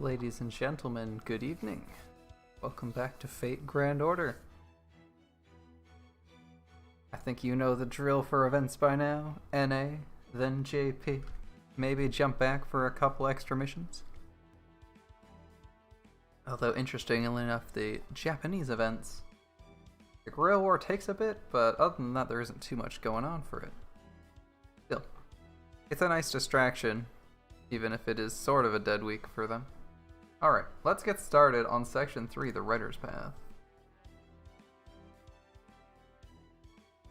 Ladies and gentlemen, good evening. Welcome back to Fate Grand Order. I think you know the drill for events by now. NA, then JP. Maybe jump back for a couple extra missions. Although, interestingly enough, the Japanese events, the Guerrilla War takes a bit, but other than that, there isn't too much going on for it. Still, it's a nice distraction, even if it is sort of a dead week for them. Alright, let's get started on Section 3, the Writer's Path.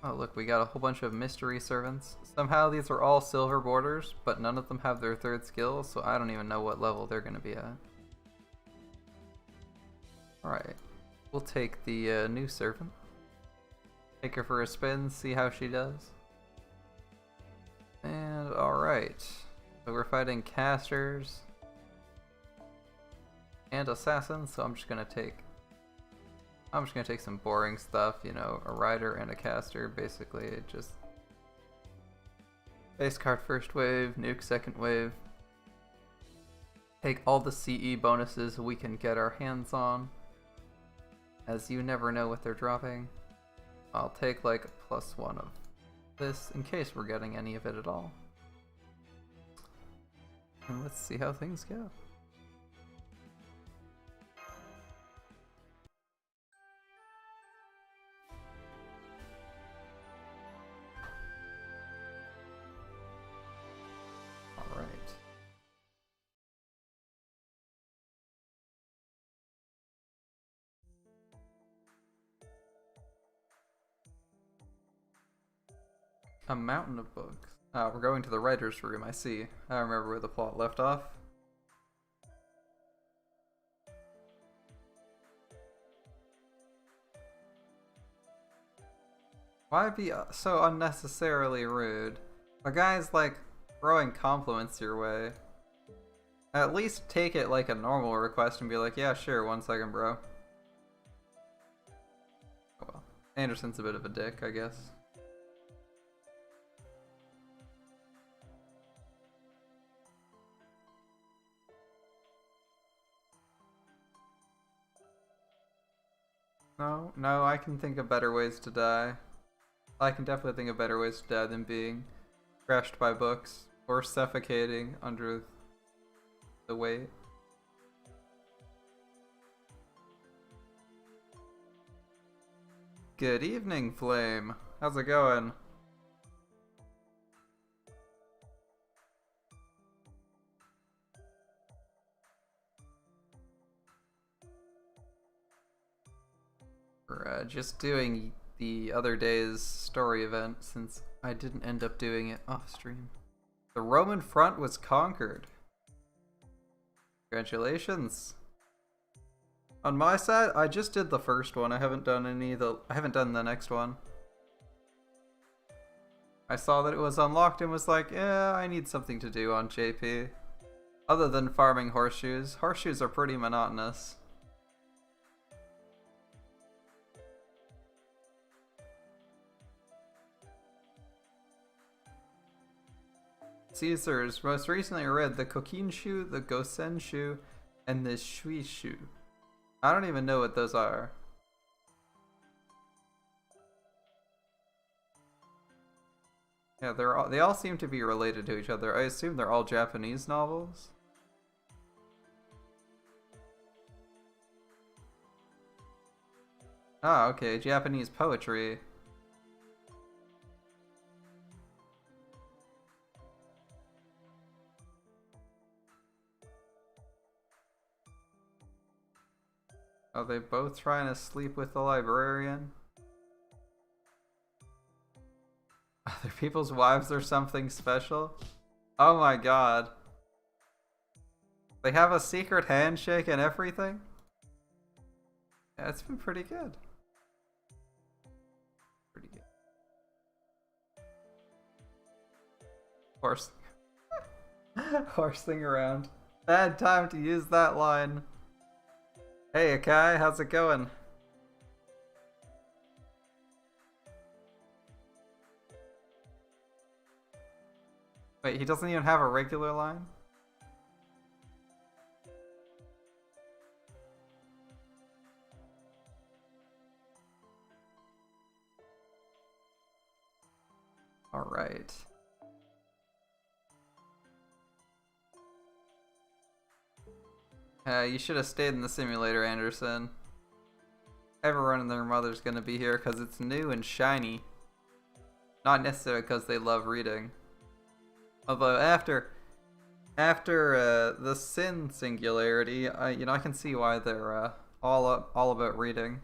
Oh look, we got a whole bunch of mystery servants. Somehow these are all silver borders, but none of them have their third skill, so I don't even know what level they're going to be at. Alright, we'll take the new servant. Take her for a spin, see how she does. And alright, so we're fighting casters and assassins, so I'm just gonna take some boring stuff, you know, a rider and a caster, basically. Just base card first wave, nuke second wave. Take all the CE bonuses we can get our hands on, as you never know what they're dropping. I'll take like a +1 of this in case we're getting any of it at all. And let's see how things go. A mountain of books. We're going to the writer's room, I see. I remember where the plot left off. Why be so unnecessarily rude? A guy's like throwing compliments your way. At least take it like a normal request and be like, yeah, sure, 1 second, bro. Oh well. Anderson's a bit of a dick, I guess. No, I can think of better ways to die. I can definitely think of better ways to die than being crushed by books or suffocating under the weight. Good evening, Flame. How's it going? We're just doing the other day's story event since I didn't end up doing it off stream. The Roman front was conquered. Congratulations. On my side, I just did the first one. I haven't done the next one. I saw that it was unlocked and was like, yeah, I need something to do on JP. Other than farming horseshoes. Horseshoes are pretty monotonous. Caesars most recently read the Kokinshu, the Gosenshu, and the Shuishu. I don't even know what those are. Yeah, they all seem to be related to each other. I assume they're all Japanese novels. Ah, okay, Japanese poetry. Are they both trying to sleep with the librarian? Other people's wives are something special? Oh my god. They have a secret handshake and everything? Yeah, it's been pretty good. Pretty good. Horsing around. Bad time to use that line. Hey Akai, how's it going? Wait, he doesn't even have a regular line? Alright. You should have stayed in the simulator, Anderson. Everyone and their mother's gonna be here because it's new and shiny. Not necessarily because they love reading. Although after the Sin singularity, I can see why they're all about reading.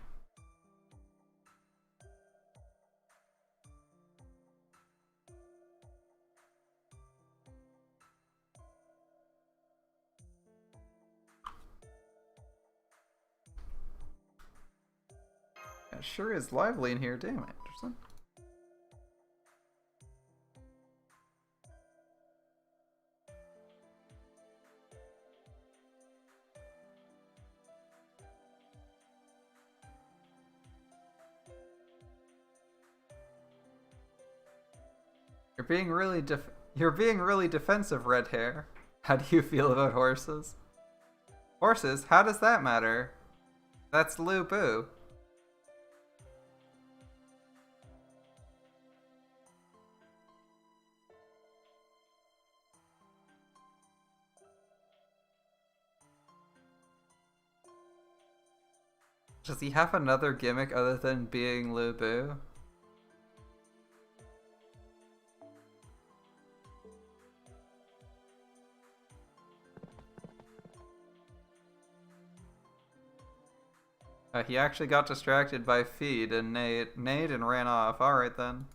It sure is lively in here, damn it, Anderson. You're being really defensive, Red Hair. How do you feel about horses? Horses? How does that matter? That's Lu Bu. Does he have another gimmick other than being Lu Bu? He actually got distracted by Feed and Nade and ran off. Alright then.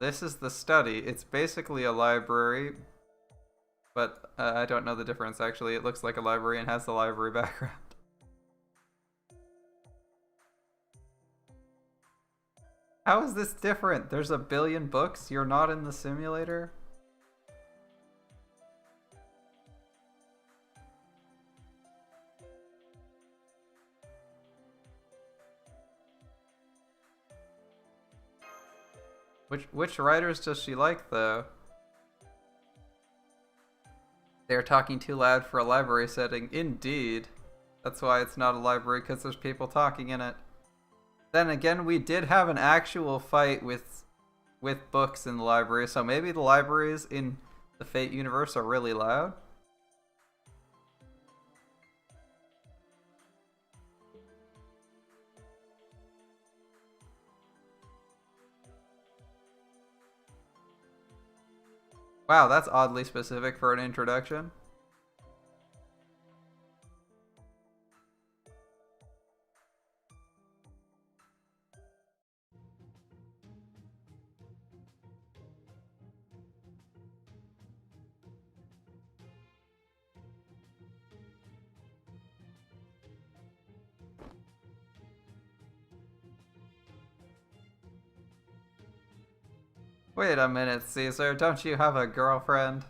This is the study. It's basically a library, but I don't know the difference actually. It looks like a library and has the library background. How is this different? There's a billion books? You're not in the simulator? Which writers does she like, though? They're talking too loud for a library setting. Indeed. That's why it's not a library, because there's people talking in it. Then again, we did have an actual fight with books in the library, so maybe the libraries in the Fate universe are really loud? Wow, that's oddly specific for an introduction. Wait a minute, Caesar, don't you have a girlfriend?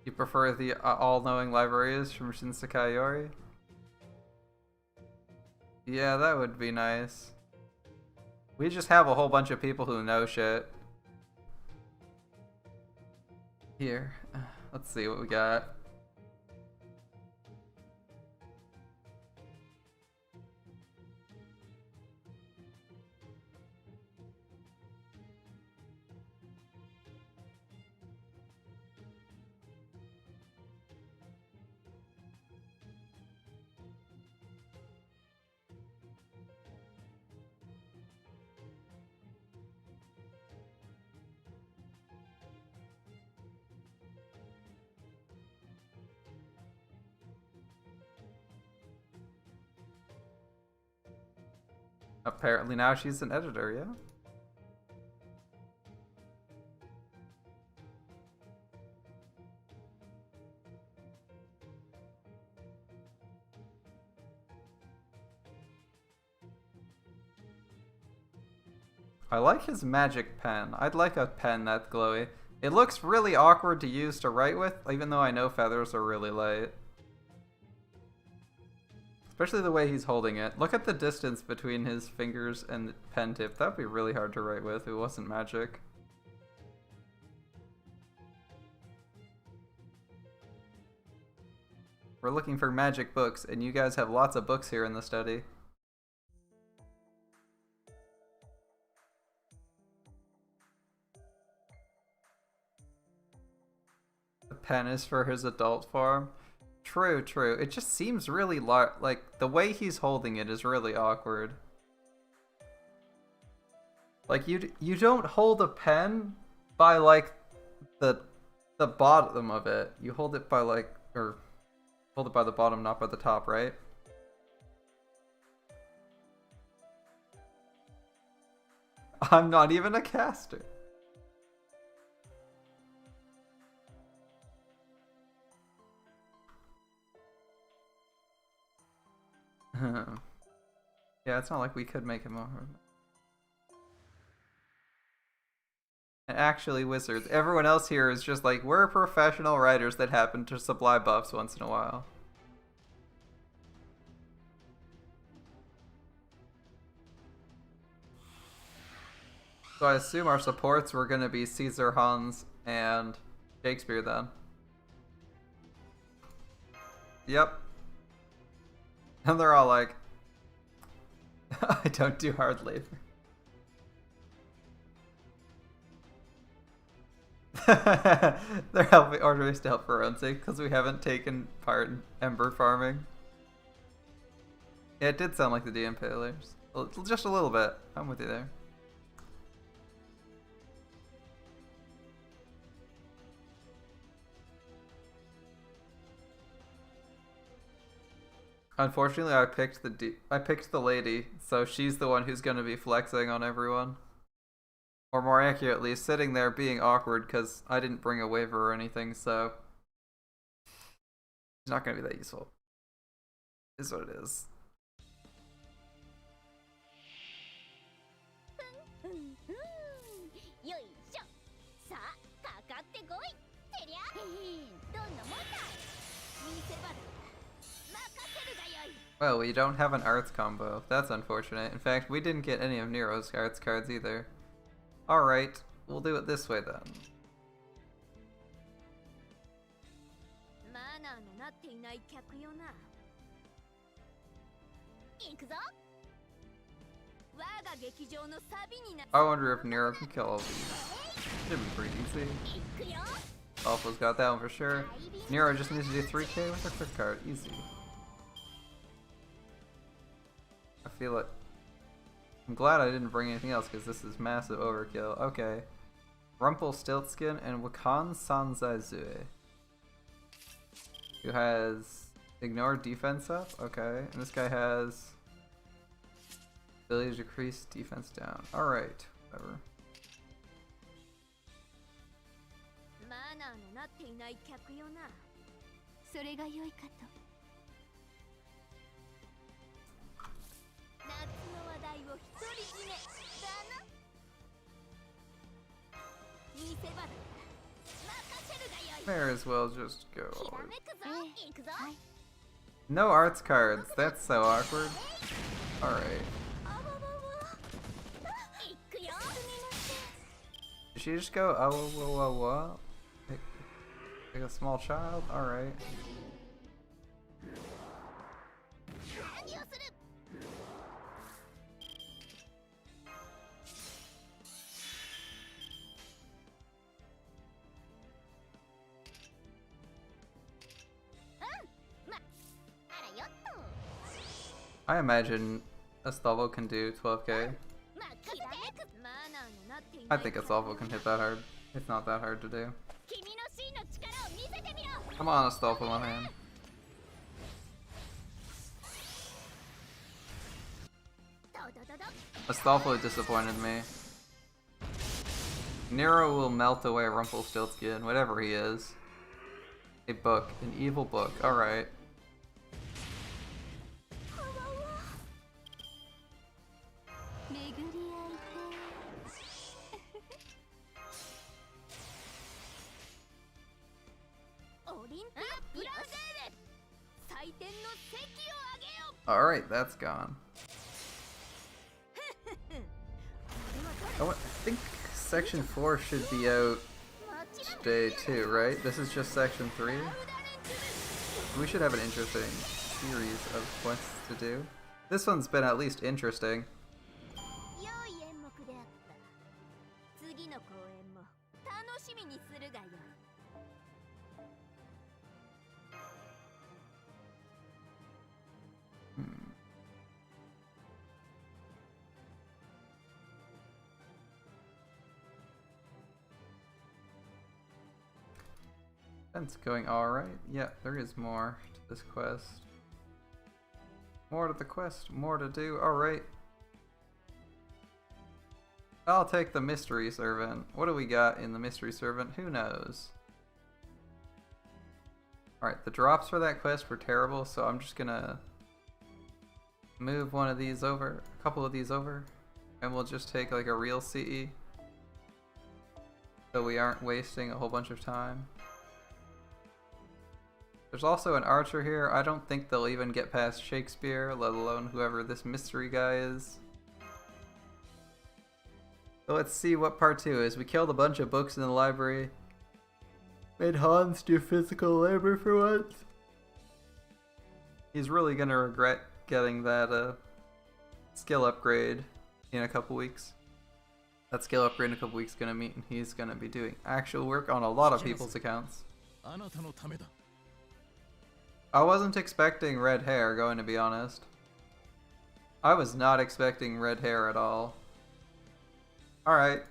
You prefer the all-knowing librarians from Shinsekai Yori? Yeah, that would be nice. We just have a whole bunch of people who know shit. Here, let's see what we got. Apparently now she's an editor, yeah? I like his magic pen. I'd like a pen that glowy. It looks really awkward to use to write with, even though I know feathers are really light. Especially the way he's holding it. Look at the distance between his fingers and the pen tip. That would be really hard to write with if it wasn't magic. We're looking for magic books, and you guys have lots of books here in the study. The pen is for his adult form. True, true. It just seems really like the way he's holding it is really awkward. Like you don't hold a pen by like the bottom of it. You hold it by like hold it by the bottom, not by the top, right? I'm not even a caster. Yeah, it's not like we could make him over. And actually, wizards. Everyone else here is just like, we're professional writers that happen to supply buffs once in a while. So I assume our supports were going to be Caesar, Hans, and Shakespeare then. Yep. And they're all like, I don't do hard labor. They're helping orders to help forensic because we haven't taken part in ember farming. Yeah, it did sound like the de-impalers. Just a little bit. I'm with you there. Unfortunately, I picked the lady, so she's the one who's going to be flexing on everyone. Or more accurately, sitting there being awkward because I didn't bring a waiver or anything, so it's not going to be that useful. It is what it is. Well, we don't have an arts combo. That's unfortunate. In fact, we didn't get any of Nero's arts cards either. Alright, we'll do it this way then. I wonder if Nero can kill all these. Should be pretty easy. Alpha's got that one for sure. Nero just needs to do 3k with a quick card. Easy. I feel it. I'm glad I didn't bring anything else because this is massive overkill. Okay. Rumpelstiltskin and Wakan Sanzazue. Who has ignore defense up? Okay. And this guy has ability to decrease defense down. Alright. Whatever. May as well just go. No arts cards. That's so awkward. Alright. Did she just go oh like a small child? Alright. I imagine Astolfo can do 12k. I think Astolfo can hit that hard. It's not that hard to do. Come on, Astolfo, my man. Astolfo disappointed me. Nero will melt away Rumpelstiltskin, whatever he is. A book, an evil book, alright. Alright, that's gone. Oh, I think Section 4 should be out today too, right? This is just Section 3? We should have an interesting series of quests to do. This one's been at least interesting. That's going alright. Yeah, there is more to this quest. More to the quest, more to do. Alright. I'll take the mystery servant. What do we got in the mystery servant? Who knows? Alright, the drops for that quest were terrible, so I'm just gonna move one of these over, a couple of these over, and we'll just take like a real CE. So we aren't wasting a whole bunch of time. There's also an archer here. I don't think they'll even get past Shakespeare, let alone whoever this mystery guy is. So let's see what part 2 is. We killed a bunch of books in the library. Made Hans do physical labor for once. He's really gonna regret getting that skill upgrade in a couple weeks. That skill upgrade in a couple weeks is gonna mean he's gonna be doing actual work on a lot of people's accounts. I wasn't expecting red hair, going to be honest. I was not expecting red hair at all. Alright.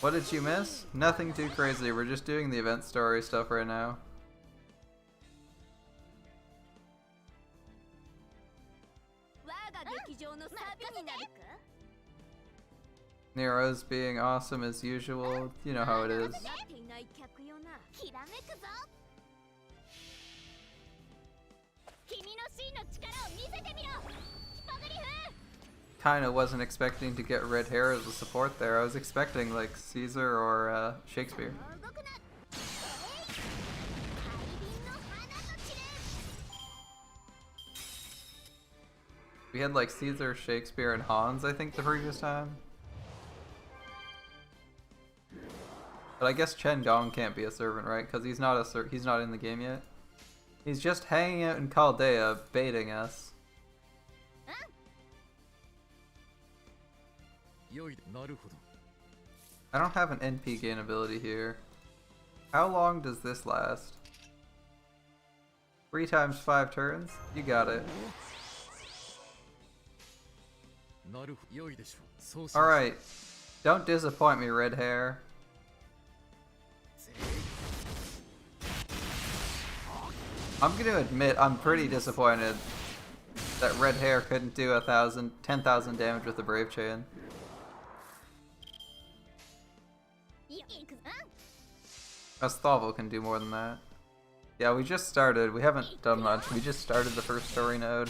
What did you miss? Nothing too crazy, we're just doing the event story stuff right now. Nero's being awesome as usual, you know how it is. Kinda wasn't expecting to get red hair as a support there. I was expecting like Caesar or Shakespeare. We had like Caesar, Shakespeare, and Hans, I think, the previous time. But I guess Chen Gong can't be a servant, right? Because he's not he's not in the game yet. He's just hanging out in Chaldea, baiting us. I don't have an NP gain ability here. How long does this last? 3 times 5 turns? You got it. Alright. Don't disappoint me, red hair. I'm gonna admit I'm pretty disappointed that red hair couldn't do 10,000 damage with the Brave Chain. Astolfo can do more than that. Yeah, we just started. We haven't done much. We just started the first story node.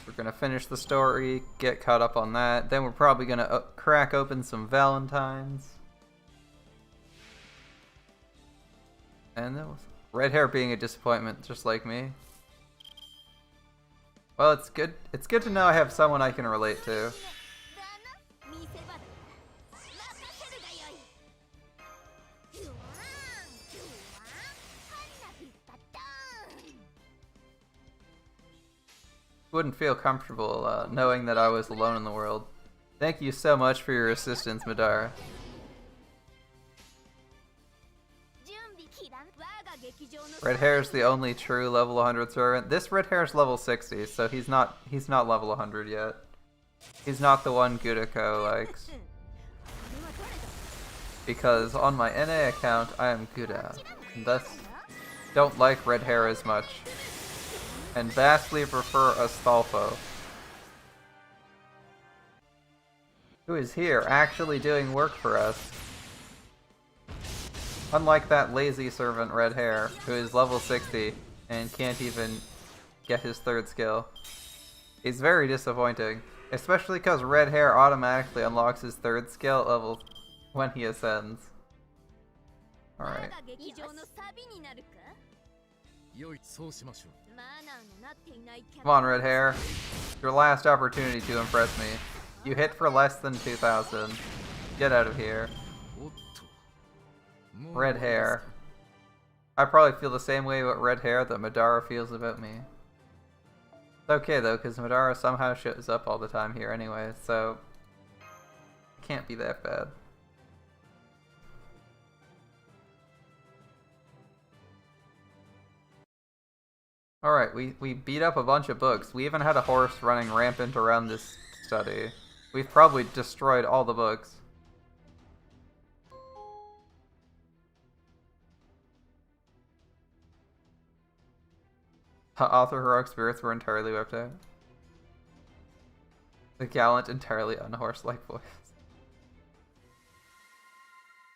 We're gonna finish the story, get caught up on that. Then we're probably gonna crack open some Valentines. And then red hair being a disappointment, just like me. Well, it's good. It's good to know I have someone I can relate to. Wouldn't feel comfortable knowing that I was alone in the world. Thank you so much for your assistance, Madara. Red hair's the only true level 100 servant. This red hair's level 60, so he's not level 100 yet. He's not the one Gudako likes. Because on my NA account, I am Guda, and thus don't like red hair as much. And vastly prefer Astolfo, who is here actually doing work for us. Unlike that lazy servant red hair, who is level 60 and can't even get his 3rd skill. He's very disappointing, especially because red hair automatically unlocks his 3rd skill level when he ascends. Alright. Come on, red hair. Your last opportunity to impress me. You hit for less than 2,000. Get out of here. Red hair. I probably feel the same way about red hair that Madara feels about me. It's okay though, because Madara somehow shows up all the time here anyway, so it can't be that bad. Alright, we beat up a bunch of books. We even had a horse running rampant around this study. We've probably destroyed all the books. Author heroic spirits were entirely wiped out. The gallant, entirely unhorse-like voice.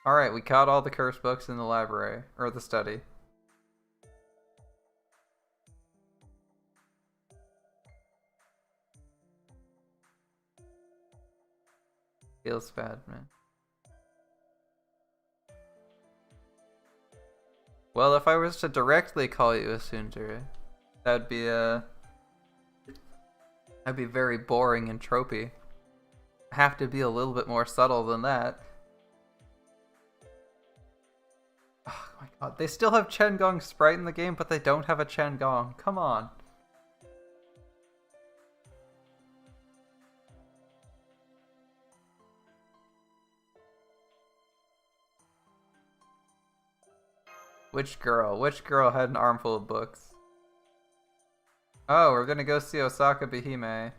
Alright, we caught all the cursed books in the library, or the study. Feels bad, man. Well, if I was to directly call you a tsundere, that'd be very boring and tropey. I have to be a little bit more subtle than that. Oh my god, they still have Chen Gong's sprite in the game, but they don't have a Chen Gong. Come on. Which girl? Which girl had an armful of books? Oh, we're gonna go see Osaka Behime.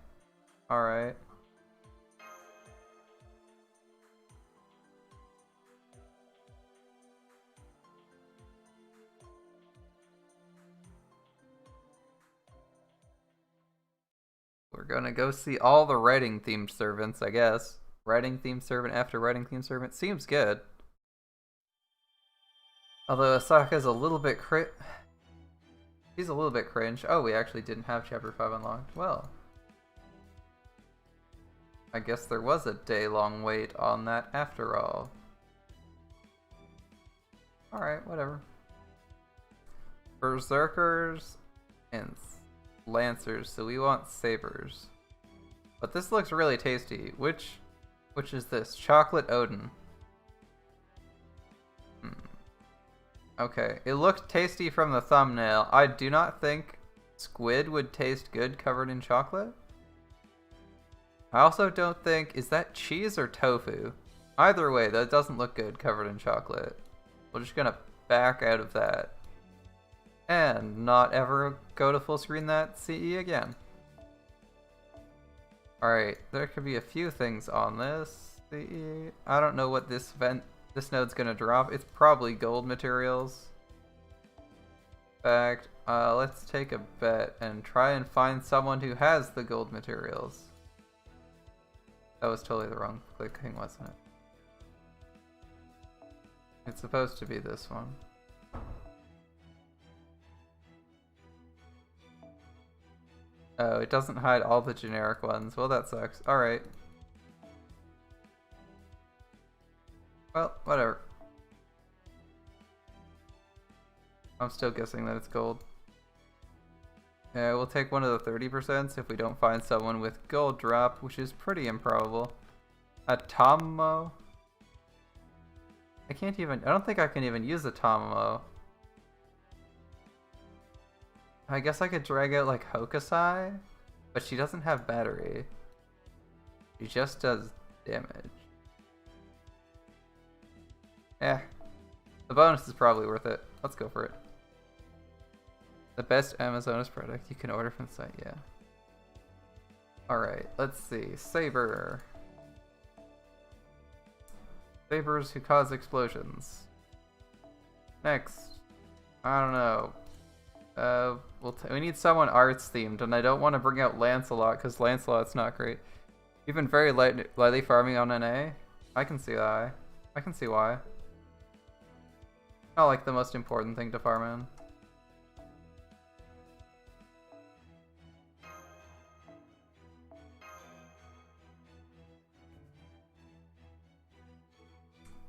Alright. We're gonna go see all the writing themed servants, I guess. Writing themed servant after writing themed servant seems good. Although Osaka's a little bit she's a little bit cringe. Oh, we actually didn't have chapter 5 unlocked. Well, I guess there was a day-long wait on that after all. Alright, whatever. Berserkers and Lancers, so we want sabers. But this looks really tasty. Which is this? Chocolate Odin. Okay, it looked tasty from the thumbnail. I do not think squid would taste good covered in chocolate. I also don't think... Is that cheese or tofu? Either way, that doesn't look good covered in chocolate. We're just gonna back out of that. And not ever go to full screen that CE again. Alright, there could be a few things on this CE. I don't know what this node's gonna drop. It's probably gold materials. In fact, let's take a bet and try and find someone who has the gold materials. That was totally the wrong clicking, wasn't it? It's supposed to be this one. Oh, it doesn't hide all the generic ones. Well, that sucks. Alright. Well, whatever. I'm still guessing that it's gold. Yeah, we'll take one of the 30% if we don't find someone with gold drop, which is pretty improbable. A Tamamo? I don't think I can even use a Tamamo. I guess I could drag out like Hokusai, but she doesn't have battery. She just does damage. Eh, the bonus is probably worth it. Let's go for it. The best Amazonas product you can order from the site, yeah. Alright, let's see. Saber. Sabers who cause explosions. Next. I don't know. We need someone arts themed, and I don't want to bring out Lancelot because Lancelot's not great. You've been very lightly farming on NA. I can see why. I can see why. Not like the most important thing to farm in.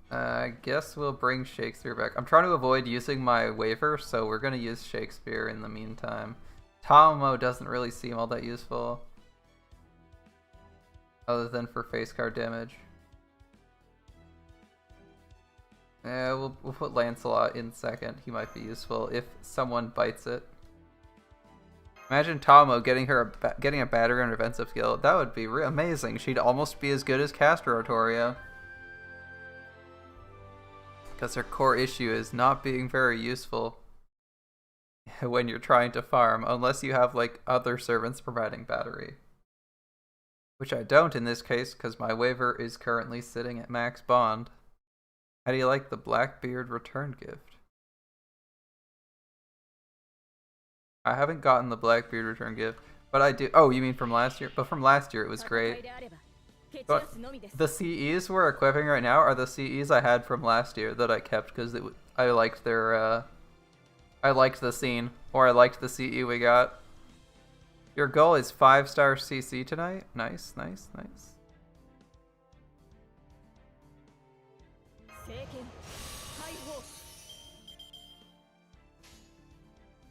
I guess we'll bring Shakespeare back. I'm trying to avoid using my waiver, so we're gonna use Shakespeare in the meantime. Tomo doesn't really seem all that useful. Other than for face card damage. Yeah, we'll put Lancelot in second. He might be useful if someone bites it. Imagine Tomo getting a battery on her defensive skill. That would be amazing. She'd almost be as good as Castro Artoria. Because her core issue is not being very useful when you're trying to farm, unless you have like other servants providing battery. Which I don't in this case, because my waiver is currently sitting at max bond. How do you like the Blackbeard return gift? I haven't gotten the Blackbeard return gift, but I do. Oh, you mean from last year? But from last year it was great. But the CEs we're equipping right now are the CEs I had from last year that I kept because I liked their I liked the scene, or I liked the CE we got. Your goal is 5-star CC tonight. Nice, nice, nice.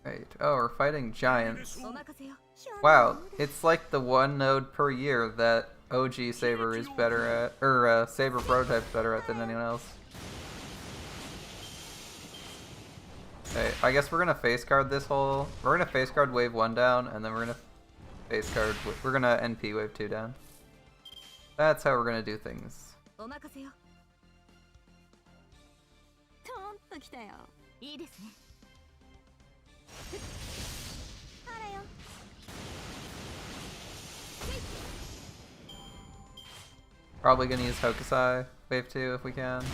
Right. Oh, we're fighting giants. Wow, it's like the one node per year that OG Saber is better at, or Saber Prototype's better at than anyone else. Okay, I guess we're gonna face guard this whole. We're gonna face guard wave 1 down, and then we're gonna face guard. We're gonna NP wave 2 down. That's how we're gonna do things. Probably gonna use Hokusai wave 2 if we can.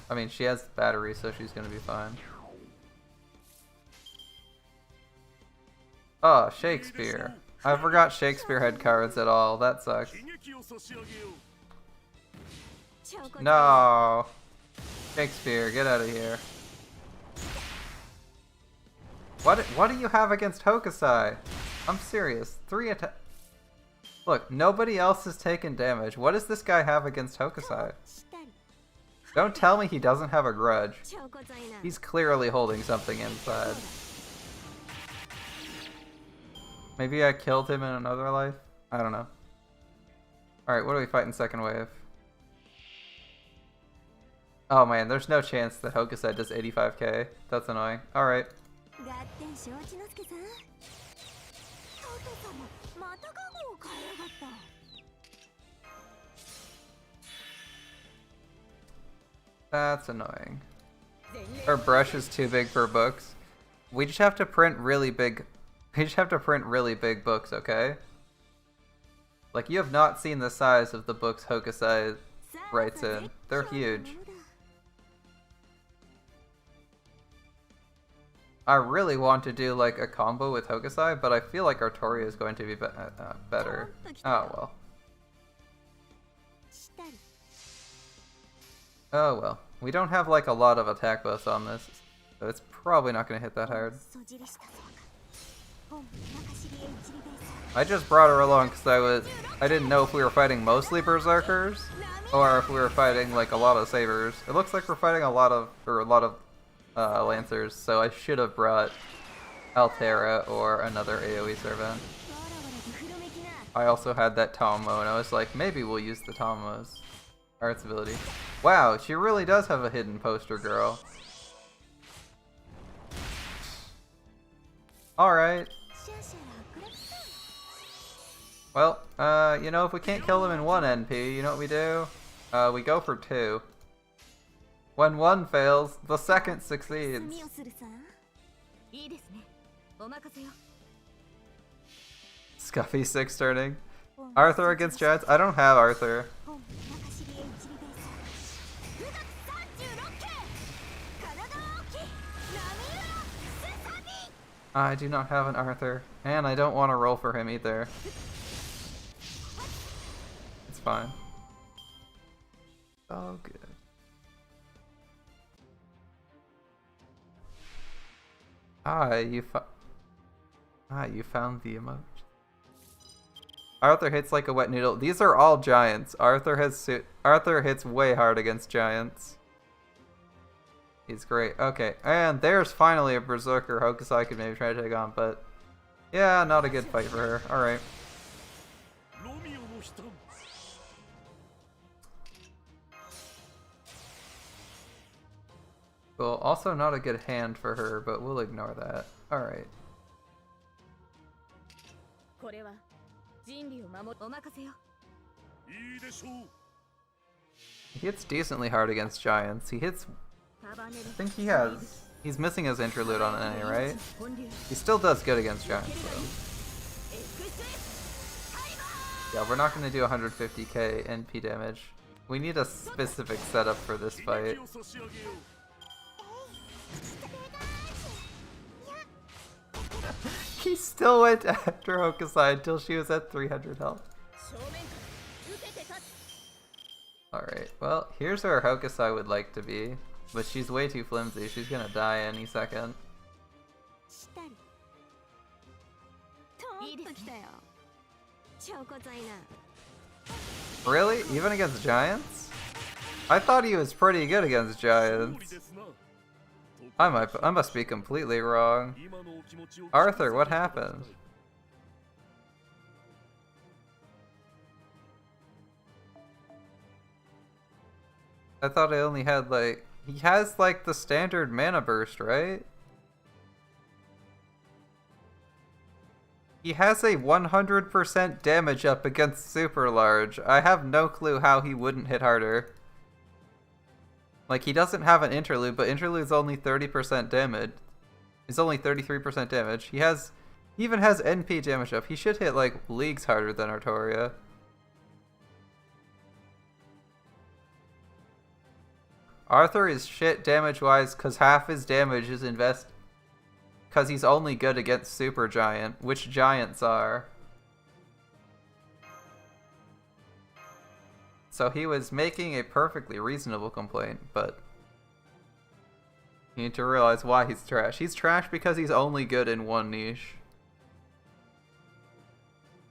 I mean, she has battery, so she's gonna be fine. Oh, Shakespeare. I forgot Shakespeare had cards at all. That sucks. No. Shakespeare, get out of here. What do you have against Hokusai? I'm serious. 3 attack. Look, nobody else has taken damage. What does this guy have against Hokusai? Don't tell me he doesn't have a grudge. He's clearly holding something inside. Maybe I killed him in another life? I don't know. Alright, what do we fight in second wave? Oh man, there's no chance that Hokusai does 85k. That's annoying. Alright. That's annoying. Our brush is too big for books. We just have to print really big. We just have to print really big books, okay? Like, you have not seen the size of the books Hokusai writes in. They're huge. I really want to do like a combo with Hokusai, but I feel like Artoria is going to be better. Oh well. Oh well. We don't have like a lot of attack buffs on this, so it's probably not going to hit that hard. I just brought her along because I didn't know if we were fighting mostly Berserkers or if we were fighting like a lot of Sabers. It looks like we're fighting a lot of Lancers, so I should have brought Altera or another AoE servant. I also had that Tomo, and I was like, maybe we'll use the Tomo's arts ability. Wow, she really does have a hidden poster girl. Alright. Well, you know, if we can't kill them in 1 NP, you know what we do? We go for 2. When 1 fails, the second succeeds. Scuffy 6 turning. Arthur against Giants? I don't have Arthur. I do not have an Arthur, and I don't want to roll for him either. It's fine. Oh, good. You found the emote. Arthur hits like a wet noodle. These are all giants. Arthur hits way hard against giants. He's great. Okay, and there's finally a Berserker Hokusai could maybe try to take on, but yeah, not a good fight for her. Alright. Well, also not a good hand for her, but we'll ignore that. Alright. He hits decently hard against giants. He hits... I think he's missing his interlude on NA, right? He still does good against giants, though. Yeah, we're not going to do 150k NP damage. We need a specific setup for this fight. He still went after Hokusai until she was at 300 health. Alright, well, here's where Hokusai would like to be, but she's way too flimsy. She's gonna die any second. Really? Even against giants? I thought he was pretty good against giants. I must be completely wrong. Arthur, what happened? I thought I only had like... He has like the standard mana burst, right? He has a 100% damage up against super large. I have no clue how he wouldn't hit harder. Like, he doesn't have an interlude, but interlude's only 30% damage. It's only 33% damage. He even has NP damage up. He should hit like leagues harder than Artoria. Arthur is shit damage-wise because half his damage is because he's only good against Super Giant, which giants are. So he was making a perfectly reasonable complaint, but you need to realize why he's trash. He's trash because he's only good in one niche.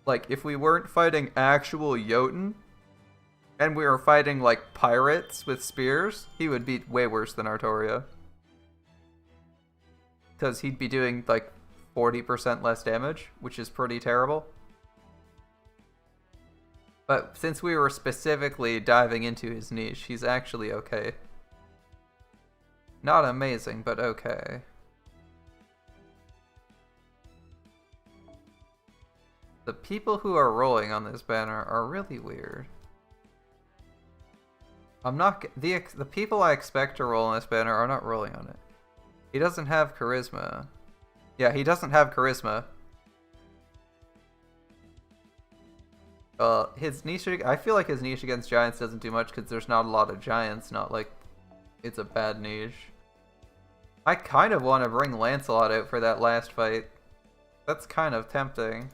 Like, if we weren't fighting actual Jotun, and we were fighting, like, pirates with spears, he would be way worse than Artoria. Because he'd be doing, like, 40% less damage, which is pretty terrible. But since we were specifically diving into his niche, he's actually okay. Not amazing, but okay. The people who are rolling on this banner are really weird. The people I expect to roll on this banner are not rolling on it. He doesn't have charisma. Yeah, he doesn't have charisma. His niche, I feel like his niche against giants doesn't do much because there's not a lot of giants, not like it's a bad niche. I kind of want to bring Lancelot out for that last fight. That's kind of tempting.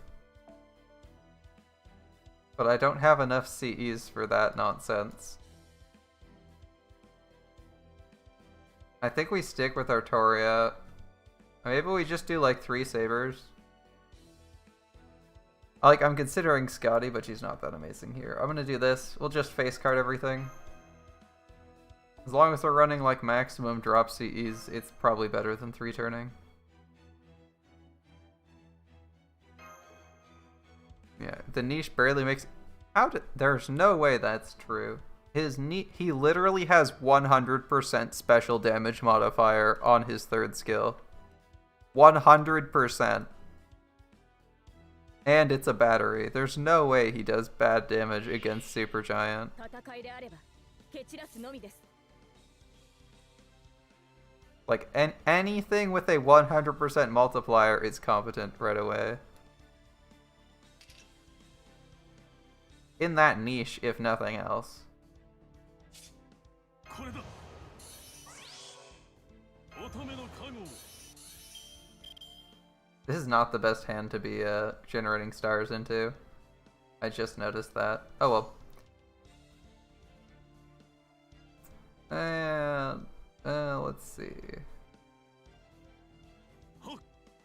But I don't have enough CEs for that nonsense. I think we stick with Artoria. Maybe we just do like 3 sabers. Like, I'm considering Scotty, but she's not that amazing here. I'm gonna do this. We'll just face card everything. As long as we're running like maximum drop CEs, it's probably better than 3 turning. Yeah, the niche barely makes... There's no way that's true. He literally has 100% special damage modifier on his 3rd skill. 100%. And it's a battery. There's no way he does bad damage against Super Giant. Like, anything with a 100% multiplier is competent right away. In that niche, if nothing else. This is not the best hand to be generating stars into. I just noticed that. Oh well. And let's see.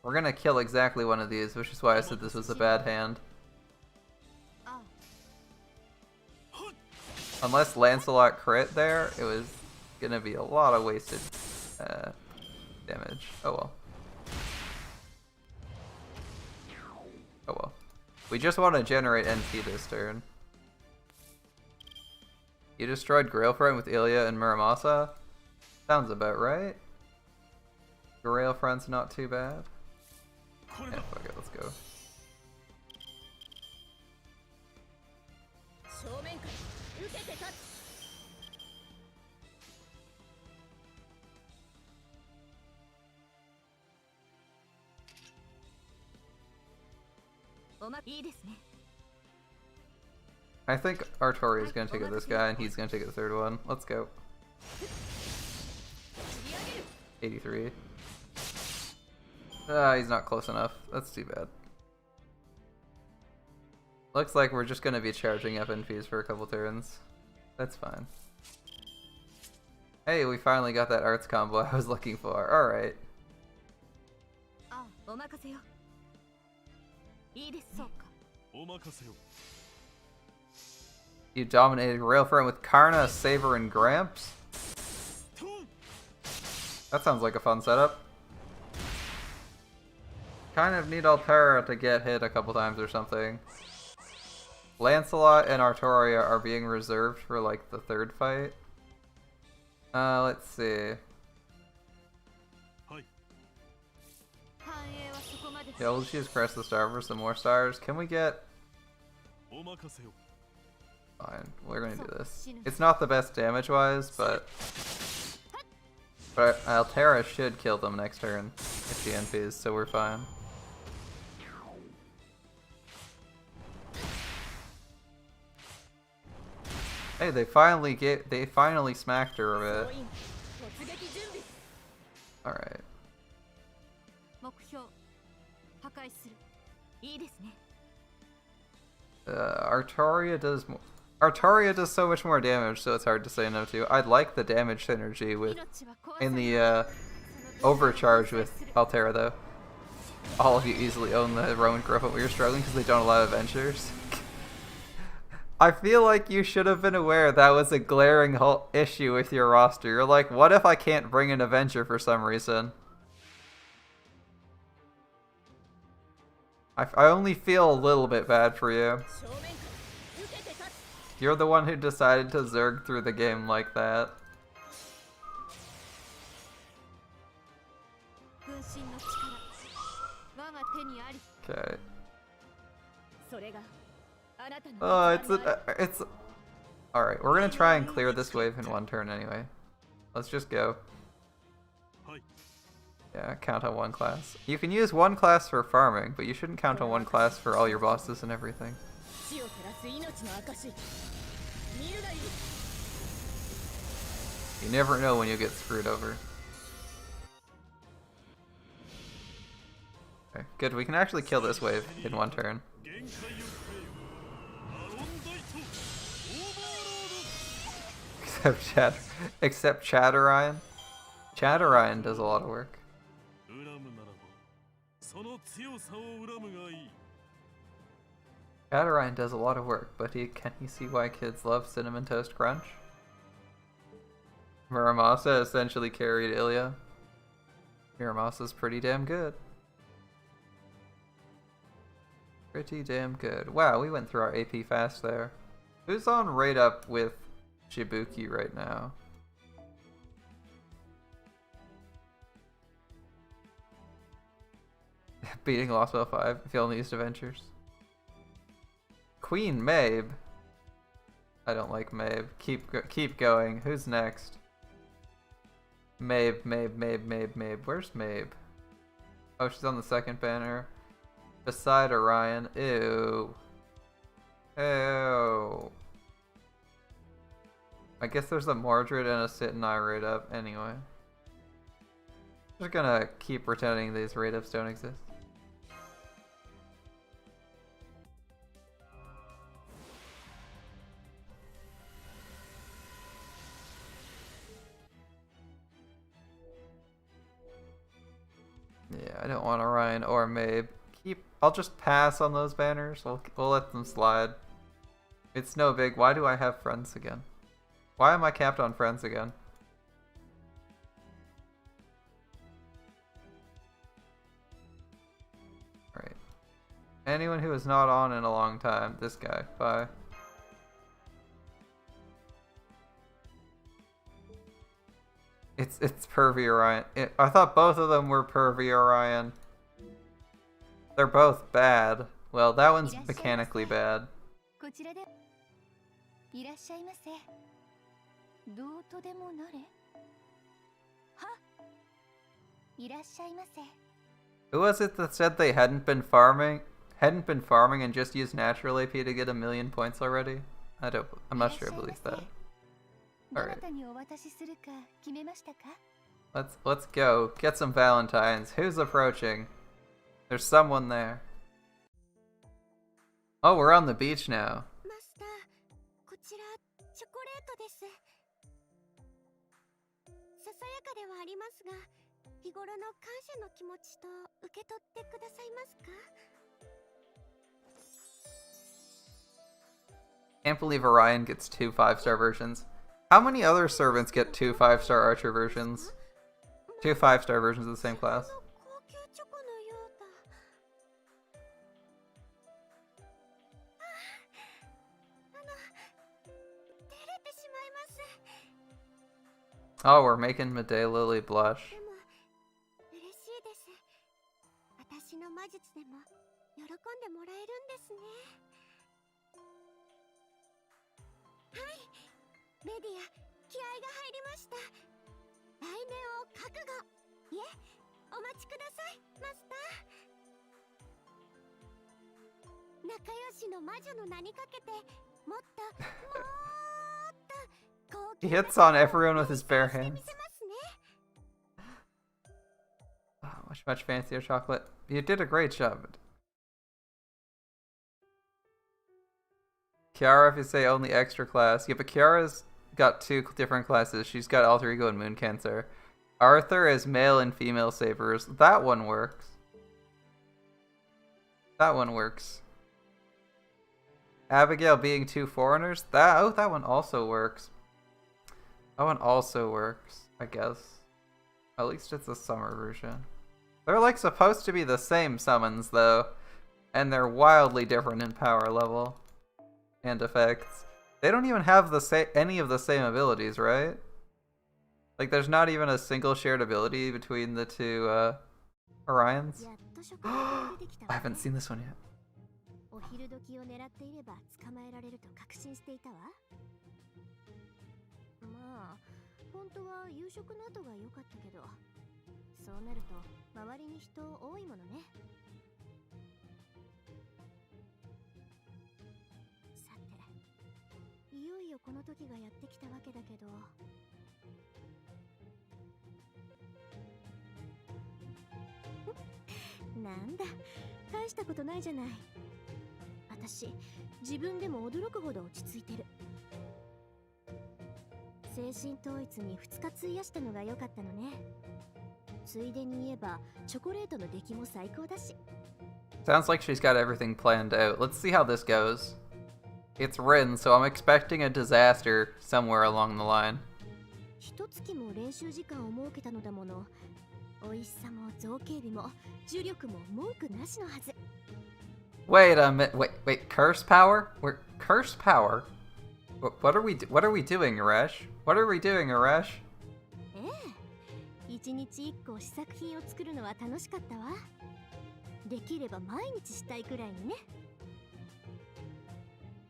We're gonna kill exactly one of these, which is why I said this was a bad hand. Unless Lancelot crit there, it was gonna be a lot of wasted Damage. Oh well. Oh well. We just want to generate NP this turn. You destroyed Grailfront with Ilya and Muramasa? Sounds about right. Grailfront's not too bad. Yeah, fuck it, let's go. I think Artori is going to take out this guy, and he's going to take the third one. Let's go. 83. Ah, he's not close enough. That's too bad. Looks like we're just going to be charging FNPs for a couple turns. That's fine. Hey, we finally got that arts combo I was looking for. Alright. You dominated Railfront with Karna, Saber, and Gramps? That sounds like a fun setup. Kind of need Altera to get hit a couple times or something. Lancelot and Artoria are being reserved for like the third fight. Let's see. Yeah, we'll just use Crest the Star for some more stars. Can we get... Fine, we're gonna do this. It's not the best damage-wise, but Altera should kill them next turn if she NPs, so we're fine. Hey, they finally smacked her a bit. Alright. Artoria does so much more damage, so it's hard to say no to. I'd like the damage synergy with in the overcharge with Altera though. All of you easily own the Roman Griffin, but you're struggling because they don't allow adventures. I feel like you should have been aware that was a glaring issue with your roster. You're like, what if I can't bring an adventure for some reason? I only feel a little bit bad for you. You're the one who decided to Zerg through the game like that. Okay. Oh, it's... Alright, we're gonna try and clear this wave in one turn anyway. Let's just go. Yeah, count on one class. You can use one class for farming, but you shouldn't count on one class for all your bosses and everything. You never know when you'll get screwed over. Okay, good. We can actually kill this wave in one turn. Except Chatterine. Chatterine does a lot of work. Chatterine does a lot of work, but can you see why kids love Cinnamon Toast Crunch? Muramasa essentially carried Ilya. Muramasa's pretty damn good. Pretty damn good. Wow, we went through our AP fast there. Who's on rate up with Shibuki right now? Beating Lost Bell 5 if you only used adventures. Queen Mabe. I don't like Mabe. Keep going. Who's next? Mabe. Where's Mabe? Oh, she's on the second banner. Beside Orion. Ew. Ew. I guess there's a Mordred and a Sit and I rate up anyway. Just gonna keep pretending these rate ups don't exist. Yeah, I don't want Orion or Mabe. I'll just pass on those banners. We'll let them slide. It's no big. Why do I have friends again? Why am I capped on friends again? Anyone who is not on in a long time. This guy. Bye. It's Pervy Orion. I thought both of them were Pervy Orion. They're both bad. Well, that one's mechanically bad. Who was it that said they hadn't been farming and just used natural AP to get 1,000,000 points already? I'm not sure I believe that. Alright. Let's go. Get some Valentines. Who's approaching? There's someone there. Oh, we're on the beach now. Can't believe Orion gets 2 5-star versions. How many other servants get 2 5-star archer versions? 2 5-star versions of the same class? Oh, we're making Medea Lily blush. He hits on everyone with his bare hands. Oh, much fancier chocolate. You did a great job. Kiara, if you say only extra class. Yeah, but Kiara's got 2 different classes. She's got Alter Ego and Moon Cancer. Arthur is male and female sabers. That one works. That one works. Abigail being 2 foreigners. That one also works. That one also works, I guess. At least it's a summer version. They're like supposed to be the same summons though, and they're wildly different in power level and effects. They don't even have any of the same abilities, right? Like there's not even a single shared ability between the 2 Orions. I haven't seen this one yet. Sounds like she's got everything planned out. Let's see how this goes. It's Rin, so I'm expecting a disaster somewhere along the line. Wait a minute. Wait. Curse power? Curse power? What are we doing, Aresh? What are we doing, Aresh?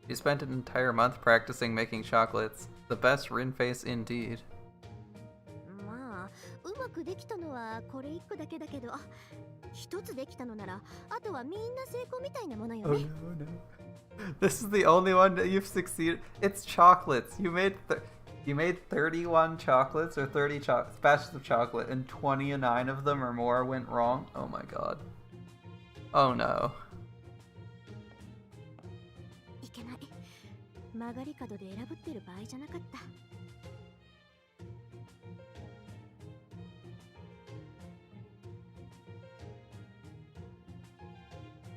You spent an entire month practicing making chocolates. The best Rin face indeed. Oh no. This is the only one that you've succeeded. It's chocolates. You made 31 chocolates or 30 batches of chocolate, and 29 of them or more went wrong. Oh my god. Oh no.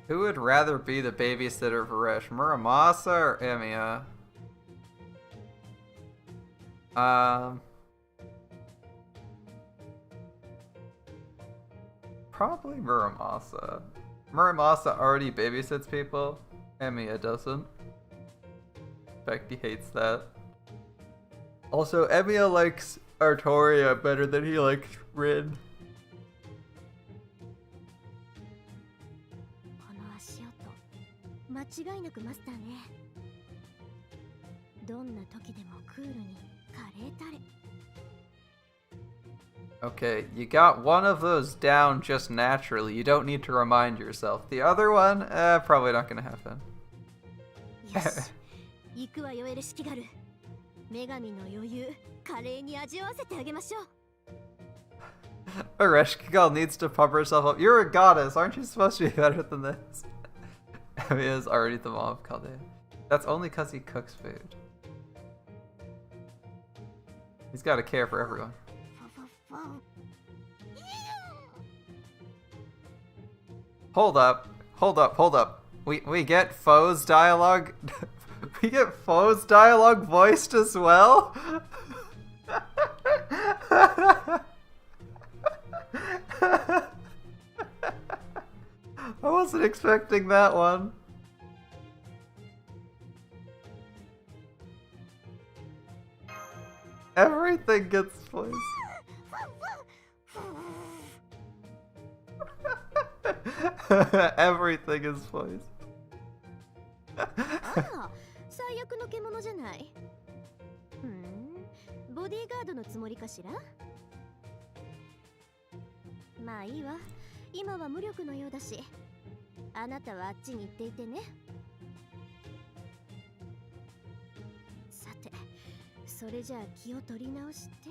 Who would rather be the babysitter for Resh, Muramasa or Emiya? Probably Muramasa. Muramasa already babysits people. Emiya doesn't. In fact, he hates that. Also, Emiya likes Artoria better than he likes Rin. この足音、間違いなくマスターね。どんな時でもクールにカレータレ。Okay, you got one of those down just naturally. You don't need to remind yourself. The other one, probably not gonna happen. よし、行くわよエルシキガル。女神の余裕、カレーに味わわせてあげましょう。Ereshkigal needs to pump herself up. You're a goddess, aren't you supposed to be better than this? Emiya is already the mom of Kaldea. That's only because he cooks food. He's gotta care for everyone. Hold up, hold up, hold up. We get Foe's dialogue. We get Foe's dialogue voiced as well. I wasn't expecting that one. Everything gets voiced. Everything is voiced. ああ、最悪の獣じゃない。ボディーガードのつもりかしら。まあいいわ。今は無力のようだし、あなたはあっちに行っていてね。さて、それじゃあ気を取り直して。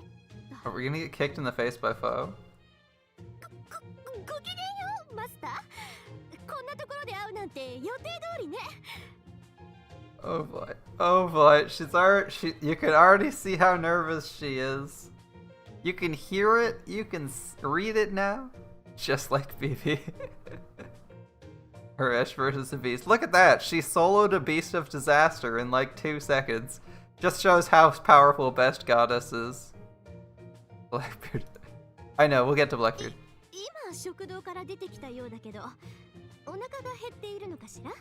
Are we gonna get kicked in the face by Foe? ごきげんよう、マスター。こんなところで会うなんて予定通りね。Oh boy. Oh boy. You can already see how nervous she is. You can hear it. You can read it now. Just like BB. Haresh versus the Beast. Look at that. She soloed a Beast of Disaster in like 2 seconds. Just shows how powerful Best Goddess is. Blackbeard. I know, we'll get to Blackbeard. 今食堂から出てきたようだけど、お腹が減っているのかしら。It's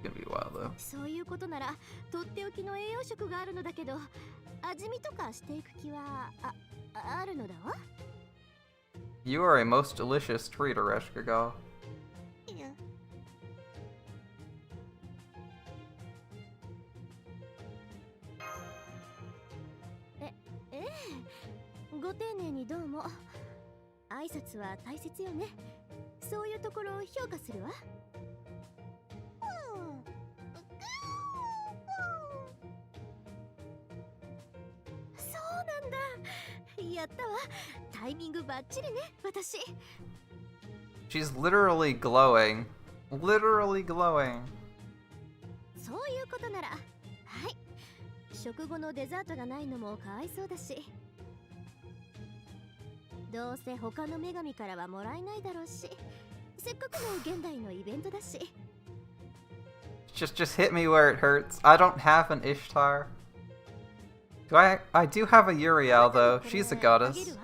gonna be wild though. そういうことならとっておきの栄養食があるのだけど、味見とかしていく気はあるのだわ。You are a most delicious treat, Ereshkigal. ご丁寧にどうも。挨拶は大切よね。そういうところを評価するわ。そうなんだ。やったわ。タイミングバッチリね、私。She's literally glowing. Literally glowing. そういうことなら、はい。食後のデザートがないのもかわいそうだし。どうせ他の女神からはもらえないだろうし、せっかくの現代のイベントだし。Just hit me where it hurts. I don't have an Ishtar. I do have a Uriel though. She's a goddess.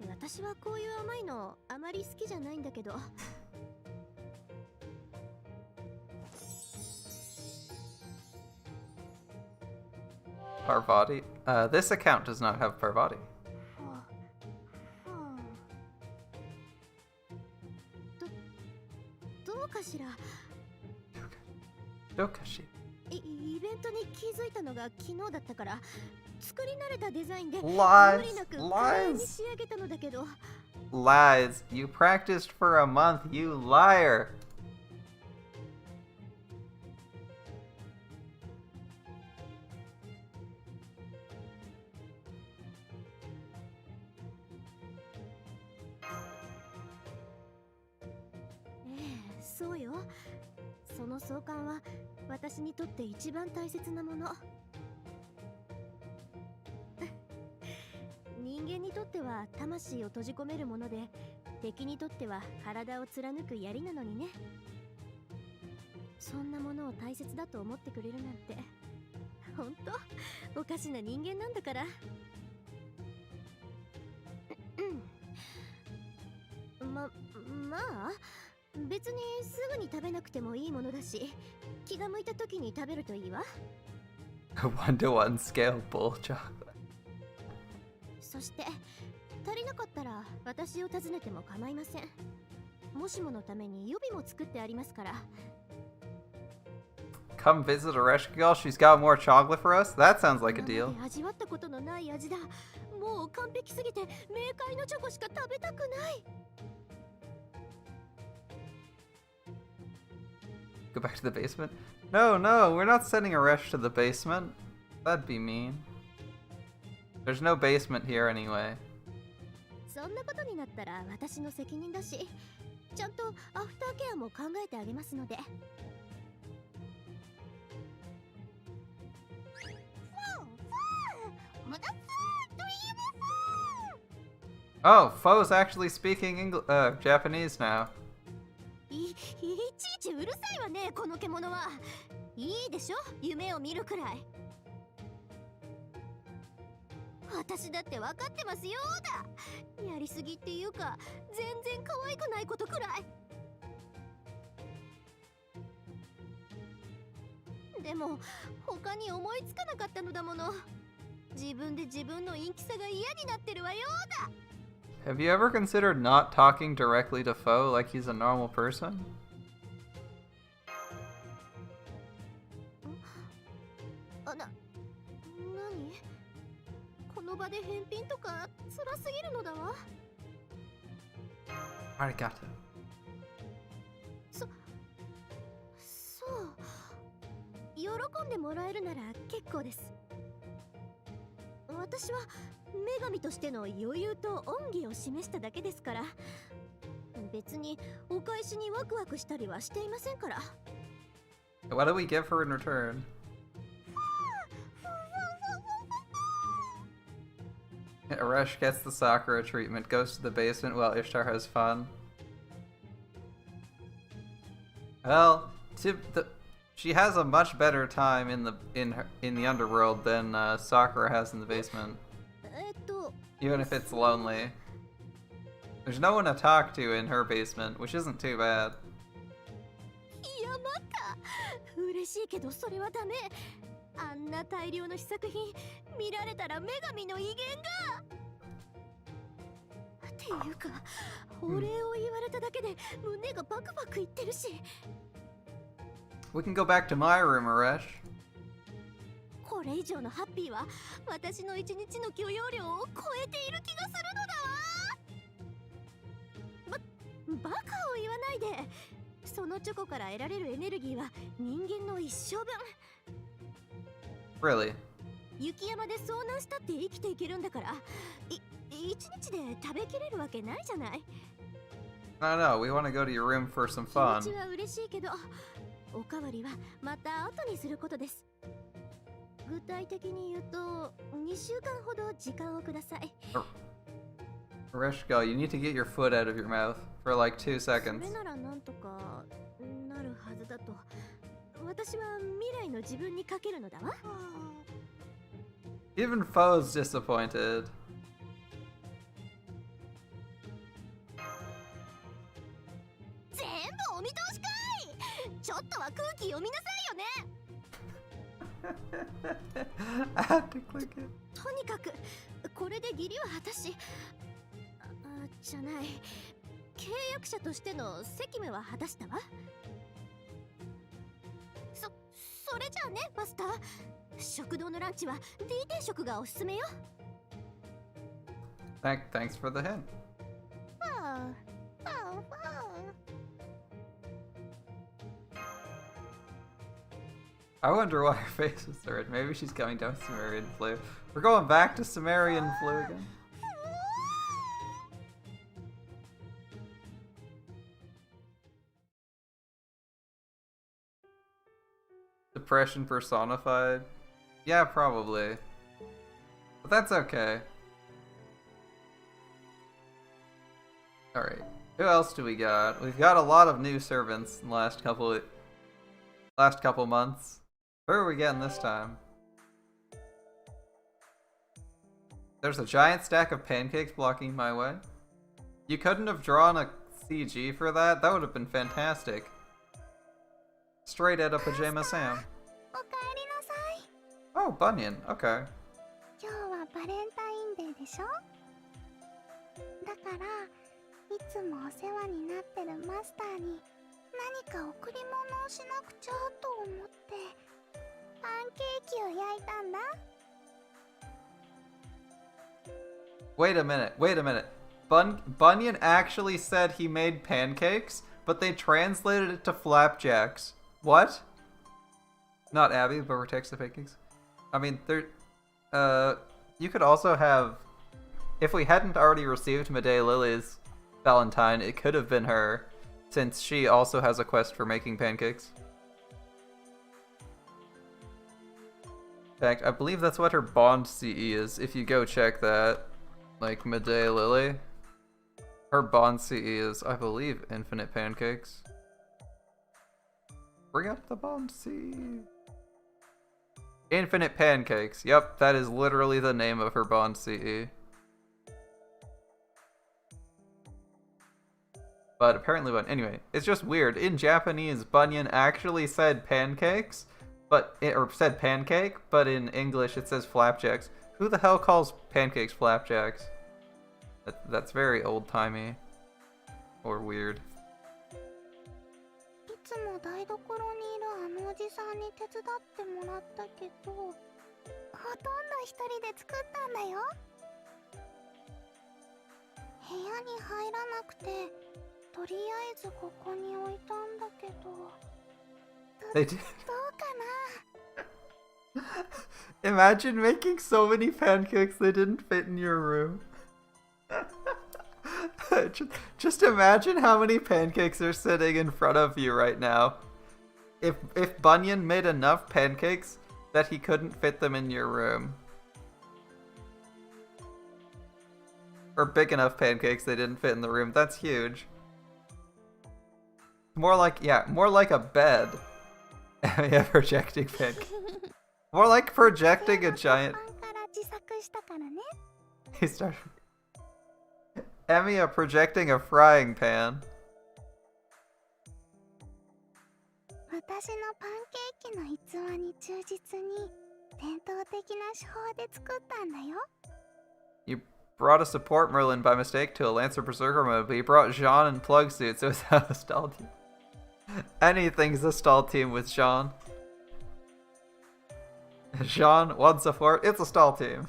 私はこういう甘いのあまり好きじゃないんだけど。Parvati. This account does not have Parvati. どうかしら。どうかしら。イベントに気づいたのが昨日だったから、作り慣れたデザインで無理 Lies! なく可愛に仕上げたのだけど。Lies. You practiced for a month, you liar. Eh, そうよ。その相関は私にとって一番大切なもの。人間にとっては魂を閉じ込めるもので、敵にとっては体を貫く槍なのにね。そんなものを大切だと思ってくれるなんて、ほんとおかしな人間なんだから。まあ別にすぐに食べなくてもいいものだし、気が向いた時に食べるといいわ。1-to-1 scale bull chocolate. そして足りなかったら私を訪ねても構いません。もしものために予備も作ってありますから。Come visit Aresh girl. She's got more chocolate for us. That sounds like a deal. 味わったことのない味だ。もう完璧すぎて冥界のチョコしか食べたくない。Go back to the basement? No, we're not sending Aresh to the basement. That'd be mean. There's no basement here anyway. そんなことになったら私の責任だし、ちゃんとアフターケアも考えてあげますので。Oh, Fo's actually speaking Japanese now. いちいちうるさいわね、この獣は。いいでしょ、夢を見るくらい。私だって分かってますよだ。やりすぎっていうか、全然可愛くないことくらい。でも他に思いつかなかったのだもの。自分で自分の陰気さが嫌になってるわよだ。Have you ever considered not talking directly to Fo like he's a normal person? 何？この場で返品とか辛すぎるのだわ。Arigato. そう。喜んでもらえるなら結構です。私は女神としての余裕と恩義を示しただけですから。別にお返しにワクワクしたりはしていませんから。What do we give her in return? Aresh gets the Sakura treatment, goes to the basement while Ishtar has fun. Well, she has a much better time in the underworld than Sakura has in the basement. Even if it's lonely. There's no one to talk to in her basement, which isn't too bad. いやまた嬉しいけどそれはダメ。あんな大量の試作品見られたら女神の威厳が。っていうか、お礼を言われただけで胸がバクバクいってるし。We can go back to my room, Aresh. これ以上のハッピーは私の一日の許容量を超えている気がするのだわ。バカを言わないで。そのチョコから得られるエネルギーは人間の一生分。Really? 雪山で遭難したって生きていけるんだから、一日で食べきれるわけないじゃない。No, we want to go to your room for some fun. 気持ちは嬉しいけど、おかわりはまた後にすることです。具体的に言うと、2週間ほど時間をください。Rishko, you need to get your foot out of your mouth for like 2 seconds. それならなんとかなるはずだと。私は未来の自分にかけるのだわ。Even Fo's disappointed. 全部お見通しかい。ちょっとは空気読みなさいよね。I had to click it. とにかくこれで義理は果たし、じゃない、契約者としての責務は果たしたわ。それじゃあね、マスター。食堂のランチは D 定食がおすすめよ。Thanks for the hint. I wonder why her face is red. Maybe she's coming down with Sumerian flu. We're going back to Sumerian flu again. Depression personified? Yeah, probably. But that's okay. Alright. Who else do we got? We've got a lot of new servants in the last couple months. Who are we getting this time? There's a giant stack of pancakes blocking my way. You couldn't have drawn a CG for that? That would have been fantastic. Straight out of Pajama Sam. おかえりなさい。 Oh, Bunyan. Okay. 今日はバレンタインデーでしょ。だからいつもお世話になってるマスターに何か贈り物をしなくちゃと思ってパンケーキを焼いたんだ。 Wait a minute. Bunyan actually said he made pancakes, but they translated it to flapjacks. What? Not Abby, but protects the pancakes. I mean, you could also have, if we hadn't already received Medea Lily's Valentine, it could have been her, since she also has a quest for making pancakes. In fact, I believe that's what her bond CE is, if you go check that. Like, Medea Lily. Her bond CE is, I believe, infinite pancakes. Bring up the bond CE. Infinite pancakes. Yep, that is literally the name of her bond CE. But apparently, anyway, it's just weird. In Japanese, Bunyan actually said pancakes, or said pancake, but in English it says flapjacks. Who the hell calls pancakes flapjacks? That's very old-timey. Or weird. いつも台所にいるあのおじさんに手伝ってもらったけど、ほとんど一人で作ったんだよ。部屋に入らなくて、とりあえずここに置いたんだけど、どうかな。 Imagine making so many pancakes they didn't fit in your room. Just imagine how many pancakes are sitting in front of you right now. If Bunyan made enough pancakes that he couldn't fit them in your room. Or big enough pancakes they didn't fit in the room. That's huge. More like a bed. Yeah, projecting pancakes. More like projecting a giant. He started. Emiya projecting a frying pan. 私のパンケーキの逸話に忠実に伝統的な手法で作ったんだよ。 You brought a support Merlin by mistake to a Lancer Berserker mode, but you brought Jean in plug suit, so it's a stall team. Anything's a stall team with Jean. Jean, one support, it's a stall team.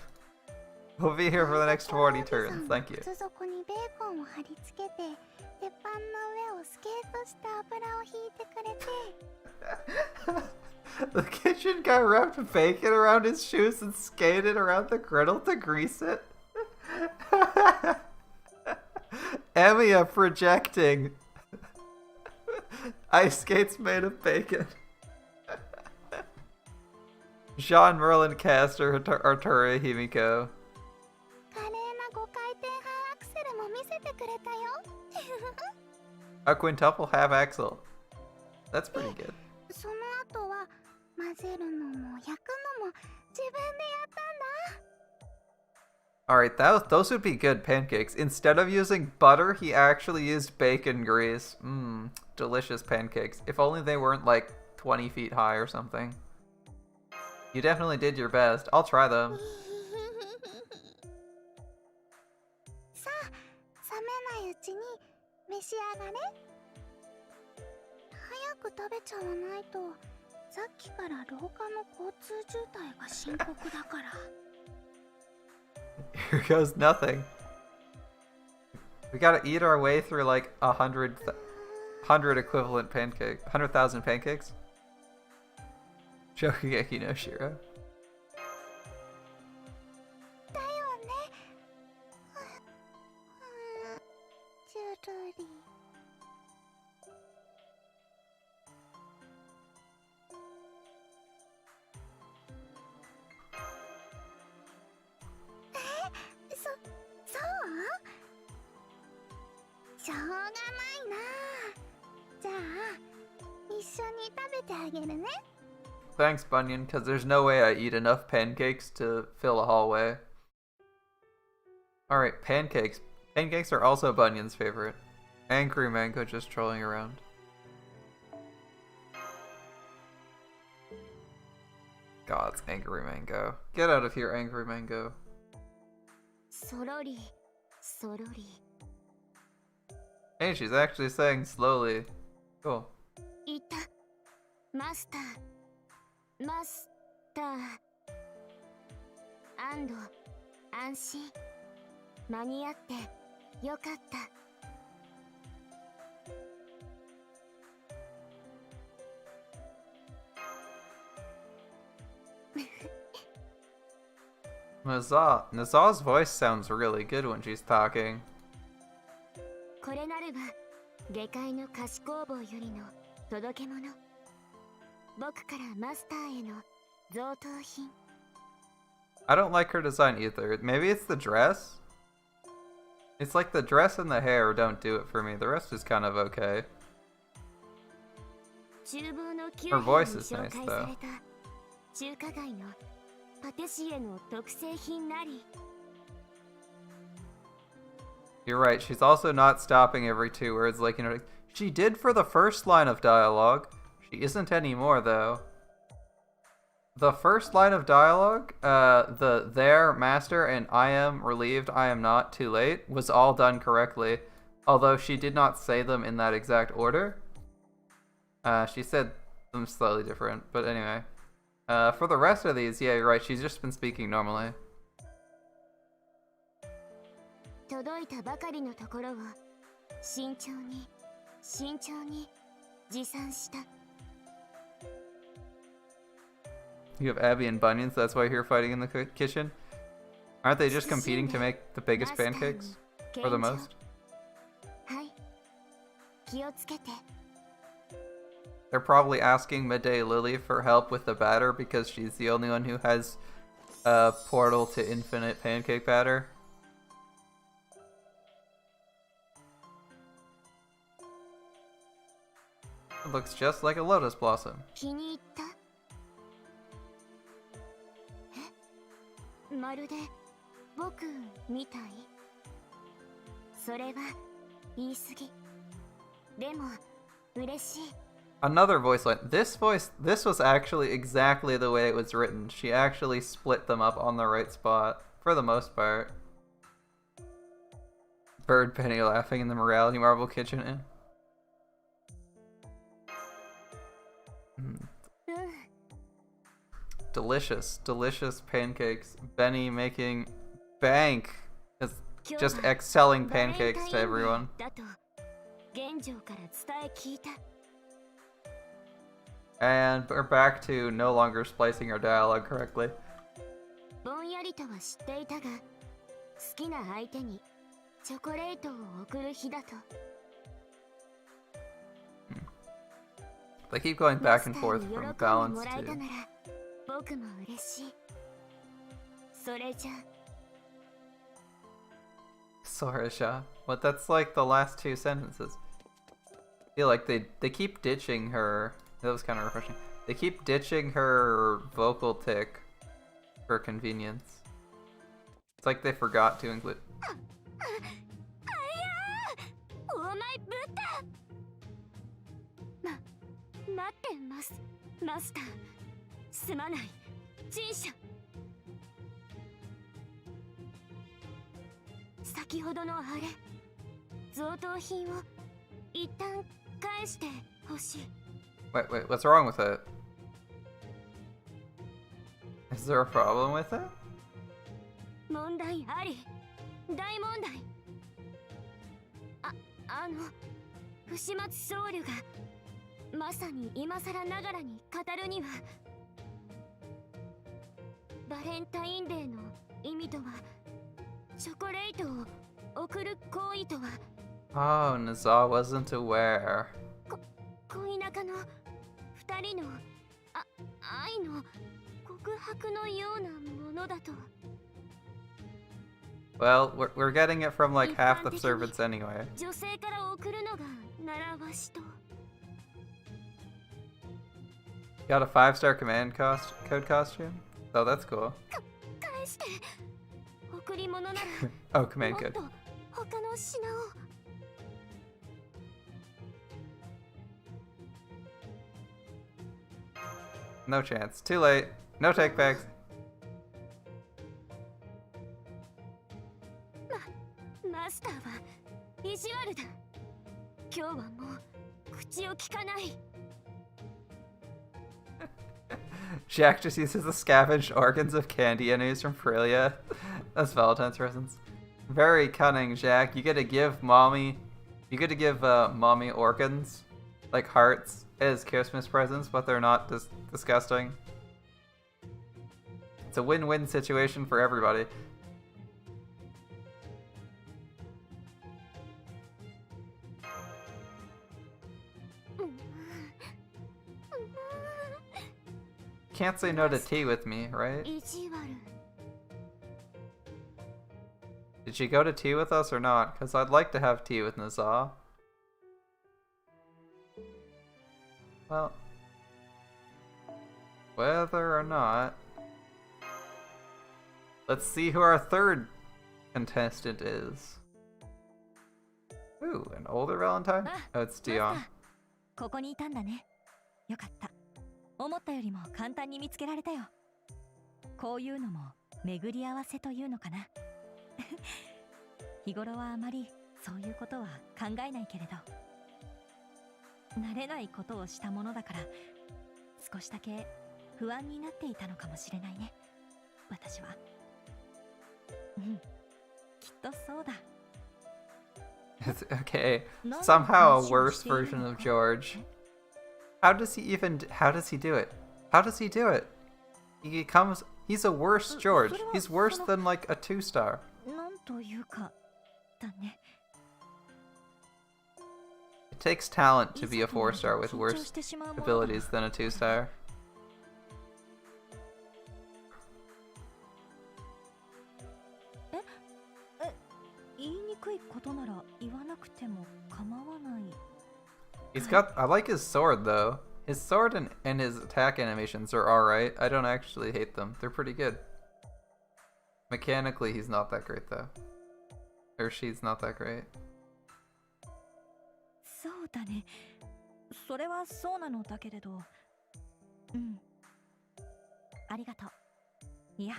We'll be here for the next 40 turns, thank you. 靴底にベーコンを貼り付けて、鉄板の上をスケートした油を引いてくれて。 The kitchen guy wrapped bacon around his shoes and skated around the griddle to grease it. Emiya projecting. Ice skates made of bacon. Jean Merlin caster Arturo Himiko. 華麗な5回転半アクセルも見せてくれたよ。 A quintuple half axel. That's pretty good. その後は混ぜるのも焼くのも自分でやったんだ。 Alright, those would be good pancakes. Instead of using butter, he actually used bacon grease. Mmm, delicious pancakes. If only they weren't like 20 feet high or something. You definitely did your best. I'll try them. さあ、冷めないうちに召し上がれ。早く食べちゃわないと、さっきから廊下の交通渋滞が深刻だから。 Here goes nothing. We gotta eat our way through like 100 equivalent pancakes. 100,000 pancakes? Shokugeki no Shiro. だよね。ジュルリ。そうしょうがないな。じゃあ一緒に食べてあげるね。 Thanks, Bunyan, because there's no way I eat enough pancakes to fill a hallway. Alright, pancakes. Pancakes are also Bunyan's favorite. Angry Mango just trolling around. God, it's Angry Mango. Get out of here, Angry Mango. Sorori, sorori. Hey, she's actually saying slowly. Cool. Ita, master, master. Ando, anshin. Maniatte, yokatta. Nazaw's voice sounds really good when she's talking. これなれば下界の菓子工房よりの届け物。僕からマスターへの贈答品。I don't like her design either. Maybe it's the dress? It's like the dress and the hair don't do it for me. The rest is kind of okay. Her voice is nice though. 中華街のパティシエの特製品なり。 You're right, she's also not stopping every 2 words like, she did for the first line of dialogue. She isn't anymore though. The first line of dialogue, the there, master, and I am relieved, I am not too late, was all done correctly. Although she did not say them in that exact order. She said them slightly different, but anyway. For the rest of these, yeah, you're right, she's just been speaking normally. 届いたばかりのところを慎重に慎重に持参した。 You have Abby and Bunions, that's why you're fighting in the kitchen? Aren't they just competing to make the biggest pancakes? Or the most? はい。気をつけて。 They're probably asking Midday Lily for help with the batter because she's the only one who has a portal to infinite pancake batter. It looks just like a lotus blossom. 気に入った？え？まるで僕みたい？それは言い過ぎ。でも嬉しい。 Another voice line. This was actually exactly the way it was written. She actually split them up on the right spot, for the most part. Bird Penny laughing in the Morality Marble kitchen. Delicious, delicious pancakes. Benny making bank. Just selling pancakes to everyone. And we're back to no longer splicing our dialogue correctly. They keep going back and forth from balance to... Sorisha. What? That's like the last 2 sentences. I feel like they keep ditching her. That was kind of refreshing. They keep ditching her vocal tick for convenience. It's like they forgot to include... Wait, what's wrong with it? Is there a problem with it? 問題あり。大問題。不始末僧侶がまさに今更ながらに語るには、バレンタインデーの意味とは、チョコレートを贈る行為とは。 Oh, Naza wasn't aware. 恋仲の二人の愛の告白のようなものだと。 Well, we're getting it from like half the servants anyway. 女性から贈るのが習わしと。 Got a 5-star command code costume? Oh, that's cool. 返して。贈り物なら。Oh, command code. もっと他の品を。No chance. Too late. No take backs. マスターは意地悪だ。今日はもう口を聞かない。Jack just uses the scavenged organs of candy enemies from Frelia as Valentine's presents. Very cunning, Jack. You get to give mommy mommy organs, like hearts, as Christmas presents, but they're not disgusting. It's a win-win situation for everybody. Can't say no to tea with me, right? 意地悪。 Did she go to tea with us or not? Because I'd like to have tea with Nazah. Well, whether or not... Let's see who our third contestant is. Ooh, an older Valentine? Oh, it's Dion. ここにいたんだね。よかった。思ったよりも簡単に見つけられたよ。こういうのも巡り合わせというのかな。日頃はあまりそういうことは考えないけれど、慣れないことをしたものだから少しだけ不安になっていたのかもしれないね、私は。うん、きっとそうだ。Okay, somehow a worse version of George. How does he do it? How does he do it? He's a worse George. He's worse than like a 2-star. なんというかだね。 It takes talent to be a 4-star with worse abilities than a 2-star. 言いにくいことなら言わなくても構わない。 I like his sword though. His sword and his attack animations are alright. I don't actually hate them. They're pretty good. Mechanically, he's not that great though. Or she's not that great. そうだね。それはそうなのだけれど。うん。ありがとう。いや、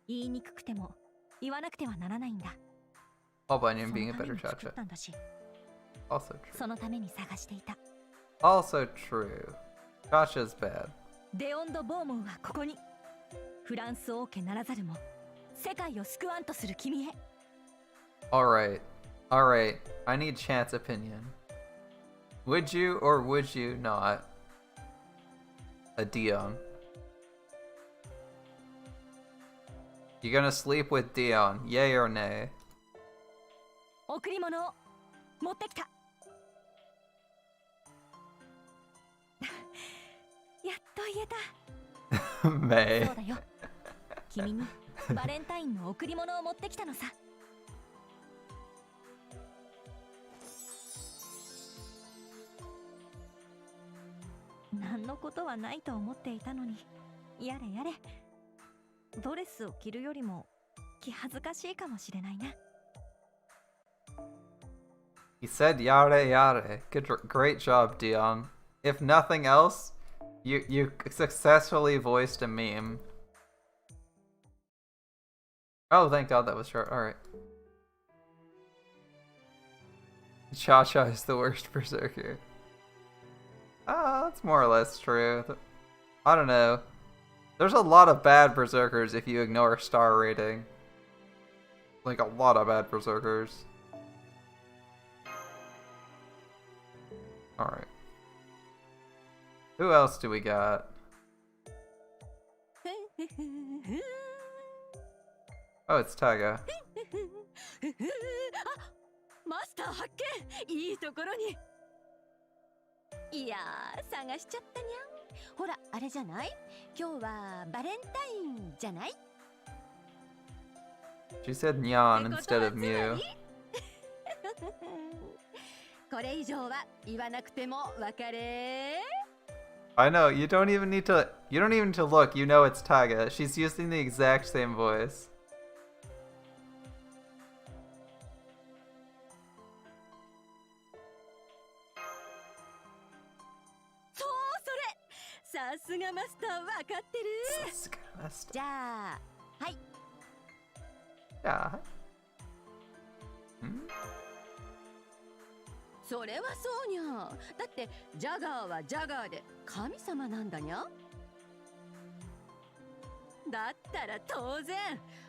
言いにくくても言わなくてはならないんだ。 All by name being a better Cha-Cha. Also true. そのために探していた。 Also true. Cha-Cha's bad. デオンド・ボーモンはここに。フランス王家ならざるも世界を救わんとする君へ。 Alright. Alright. I need Chant's opinion. Would you or would you not a Dion? You gonna sleep with Dion, yay or nay? 贈り物を持ってきた。やっと言えた。 May. そうだよ。君にバレンタインの贈り物を持ってきたのさ。何のことはないと思っていたのに、やれやれ。ドレスを着るよりも気恥ずかしいかもしれないな。 He said yare yare. Great job, Dion. If nothing else, you successfully voiced a meme. Oh, thank God that was short. Alright. Cha-Cha is the worst berserker. Ah, that's more or less true. I don't know. There's a lot of bad berserkers if you ignore star rating. Like a lot of bad berserkers. Alright. Who else do we got? Oh, it's Taiga. マスター発見。いいところに。いやー、探しちゃったにゃん。ほら、あれじゃない？今日はバレンタインじゃない？ She said Nyan instead of Mew. これ以上は言わなくてもわかれ。 I know, you don't even need to look, you know it's Taiga. She's using the exact same voice. そう、それ。さすがマスターわかってる。じゃあ、はい。Yeah. それはそうにゃ。だってジャガーはジャガーで神様なんだにゃ。だったら当然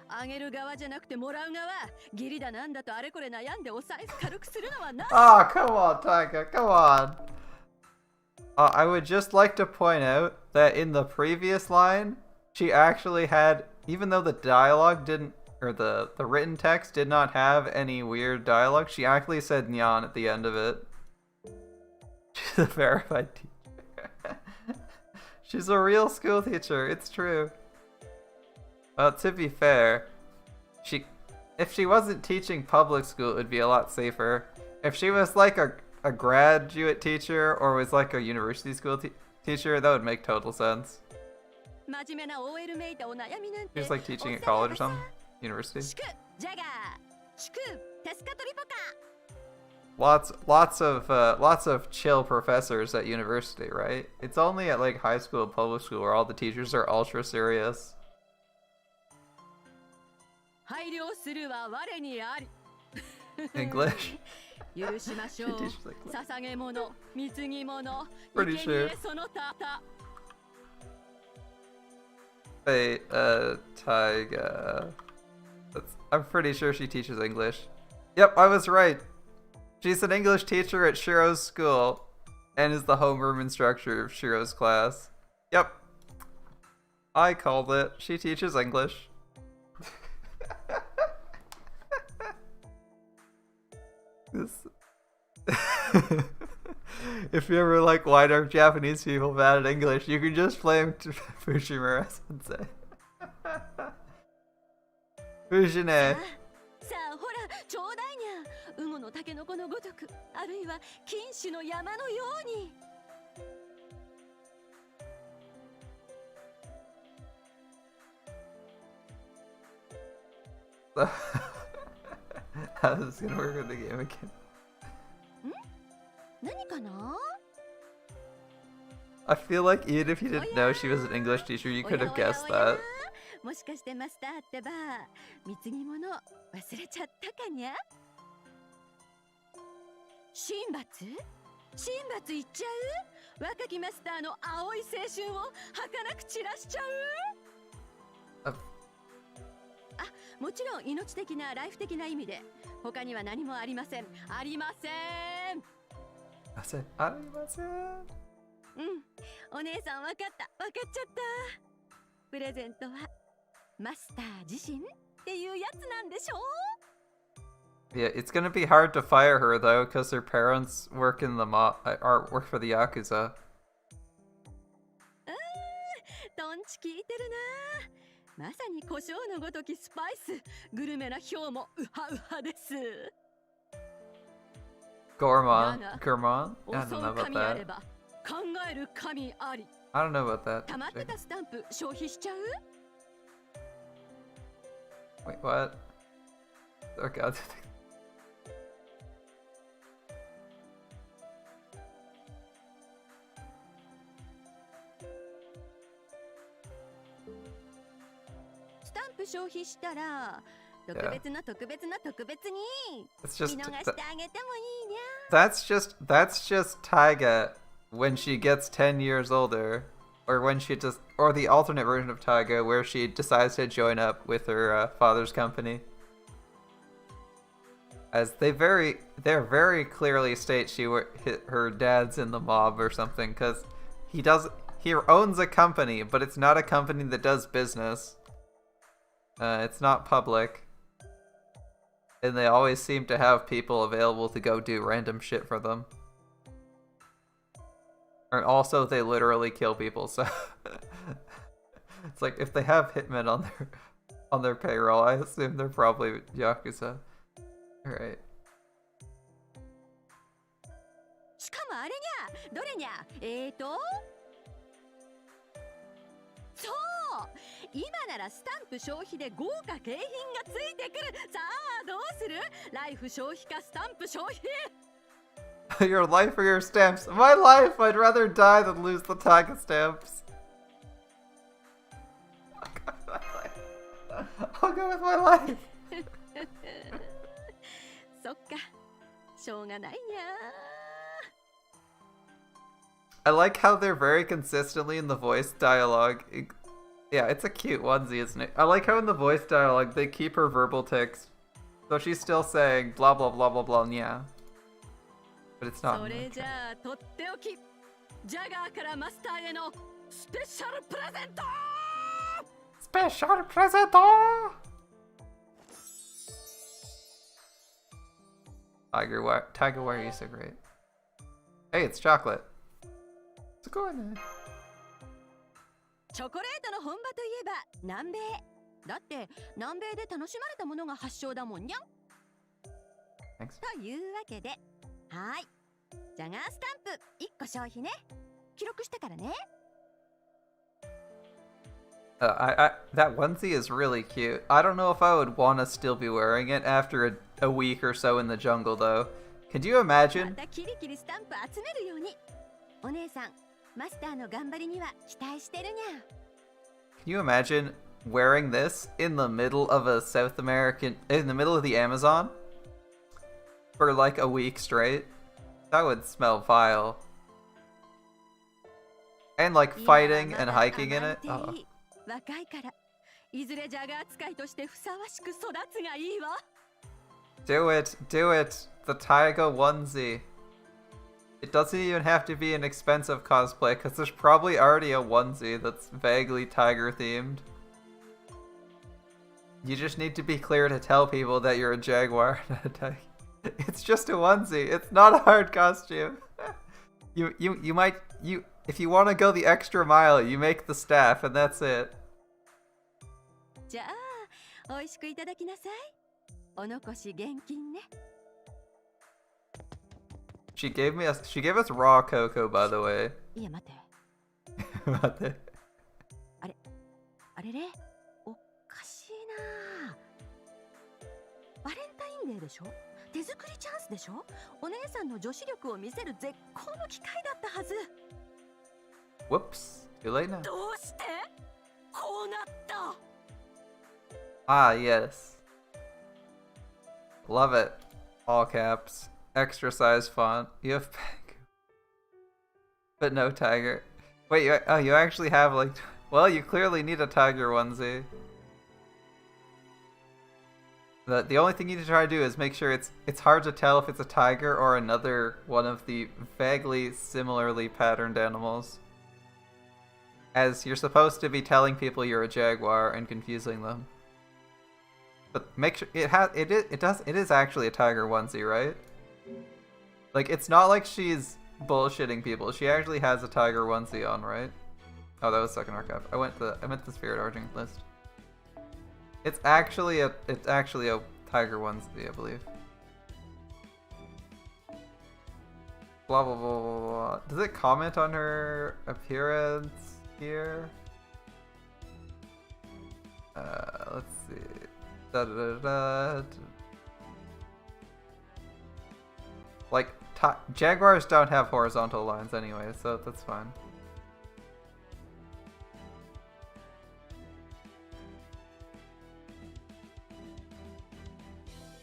あげる側じゃなくてもらう側、義理だなんだとあれこれ悩んでお財布軽くするのはな。Oh, come on, Taiga, come on. I would just like to point out that in the previous line, she actually had, even though the dialogue didn't, or the written text did not have any weird dialogue, she actually said nyan at the end of it. She's a verified teacher. She's a real school teacher, it's true. Well, to be fair, if she wasn't teaching public school, it would be a lot safer. If she was like a graduate teacher or was like a university school teacher, that would make total sense. She was like teaching at college or something. University. Lots of chill professors at university, right? It's only at like high school and public school where all the teachers are ultra serious. English. Pretty sure. Hey, Taiga. I'm pretty sure she teaches English. Yep, I was right. She's an English teacher at Shiro's school and is the homeroom instructor of Shiro's class. Yep. I called it. She teaches English. If you're ever like, why are Japanese people bad at English, you can just blame Fushimura sensei. Fujine. How is this gonna work with the game again? I feel like even if you didn't know she was an English teacher, you could have guessed that. Yeah, it's gonna be hard to fire her though, because her parents work in the work for the Yakuza. Gourmand? Gourmand? I don't know about that. I don't know about that. Wait, what? Oh god. That's just Taiga when she gets 10 years older, or when or the alternate version of Taiga where she decides to join up with her father's company. As they very clearly state her dad's in the mob or something, because he owns a company, but it's not a company that does business. It's not public. And they always seem to have people available to go do random shit for them. And also they literally kill people, so it's like if they have hitmen on their payroll, I assume they're probably Yakuza. Alright. Your life or your stamps? My life! I'd rather die than lose the Taiga stamps. I'll go with my life. そっか、しょうがないにゃ。 I like how they're very consistently in the voice dialogue. Yeah, it's a cute onesie, isn't it? I like how in the voice dialogue they keep her verbal tics. So she's still saying blah blah blah blah blah, yeah. But it's not. それじゃあとっておき。ジャガーからマスターへのスペシャルプレゼント。 Special present! Tiger, why are you so great? Hey, it's chocolate. It's going. チョコレートの本場といえば南米。だって南米で楽しまれたものが発祥だもんにゃん。 Thanks. というわけで、はい。ジャガースタンプ1個消費ね。記録したからね。 That onesie is really cute. I don't know if I would want to still be wearing it after a week or so in the jungle, though. Could you ま imagine? たキリキリスタンプ集めるように。お姉さん、マスターの頑張りには期待してるにゃ。 Can you imagine wearing this in the middle of a South American, in the middle of the Amazon? For like a week straight? That would smell vile. And like fighting and hiking in it? Oh. 若いから、いずれジャガー使いとしてふさわしく育つがいいわ。 Do it! Do it! The Taiga onesie. It doesn't even have to be an expensive cosplay, because there's probably already a onesie that's vaguely tiger themed. You just need to be clear to tell people that you're a jaguar, not a tiger. It's just a onesie. It's not a hard costume. If you want to go the extra mile, you make the staff, and that's it. じゃあ、おいしくいただきなさい。お残し現金ね。 She gave us raw cocoa, by the way. いや、待って。待って。あれれ、おかしいな。バレンタインデーでしょ？手作りチャンスでしょ？お姉さんの女子力を見せる絶好の機会だったはず。 Whoops. Too late now. どうしてこうなった？ Ah, yes. Love it. All caps. Extra size font. You have pink. But no tiger. Wait, you actually have like... Well, you clearly need a tiger onesie. The only thing you need to try to do is make sure it's hard to tell if it's a tiger or another one of the vaguely similarly patterned animals. As you're supposed to be telling people you're a jaguar and confusing them. But make sure it is actually a tiger onesie, right? Like, it's not like she's bullshitting people. She actually has a tiger onesie on, right? Oh, that was second archive. I meant the Spirit Origin list. It's actually a tiger onesie, I believe. Blah blah blah blah blah. Does it comment on her appearance here? Let's see. Da, da, da, da. Like, jaguars don't have horizontal lines anyway, so that's fine.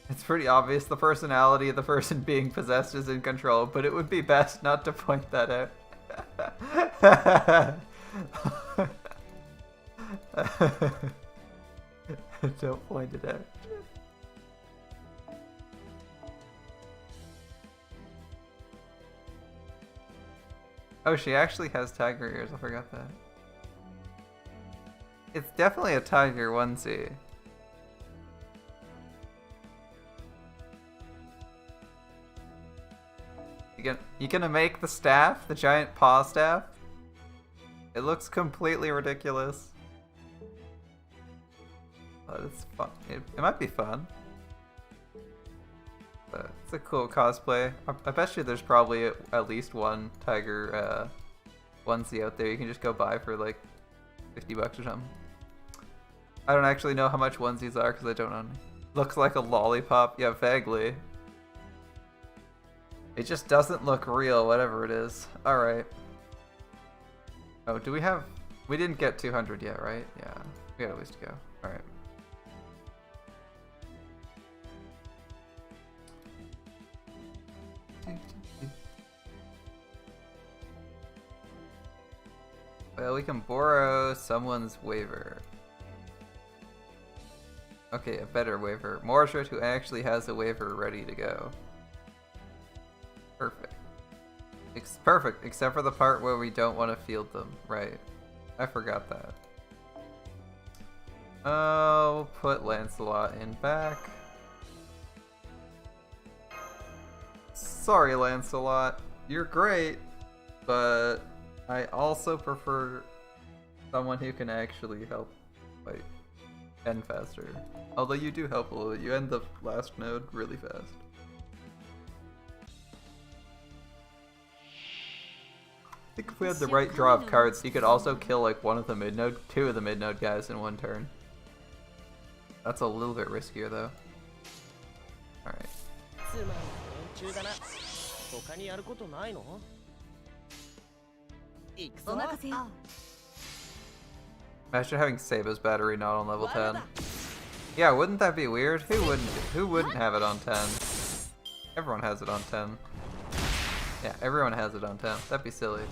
It's pretty obvious the personality of the person being possessed is in control, but it would be best not to point that out. Don't point it out. Oh, she actually has tiger ears. I forgot that. It's definitely a tiger onesie. You gonna make the staff? The giant paw staff? It looks completely ridiculous. But it's fun. It might be fun. But it's a cool cosplay. I bet you there's probably at least one tiger onesie out there you can just go buy for like 50 bucks or something. I don't actually know how much onesies are because I don't own any. Looks like a lollipop. Yeah, vaguely. It just doesn't look real, whatever it is. Alright. Oh, do we have... We didn't get 200 yet, right? Yeah. We got a ways to go. Alright. Well, we can borrow someone's waiver. Okay, a better waiver. Morshut, who actually has a waiver ready to go. Perfect. Perfect, except for the part where we don't want to field them. Right. I forgot that. Oh, put Lancelot in back. Sorry, Lancelot. You're great, but I also prefer someone who can actually help fight end faster. Although you do help a little bit. You end the last node really fast. I think if we had the right draw of cards, you could also kill like one of the mid node, two of the mid node guys in one turn. That's a little bit riskier though. Alright. Imagine having Saba's battery not on level 10. Yeah, wouldn't that be weird? Who wouldn't have it on 10? Everyone has it on 10. Yeah, everyone has it on 10. That'd be silly.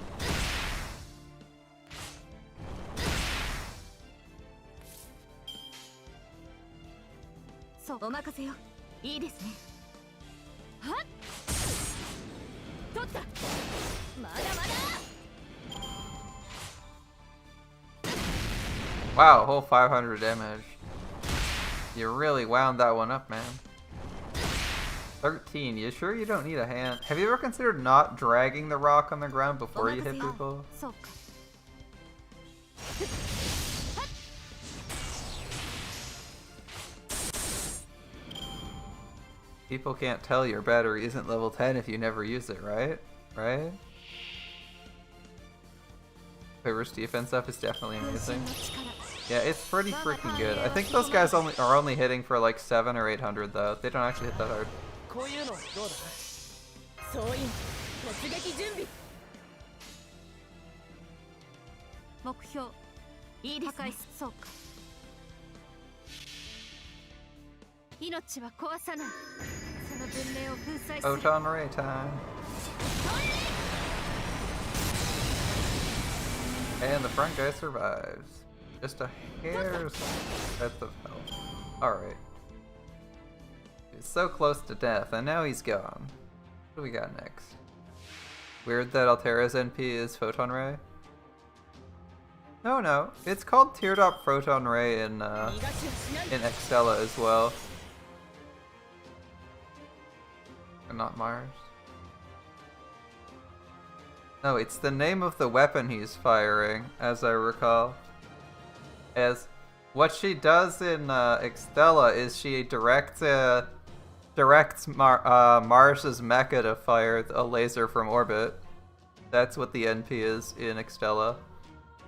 Wow, whole 500 damage. You really wound that one up, man. 13, you sure you don't need a hand? Have you ever considered not dragging the rock on the ground before you hit people? People can't tell your battery isn't level 10 if you never use it, right? Right? Quiver's defense up is definitely amazing. Yeah, it's pretty freaking good. I think those guys are only hitting for like 700 or 800 though. They don't actually hit that hard. Photon ray time. And the front guy survives. Just a hair's breadth of health. Alright. He's so close to death, and now he's gone. What do we got next? Weird that Altera's NP is Photon Ray? No. It's called Teardrop Photon Ray in Extella as well. And not Mars. No, it's the name of the weapon he's firing, as I recall. As what she does in Extella is she directs Mars's mecha to fire a laser from orbit. That's what the NP is in Extella.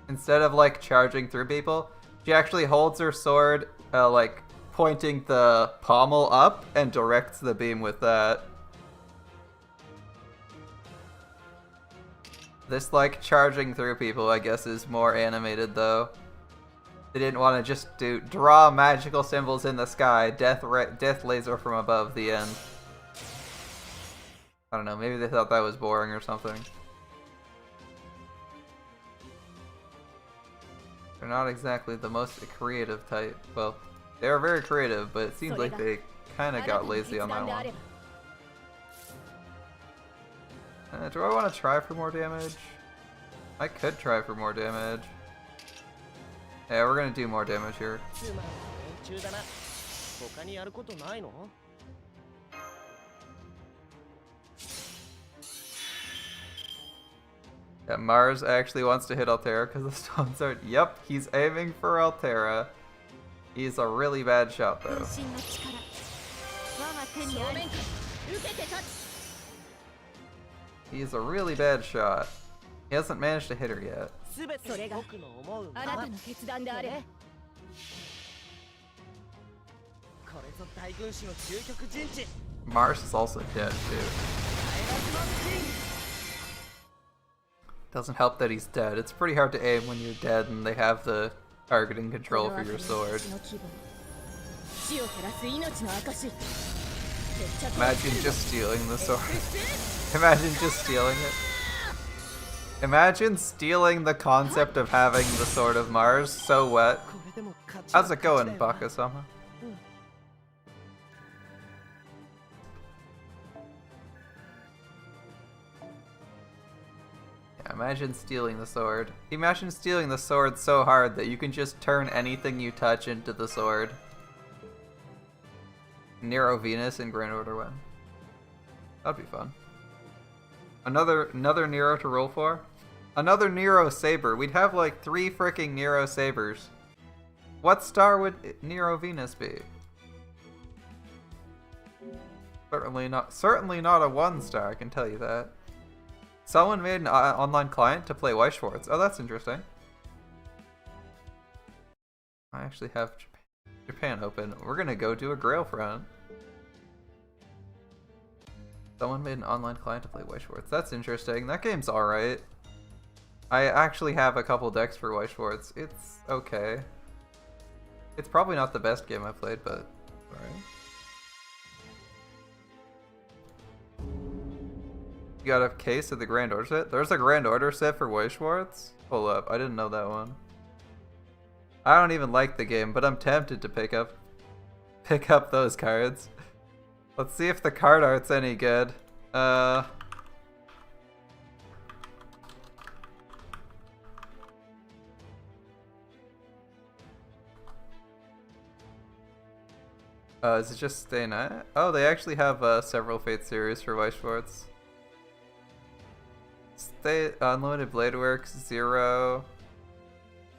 Instead of like charging through people, she actually holds her sword like pointing the pommel up and directs the beam with that. This like charging through people I guess is more animated though. They didn't want to just draw magical symbols in the sky, death laser from above, the end. I don't know, maybe they thought that was boring or something. They're not exactly the most creative type. Well, they are very creative, but it seems like they kind of got lazy on that one. Do I want to try for more damage? I could try for more damage. Yeah, we're gonna do more damage here. Yeah, Mars actually wants to hit Altera because the stones are... Yep, he's aiming for Altera. He's a really bad shot though. He's a really bad shot. He hasn't managed to hit her yet. Mars is also dead too. Doesn't help that he's dead. It's pretty hard to aim when you're dead and they have the targeting control for your sword. Imagine just stealing the sword. Imagine just stealing it. Imagine stealing the concept of having the Sword of Mars. So wet. How's it going, Baka-sama? Yeah, imagine stealing the sword. Imagine stealing the sword so hard that you can just turn anything you touch into the sword. Nero Venus in Grand Order 1. That'd be fun. Another Nero to roll for? Another Nero Saber. We'd have like 3 freaking Nero Sabers. What star would Nero Venus be? Certainly not a 1 star, I can tell you that. Someone made an online client to play Weiss-Schwarz. Oh, that's interesting. I actually have Japan open. We're gonna go do a Grail front. Someone made an online client to play Weiss-Schwarz. That's interesting. That game's alright. I actually have a couple decks for Weiss-Schwarz. It's okay. It's probably not the best game I've played, but alright. You got a case of the Grand Order set? There's a Grand Order set for Weiss-Schwarz? Hold up, I didn't know that one. I don't even like the game, but I'm tempted to pick up those cards. Let's see if the card art's any good. Is it just Stay Night? Oh, they actually have several Fate series for Weiss-Schwarz. Stay Unlimited Blade Works, Zero.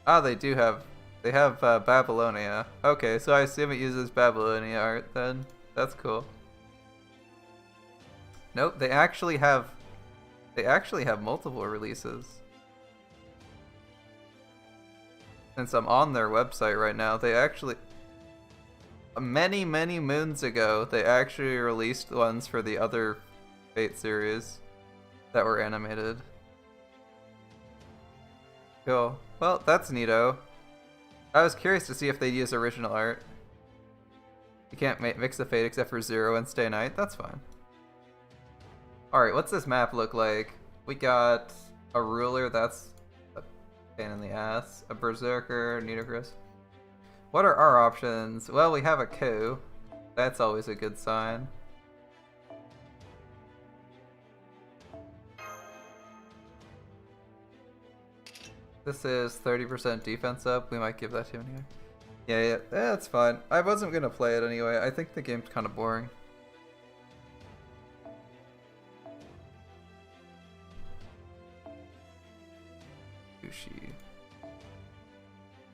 Oh, they do have. They have Babylonia. Okay, so I assume it uses Babylonia art then. That's cool. Nope, they actually have multiple releases. Since I'm on their website right now, they actually many moons ago they actually released ones for the other Fate series that were animated. Cool. Well, that's neato. I was curious to see if they'd use original art. You can't mix the Fate except for Zero and Stay Night. That's fine. Alright, what's this map look like? We got a ruler, that's a pain in the ass. A berserker, Nitocris. What are our options? Well, we have a coup. That's always a good sign. This is 30% defense up. We might give that to him here. Yeah, that's fine. I wasn't gonna play it anyway. I think the game's kind of boring.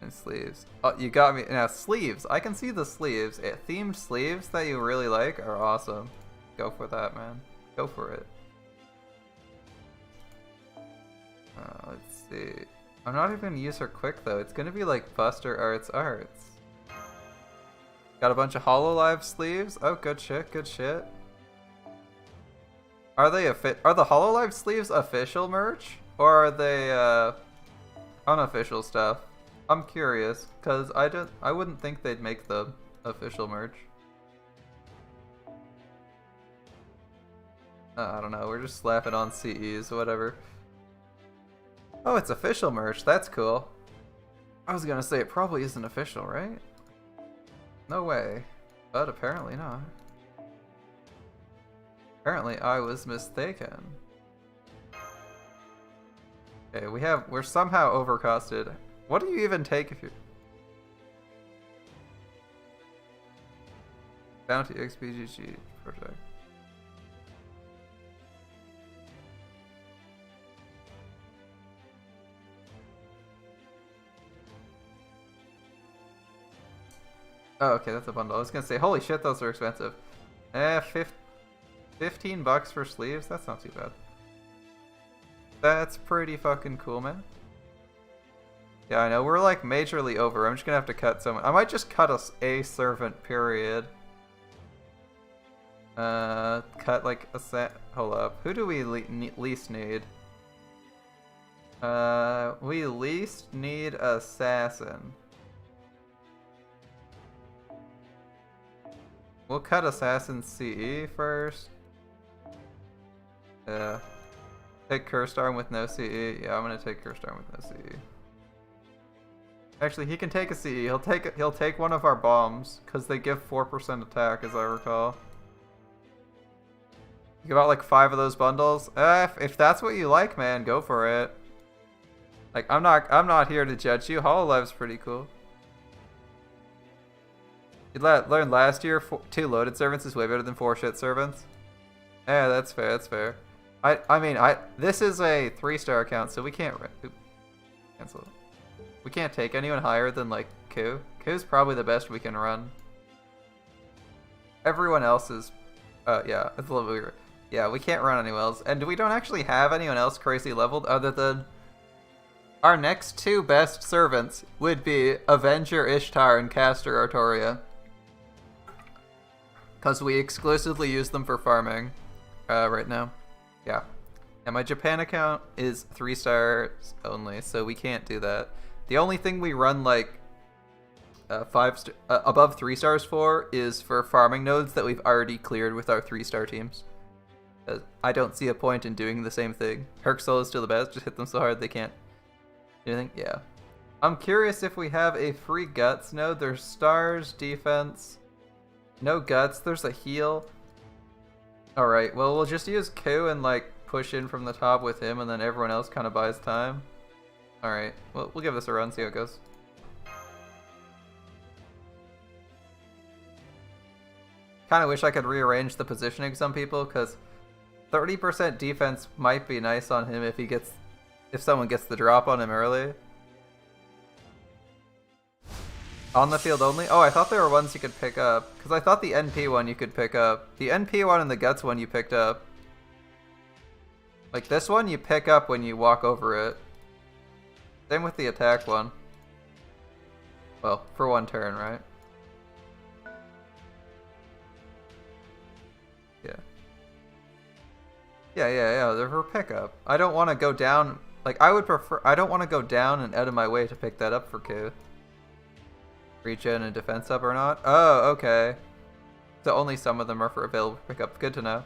And sleeves. Oh, you got me. Now, sleeves. I can see the sleeves. Themed sleeves that you really like are awesome. Go for that, man. Go for it. Let's see. I'm not even gonna use her quick, though. It's gonna be like Buster Arts. Got a bunch of HoloLive sleeves. Oh, good shit, good shit. Are the HoloLive sleeves official merch? Or are they, unofficial stuff? I'm curious, cause I wouldn't think they'd make the official merch. I don't know, we're just slapping on CEs, whatever. Oh, it's official merch, that's cool. I was gonna say it probably isn't official, right? No way, but apparently not. Apparently I was mistaken. Okay, we're somehow overcosted. What do you even take if you... Bounty XPGG project. Oh, okay, that's a bundle. I was gonna say, holy shit, those are expensive. 15 bucks for sleeves? That's not too bad. That's pretty fucking cool, man. Yeah, I know, we're like majorly over. I'm just gonna have to cut some. I might just cut a servant, period. Cut like a hold up. Who do we least need? We least need assassin. We'll cut assassin CE first. Yeah. Take Cursed Arm with no CE. Yeah, I'm gonna take Cursed Arm with no CE. Actually, he can take a CE. He'll take one of our bombs because they give 4% attack, as I recall. You got like 5 of those bundles. If that's what you like, man, go for it. Like I'm not here to judge you. Hololife's pretty cool. You learned last year 2 loaded servants is way better than 4 shit servants. Yeah, that's fair. That's fair. I mean, this is a 3-star account, so we can't cancel it. We can't take anyone higher than like Ku. Ku's probably the best we can run. Everyone else is, yeah, it's a little weird. Yeah, we can't run anyone else, and we don't actually have anyone else crazy leveled other than our next 2 best servants would be Avenger Ishtar and Caster Artoria, because we exclusively use them for farming right now. Yeah. And my Japan account is 3 stars only, so we can't do that. The only thing we run like above 3 stars for is for farming nodes that we've already cleared with our 3-star teams. I don't see a point in doing the same thing. Herxel is still the best, just hit them so hard they can't do anything. Yeah. I'm curious if we have a free guts node. There's stars, defense, no guts, there's a heal. Alright, well we'll just use Ku and like push in from the top with him, and then everyone else kind of buys time. Alright, well, we'll give this a run, see how it goes. Kind of wish I could rearrange the positioning some people, because 30% defense might be nice on him if someone gets the drop on him early. On the field only? Oh, I thought there were ones you could pick up, because I thought the NP one you could pick up. The NP one and the guts one you picked up. Like this one you pick up when you walk over it. Same with the attack one. Well, for 1 turn, right? Yeah. Yeah, they're for pickup. I don't want to go down, like I don't want to go down and out of my way to pick that up for Ku. Regen and defense up or not? Oh, okay. So only some of them are for available pickup. Good to know.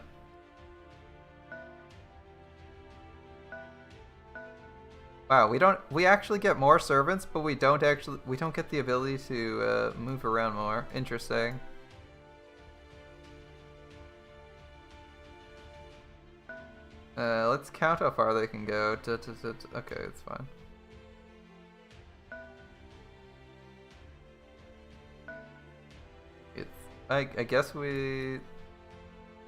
Wow, we actually get more servants, but we don't get the ability to move around more. Interesting. Let's count how far they can go. Okay, it's fine. I guess we...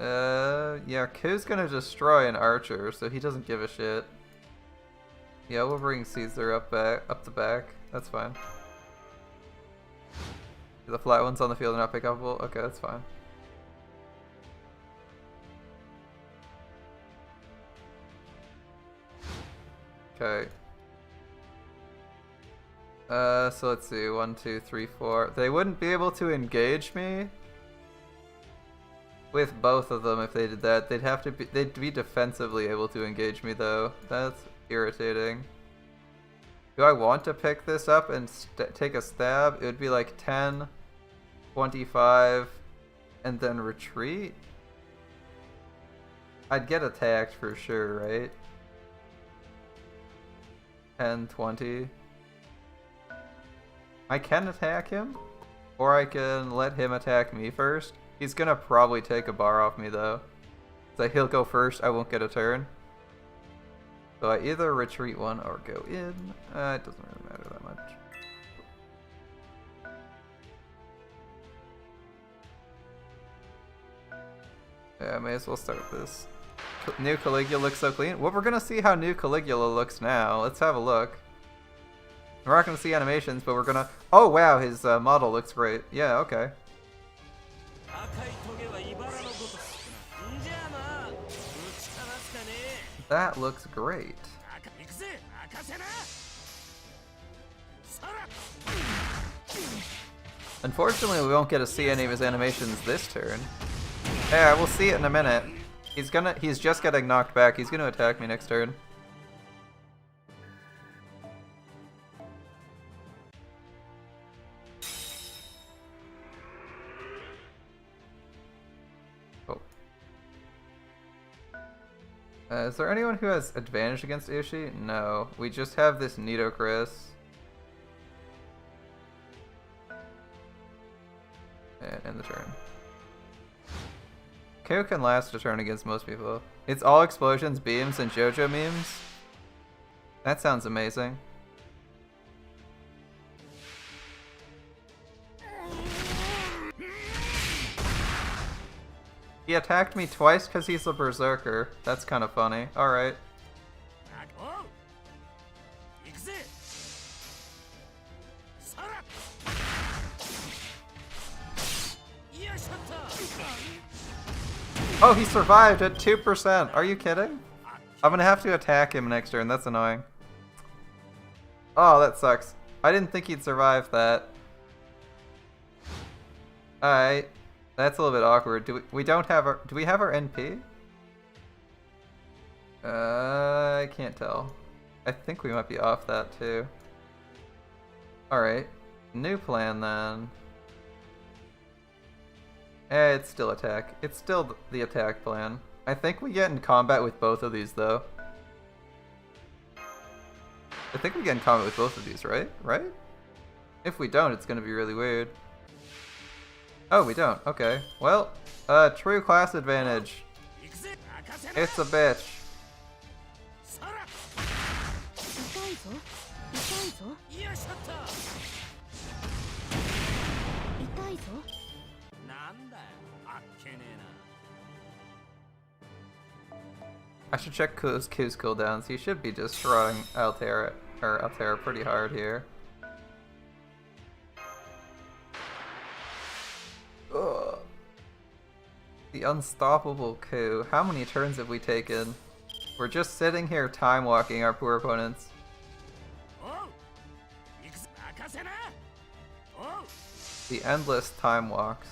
yeah, Ku's gonna destroy an archer, so he doesn't give a shit. Yeah, we'll bring Caesar up the back. That's fine. The flat ones on the field are not pick upable? Okay, that's fine. Okay. So let's see. 1, 2, 3, 4. They wouldn't be able to engage me with both of them if they did that. They'd be defensively able to engage me though. That's irritating. Do I want to pick this up and take a stab? It would be like 10, 25, and then retreat? I'd get attacked for sure, right? 10, 20. I can attack him, or I can let him attack me first. He's gonna probably take a bar off me though. So he'll go first, I won't get a turn. So I either retreat 1 or go in. It doesn't really matter that much. Yeah, I may as well start with this. New Caligula looks so clean. Well, we're gonna see how new Caligula looks now. Let's have a look. We're not gonna see animations, but we're gonna... Oh wow, his model looks great. Yeah, okay. That looks great. Unfortunately, we won't get to see any of his animations this turn. Yeah, we'll see it in a minute. He's just getting knocked back. He's gonna attack me next turn. Oh. Is there anyone who has advantage against Ishi? No. We just have this Nidochris. And end the turn. KO can last a turn against most people. It's all explosions, beams, and JoJo memes? That sounds amazing. He attacked me twice because he's a berserker. That's kind of funny. Alright. Oh, he survived at 2%. Are you kidding? I'm gonna have to attack him next turn. That's annoying. Oh, that sucks. I didn't think he'd survive that. Alright. That's a little bit awkward. Do we have our NP? I can't tell. I think we might be off that too. Alright. New plan then. It's still attack. It's still the attack plan. I think we get in combat with both of these though. I think we get in combat with both of these, right? Right? If we don't, it's gonna be really weird. Oh, we don't. Okay. Well, true class advantage. It's a bitch. I should check Q's cooldowns. He should be destroying Altera pretty hard here. Ugh. The unstoppable Q. How many turns have we taken? We're just sitting here time walking our poor opponents. The endless time walks.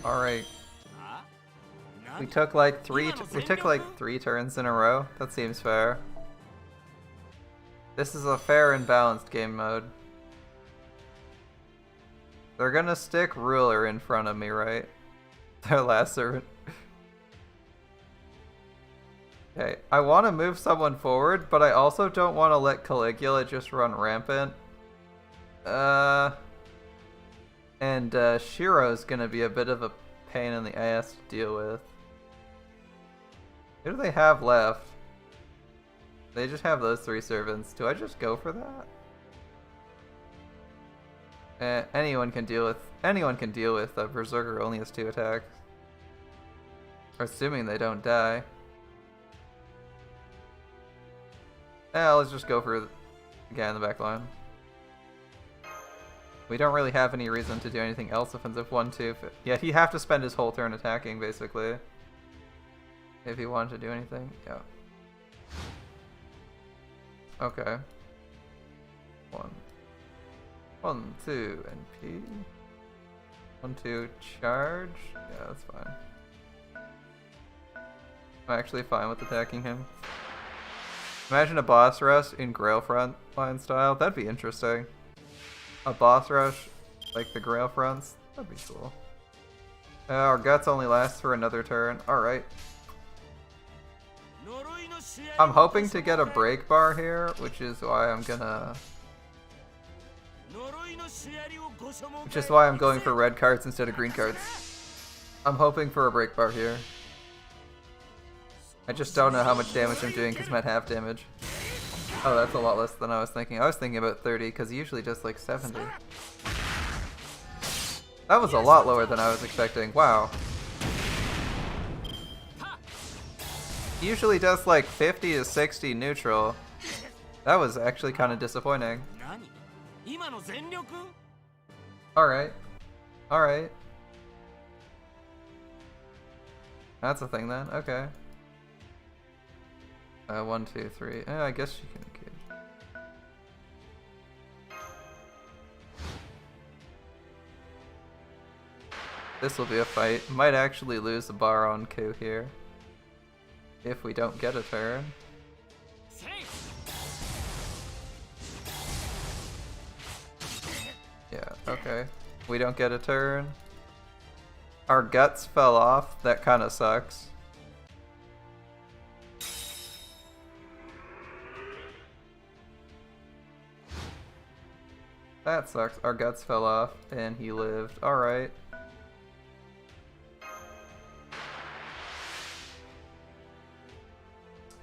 Alright. We took like three turns in a row. That seems fair. This is a fair and balanced game mode. They're gonna stick Ruler in front of me, right? Their last servant. Okay, I want to move someone forward, but I also don't want to let Caligula just run rampant. And Shiro's gonna be a bit of a pain in the ass to deal with. Who do they have left? They just have those three servants. Do I just go for that? Anyone can deal with a berserker who only has 2 attacks. Assuming they don't die. Let's just go for the guy in the back line. We don't really have any reason to do anything else offensive 1-2. Yeah, he'd have to spend his whole turn attacking, basically. If he wanted to do anything. Yeah. Okay. 1, 2, NP. 1, 2, charge. Yeah, that's fine. I'm actually fine with attacking him. Imagine a boss rush in Grail Frontline style. That'd be interesting. A boss rush like the Grail Fronts. That'd be cool. Our guts only lasts for another turn. Alright. I'm hoping to get a break bar here, which is why I'm gonna... Which is why I'm going for red cards instead of green cards. I'm hoping for a break bar here. I just don't know how much damage I'm doing because I'm at half damage. Oh, that's a lot less than I was thinking. I was thinking about 30 because he usually does like 70. That was a lot lower than I was expecting. Wow. He usually does like 50 to 60 neutral. That was actually kind of disappointing. Alright. Alright. That's a thing then. Okay. 1, 2, 3. I guess you can keep. This will be a fight. Might actually lose the bar on Ku here. If we don't get a turn. Yeah, okay. We don't get a turn. Our guts fell off. That kind of sucks. That sucks. Our guts fell off and he lived. Alright.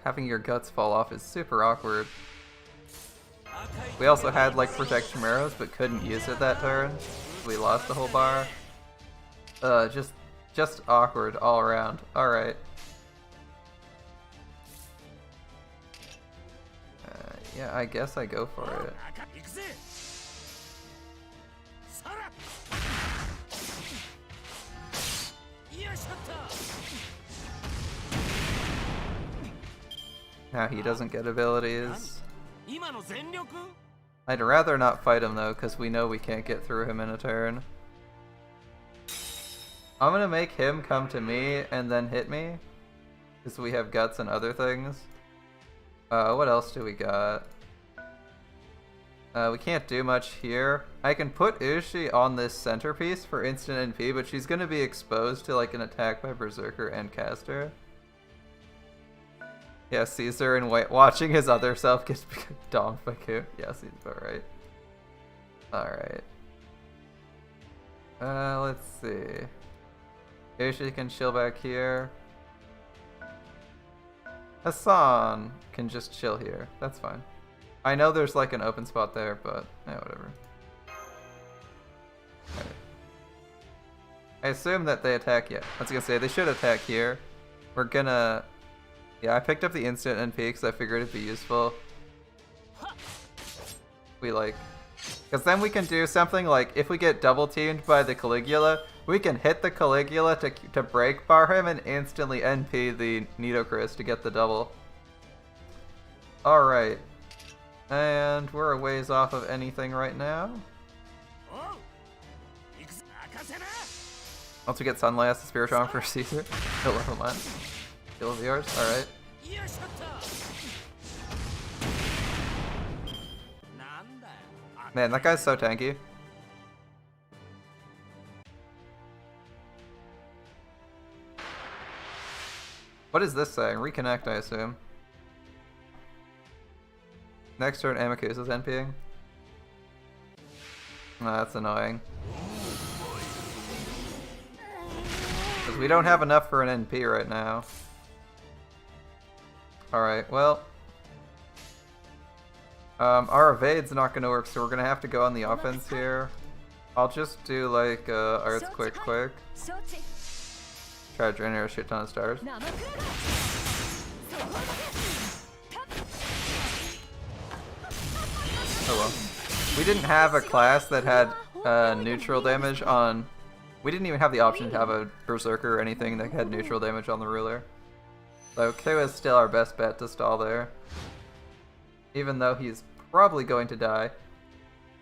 Having your guts fall off is super awkward. We also had like protection arrows but couldn't use it that turn. We lost the whole bar. Just awkward all around. Alright. Yeah, I guess I go for it. Now he doesn't get abilities. I'd rather not fight him though, because we know we can't get through him in a turn. I'm gonna make him come to me and then hit me, because we have guts and other things. What else do we got? We can't do much here. I can put Ushi on this centerpiece for instant NP, but she's gonna be exposed to like an attack by Berserker and Caster. Yeah, Caesar and watching his other self get donked by Ku. Yeah, seems about right. Alright. Let's see. Ushi can chill back here. Hassan can just chill here. That's fine. I know there's like an open spot there, but yeah, whatever. Right. I assume that they attack, yeah. I was gonna say, they should attack here. We're gonna... Yeah, I picked up the instant NP because I figured it'd be useful. We like... Because then we can do something like, if we get double teamed by the Caligula, we can hit the Caligula to break bar him and instantly NP the Nidocris to get the double. Alright. And we're a ways off of anything right now. Once we get Sunlast, the Spiritomb for Caesar. He'll level mine. Kill of yours? Alright. Man, that guy's so tanky. What is this saying? Reconnect, I assume. Next turn, Amicus is NPing. Oh, that's annoying. Because we don't have enough for an NP right now. Alright, well. Our evade's not going to work, so we're going to have to go on the offense here. I'll just do like Earthquake quick. Try to drain her a shit ton of stars. Oh well. We didn't have a class that had neutral damage on... We didn't even have the option to have a Berserker or anything that had neutral damage on the ruler. So Ku is still our best bet to stall there. Even though he's probably going to die.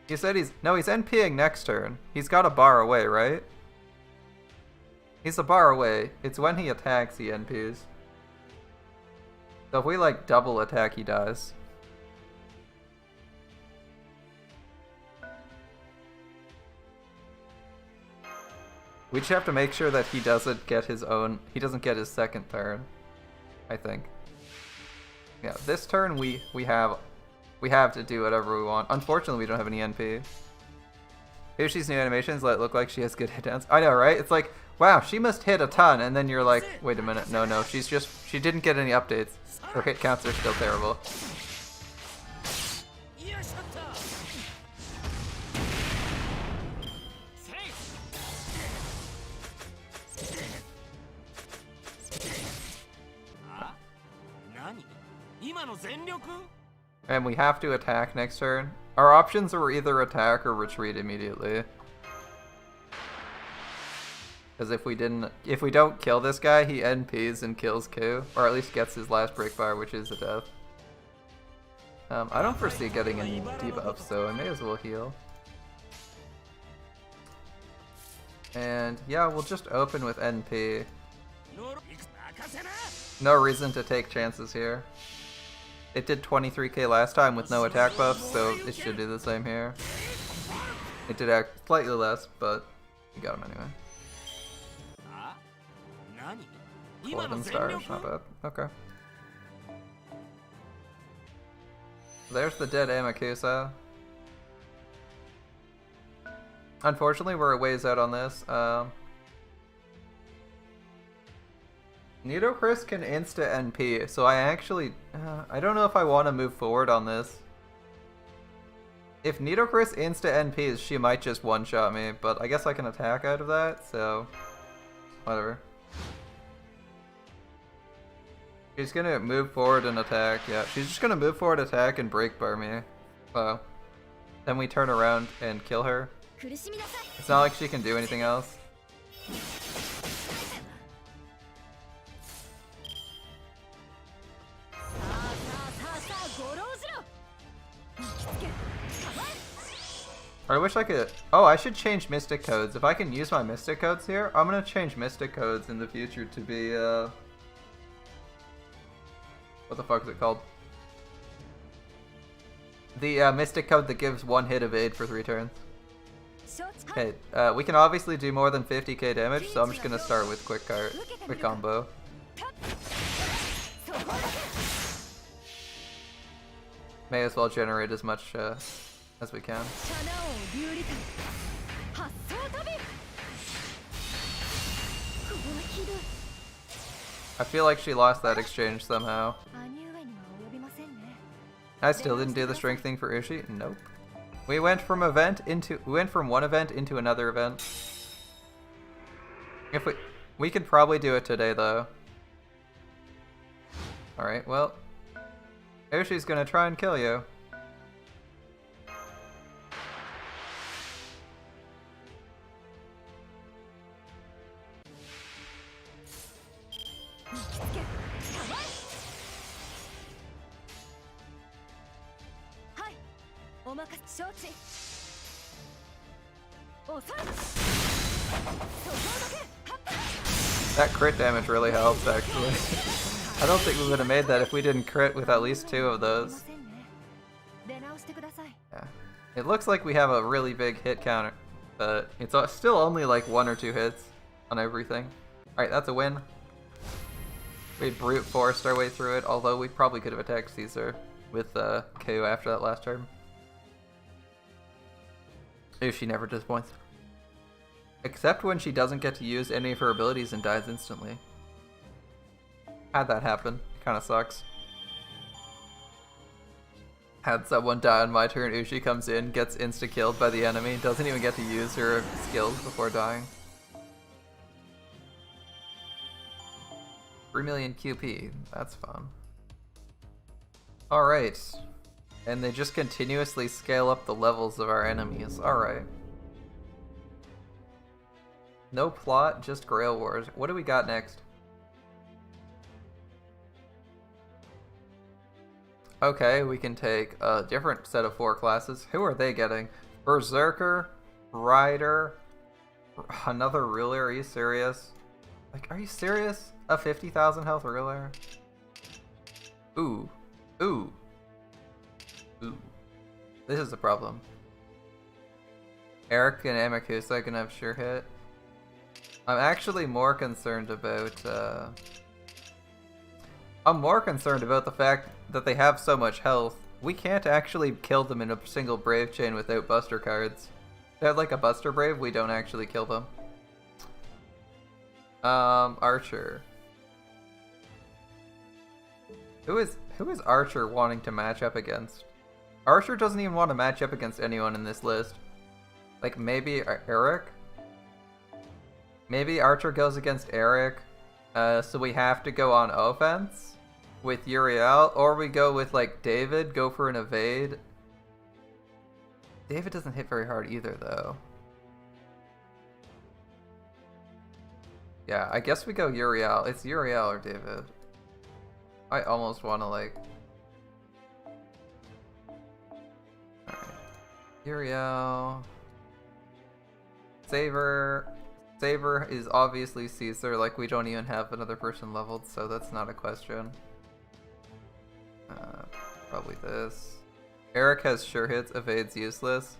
He said he's... No, he's NPing next turn. He's got a bar away, right? He's a bar away. It's when he attacks he NPs. So if we like double attack, he dies. We just have to make sure that he doesn't get his own... He doesn't get his second turn, I think. Yeah, this turn we have to do whatever we want. Unfortunately, we don't have any NP. Ushi's new animations let it look like she has good hit downs. I know, right? It's like, wow, she must hit a ton, and then you're like, wait a minute, no, she didn't get any updates. Her hit counts are still terrible. And we have to attack next turn. Our options were either attack or retreat immediately. Because if we don't kill this guy, he NPs and kills Ku, or at least gets his last break bar, which is a death. I don't foresee getting any debuffs, so I may as well heal. And yeah, we'll just open with NP. No reason to take chances here. It did 23k last time with no attack buffs, so it should do the same here. It did act slightly less, but we got him anyway. 11 stars, not bad. Okay. There's the dead Amakusa. Unfortunately, we're a ways out on this. Nidochris can insta NP, so I actually, I don't know if I want to move forward on this. If Nidochris insta NPs, she might just one-shot me, but I guess I can attack out of that, so whatever. She's gonna move forward and attack, yeah. She's just gonna move forward, attack, and break bar me. So then we turn around and kill her. It's not like she can do anything else. I wish I could. Oh, I should change Mystic Codes. If I can use my Mystic Codes here, I'm gonna change Mystic Codes in the future to be, what the fuck is it called? The Mystic Code that gives 1 hit evade for 3 turns. Okay, we can obviously do more than 50k damage, so I'm just gonna start with quick combo. May as well generate as much as we can. I feel like she lost that exchange somehow. I still didn't do the strength thing for Ushi. Nope. We went from one event into another event. If we could probably do it today though. All right, well, Ushi's gonna try and kill you. That crit damage really helps, actually. I don't think we would have made that if we didn't crit with at least 2 of those. Yeah. It looks like we have a really big hit counter, but it's still only like 1 or 2 hits on everything. Alright, that's a win. We brute forced our way through it, although we probably could have attacked Caesar with KO after that last turn. If she never disappoints. Except when she doesn't get to use any of her abilities and dies instantly. Had that happen. Kinda sucks. Had someone die on my turn, Ushi comes in, gets insta-killed by the enemy, doesn't even get to use her skills before dying. 3 million QP. That's fun. Alright. And they just continuously scale up the levels of our enemies. Alright. No plot, just Grail Wars. What do we got next? Okay, we can take a different set of 4 classes. Who are they getting? Berserker, Rider, another ruler. Are you serious? Like, are you serious? A 50,000 health ruler? Ooh. Ooh. Ooh. This is the problem. Eric and Amakusa can have sure hit. I'm actually more concerned about, I'm more concerned about the fact that they have so much health. We can't actually kill them in a single Brave chain without Buster cards. If they have like a Buster Brave, we don't actually kill them. Archer. Who is Archer wanting to match up against? Archer doesn't even want to match up against anyone in this list. Like maybe Eric? Maybe Archer goes against Eric, so we have to go on offense with Uriel, or we go with like David, go for an evade. David doesn't hit very hard either though. Yeah, I guess we go Uriel. It's Uriel or David. I almost want to like... Alright. Uriel... Saver... Saber is obviously Caesar, like we don't even have another person leveled, so that's not a question. Probably this. Eric has sure hits, evades useless.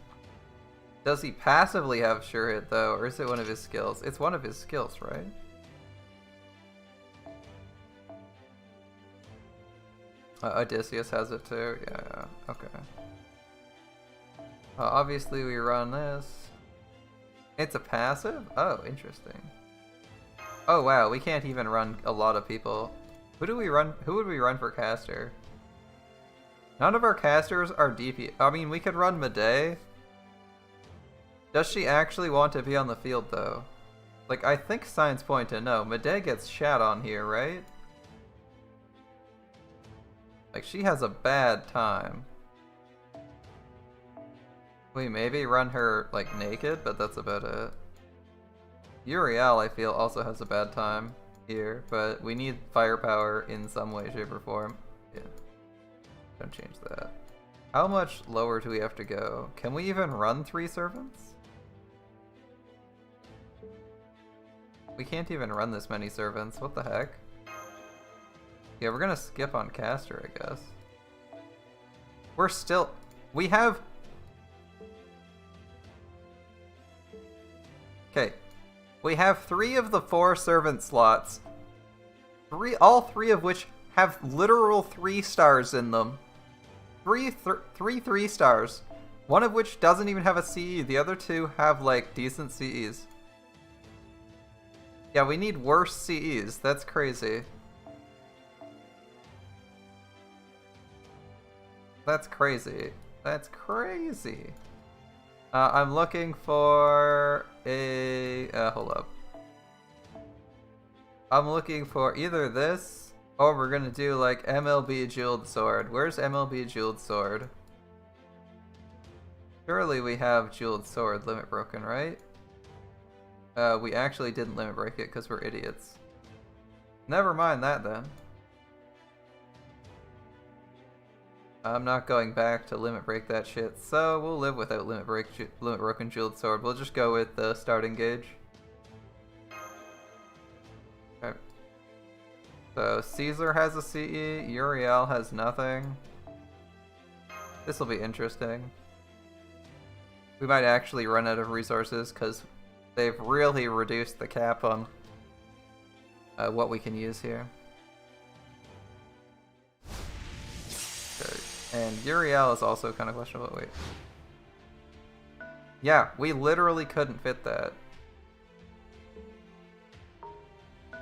Does he passively have sure hit though, or is it one of his skills? It's one of his skills, right? Odysseus has it too, yeah, okay. Obviously we run this. It's a passive? Oh, interesting. Oh wow, we can't even run a lot of people. Who do we run? Who would we run for caster? None of our casters are DP. I mean, we could run Medea. Does she actually want to be on the field though? Like, I think signs point to no. Medea gets shat on here, right? Like, she has a bad time. We maybe run her, like, naked, but that's about it. Uriel, I feel, also has a bad time here, but we need firepower in some way, shape, or form. Yeah. Don't change that. How much lower do we have to go? Can we even run 3 servants? We can't even run this many servants. What the heck? Yeah, we're gonna skip on caster, I guess. We're still... We have... Okay. We have 3 of the 4 servant slots. All 3 of which have literal 3 stars in them. 3 stars. One of which doesn't even have a CE. The other 2 have, like, decent CEs. Yeah, we need worse CEs. That's crazy. That's crazy. That's crazy. I'm looking for a... hold up. I'm looking for either this, or we're gonna do, like, MLB Jeweled Sword. Where's MLB Jeweled Sword? Surely we have Jeweled Sword limit broken, right? We actually didn't limit break it because we're idiots. Never mind that then. I'm not going back to limit break that shit, so we'll live without limit broken Jeweled Sword. We'll just go with the starting gauge. Okay. So Caesar has a CE, Uriel has nothing. This will be interesting. We might actually run out of resources because they've really reduced the cap on what we can use here. Okay. And Uriel is also kind of questionable. Wait. Yeah, we literally couldn't fit that.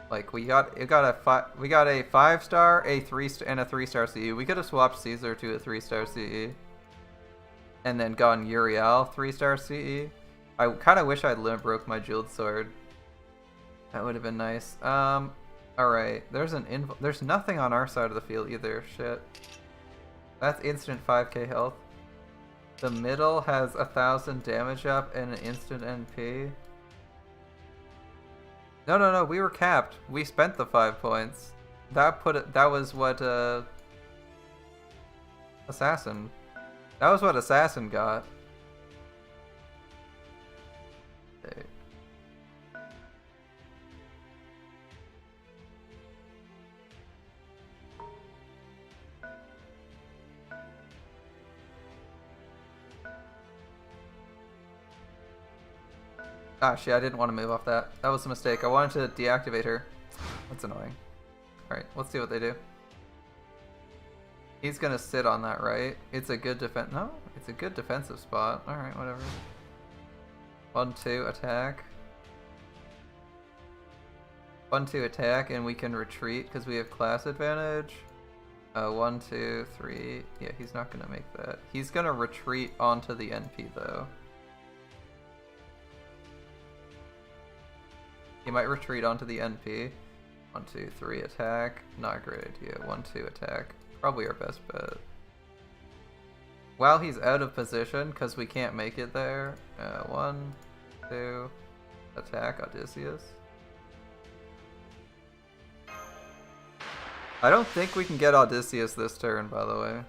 Like we got a 5-star, a 3-star, and a 3-star CE. We could have swapped Caesar to a 3-star CE, and then gone Uriel 3-star CE. I kind of wish I'd limit broke my Jeweled Sword. That would have been nice. All right. There's nothing on our side of the field either. Shit. That's instant 5k health. The middle has 1,000 damage up and an instant NP. No, we were capped. We spent the 5 points. That was what Assassin. That was what Assassin got. Okay. Ah, shit, I didn't want to move off that. That was a mistake. I wanted to deactivate her. That's annoying. Alright, let's see what they do. He's gonna sit on that, right? It's a good defense. No, it's a good defensive spot. Alright, whatever. 1-2 attack. 1-2 attack, and we can retreat because we have class advantage. 1, 2, 3. Yeah, he's not gonna make that. He's gonna retreat onto the NP though. He might retreat onto the NP. 1, 2, 3 attack. Not a great idea. 1, 2 attack. Probably our best bet. While he's out of position, because we can't make it there. 1, 2 attack Odysseus. I don't think we can get Odysseus this turn, by the way.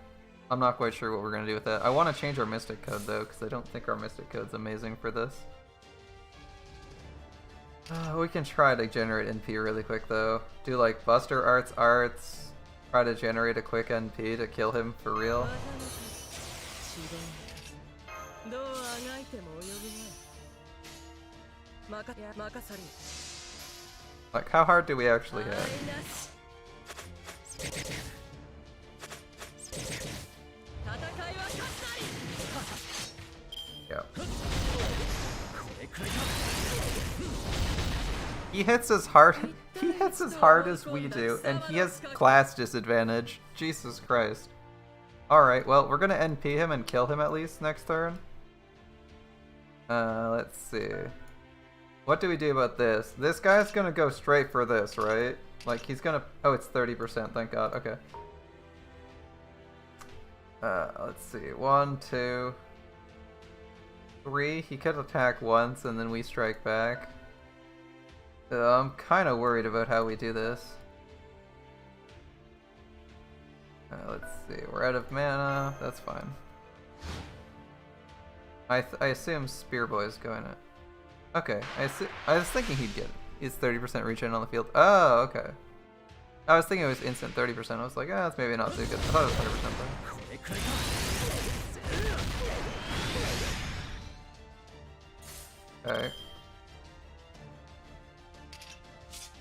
I'm not quite sure what we're going to do with that. I want to change our Mystic Code, though, because I don't think our Mystic Code's amazing for this. We can try to generate NP really quick though. Do like Buster Arts, try to generate a quick NP to kill him for real. Like, how hard do we actually have? Yep. He hits as hard as we do, and he has class disadvantage. Jesus Christ. Alright, well, we're gonna NP him and kill him at least next turn. Let's see. What do we do about this? This guy's gonna go straight for this, right? Like, he's gonna... Oh, it's 30%, thank God. Okay. Let's see. 1, 2, 3. He could attack once, and then we strike back. I'm kind of worried about how we do this. Let's see. We're out of mana. That's fine. I assume Spear Boy's going to... Okay. I was thinking he'd get it. He's 30% regen on the field. Oh, okay. I was thinking it was instant 30%. I was like, that's maybe not too good. I thought it was 100% though. Okay.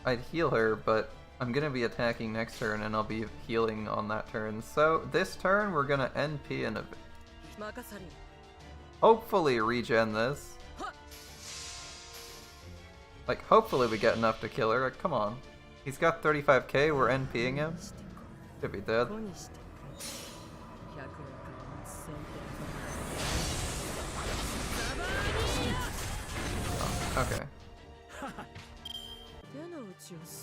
I'd heal her, but I'm gonna be attacking next turn and I'll be healing on that turn. So this turn we're gonna NP and hopefully regen this. Like, hopefully we get enough to kill her. Like, come on. He's got 35k, we're NPing him. Could be dead. Oh, okay.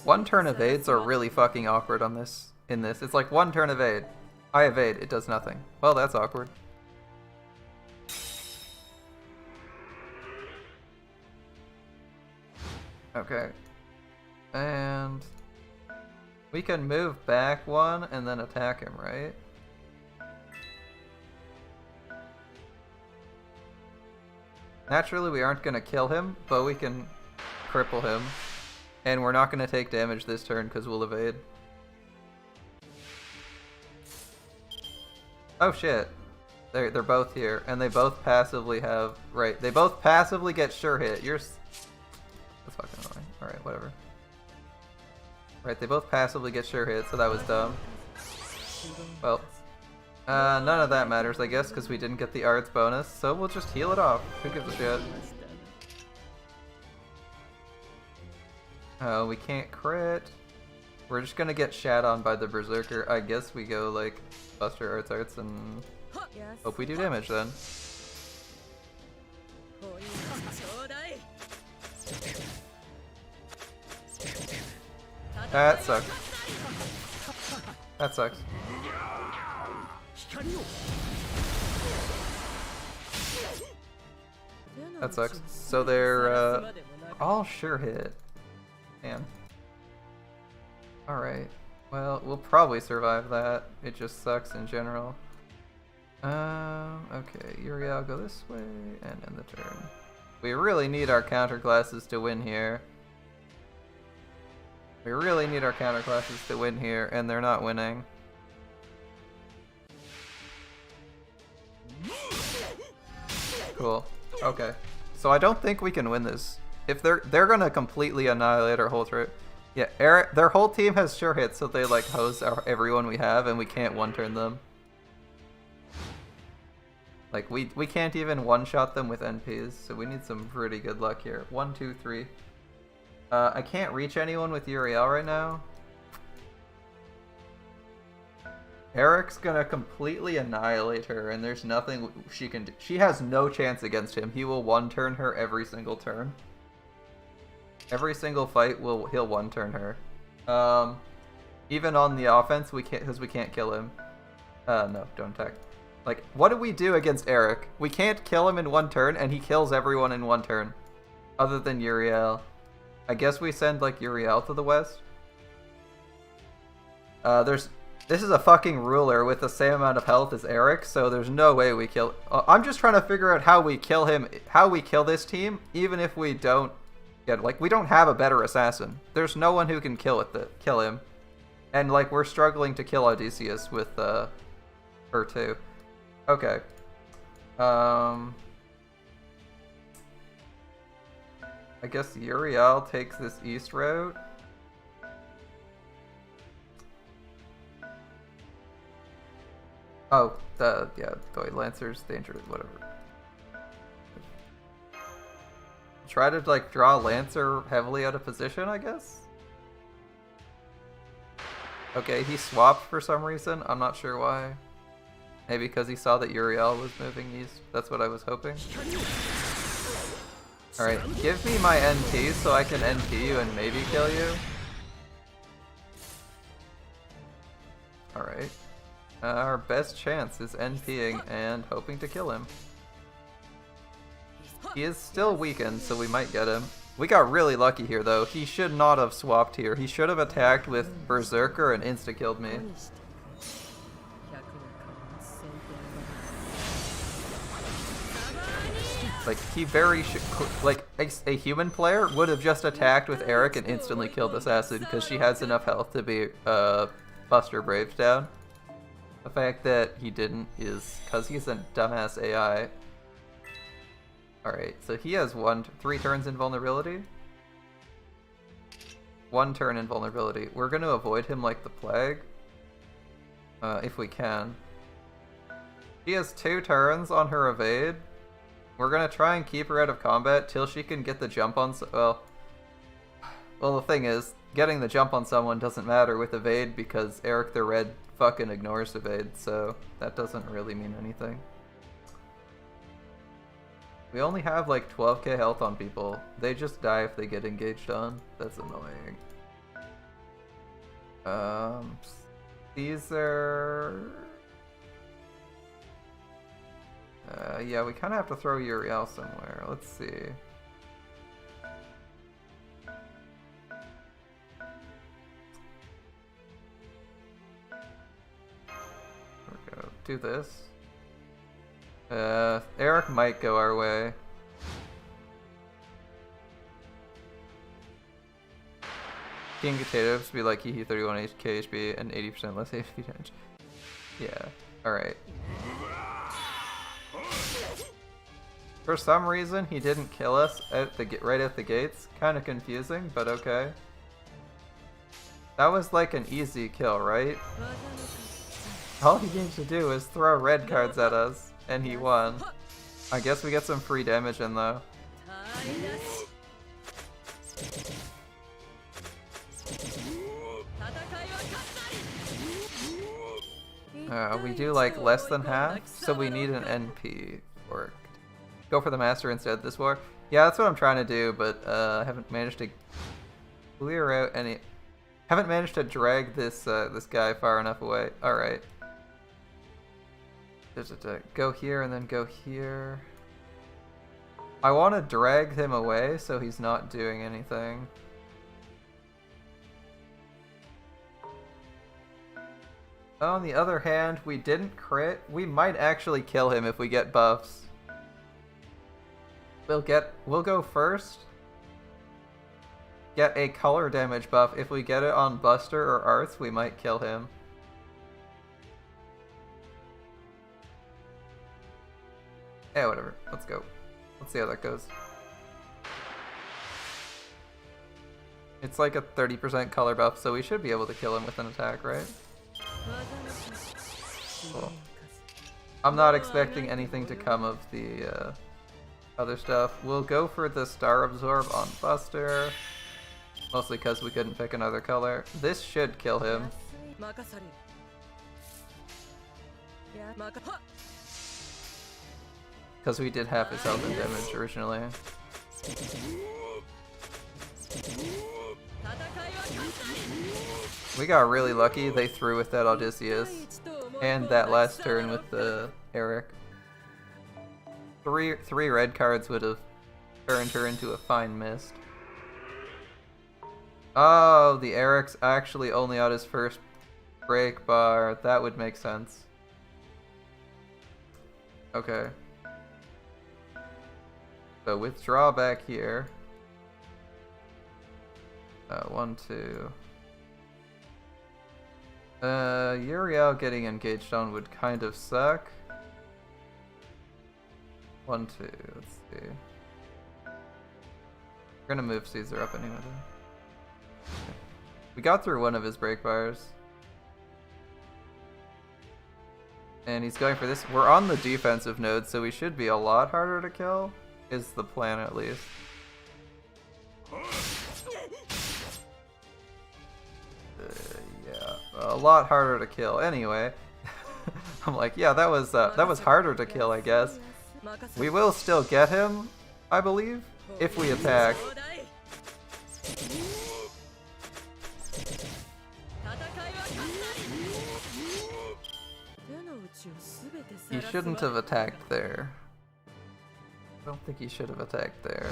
One turn evades are really fucking awkward on this. In this, it's like one turn evade. I evade, it does nothing. Well, that's awkward. Okay. And we can move back one and then attack him, right? Naturally, we aren't going to kill him, but we can cripple him. And we're not going to take damage this turn because we'll evade. Oh shit. They're both here, and they both passively have... Right, they both passively get sure hit. That's fucking annoying. Alright, whatever. Right, they both passively get sure hit, so that was dumb. Well, none of that matters, I guess, because we didn't get the arts bonus, so we'll just heal it off. Who gives a shit? Oh, we can't crit. We're just gonna get shat on by the Berserker. I guess we go, like, Buster Arts and hope we do damage then. That sucks. That sucks. That sucks. So they're all sure hit. Man. Alright. Well, we'll probably survive that. It just sucks in general. Okay. Uriel, go this way and end the turn. We really need our counterclasses to win here. We really need our counterclasses to win here, and they're not winning. Cool. Okay. So I don't think we can win this. If they're gonna completely annihilate our whole trip. Yeah, their whole team has sure hits, so they like hose everyone we have, and we can't one-turn them. Like we can't even one-shot them with NPs, so we need some pretty good luck here. 1, 2, 3. I can't reach anyone with Uriel right now. Eric's gonna completely annihilate her, and there's nothing she can do. She has no chance against him. He will one-turn her every single turn. Every single fight he'll one-turn her. Even on the offense, we can't kill him. No, don't attack. Like, what do we do against Eric? We can't kill him in one turn, and he kills everyone in one turn. Other than Uriel. I guess we send, like, Uriel to the west. This is a fucking ruler with the same amount of health as Eric, so there's no way we kill... I'm just trying to figure out how we kill him, how we kill this team, even if we don't Yeah, like, we don't have a better assassin. There's no one who can kill him. And, like, we're struggling to kill Odysseus with, her too. Okay. I guess Uriel takes this east route. Oh, yeah, Lancer's dangerous, whatever. Try to, like, draw Lancer heavily out of position, I guess? Okay, he swapped for some reason. I'm not sure why. Maybe because he saw that Uriel was moving east. That's what I was hoping. Alright, give me my NP so I can NP you and maybe kill you. Alright. Our best chance is NPing and hoping to kill him. He is still weakened, so we might get him. We got really lucky here, though. He should not have swapped here. He should have attacked with Berserker and insta-killed me. Like, he very should... Like, a human player would have just attacked with Eric and instantly killed Assassin because she has enough health to be, Buster Braves down. The fact that he didn't is because he's a dumbass AI. Alright, so he has 3 turns invulnerability. 1 turn invulnerability. We're gonna avoid him like the plague. If we can. She has 2 turns on her evade. We're gonna try and keep her out of combat till she can get the jump on well, the thing is, getting the jump on someone doesn't matter with evade because Eric the Red fucking ignores evade, so that doesn't really mean anything. We only have like 12k health on people. They just die if they get engaged on. That's annoying. Caesar... yeah, we kind of have to throw Uriel somewhere. Let's see. There we go. Do this. Eric might go our way. King Potatoes be like he 31 HP and 80% less HP damage. Yeah, alright. For some reason, he didn't kill us right at the gates. Kind of confusing, but okay. That was like an easy kill, right? All he needs to do is throw red cards at us, and he won. I guess we get some free damage in though. We do like less than half, so we need an NP for it. Go for the master instead this war. Yeah, that's what I'm trying to do, but I haven't managed to clear out any. Haven't managed to drag this this guy far enough away. All right. Go here and then go here. I want to drag him away so he's not doing anything. On the other hand, we didn't crit. We might actually kill him if we get buffs. We'll go first. Get a color damage buff. If we get it on Buster or Arth, we might kill him. Yeah, whatever. Let's go. Let's see how that goes. It's like a 30% color buff, so we should be able to kill him with an attack, right? Cool. I'm not expecting anything to come of the other stuff. We'll go for the Star Absorb on Buster. Mostly because we couldn't pick another color. This should kill him. Because we did half his health and damage originally. We got really lucky. They threw with that Odysseus. And that last turn with the Eric. Three red cards would have turned her into a fine mist. Oh, the Eric's actually only on his first break bar. That would make sense. Okay. So withdraw back here. 1, 2. Uriel getting engaged on would kind of suck. 1, 2. Let's see. We're gonna move Caesar up anyway. Okay. We got through one of his break bars. And he's going for this. We're on the defensive node, so we should be a lot harder to kill. Is the plan, at least. Yeah, a lot harder to kill. Anyway, I'm like, yeah, that was harder to kill, I guess. We will still get him, I believe, if we attack. He shouldn't have attacked there. I don't think he should have attacked there.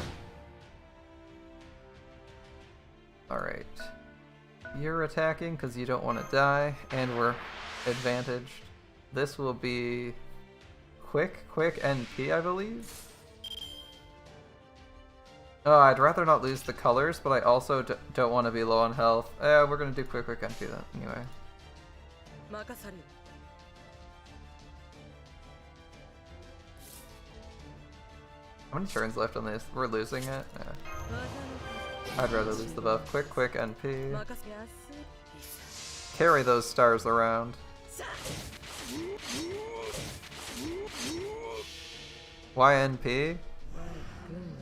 Alright. You're attacking because you don't want to die, and we're advantaged. This will be quick NP, I believe? Oh, I'd rather not lose the colors, but I also don't want to be low on health. We're gonna do quick NP then, anyway. How many turns left on this? We're losing it? Yeah. I'd rather lose the buff. Quick NP. Carry those stars around. Why NP?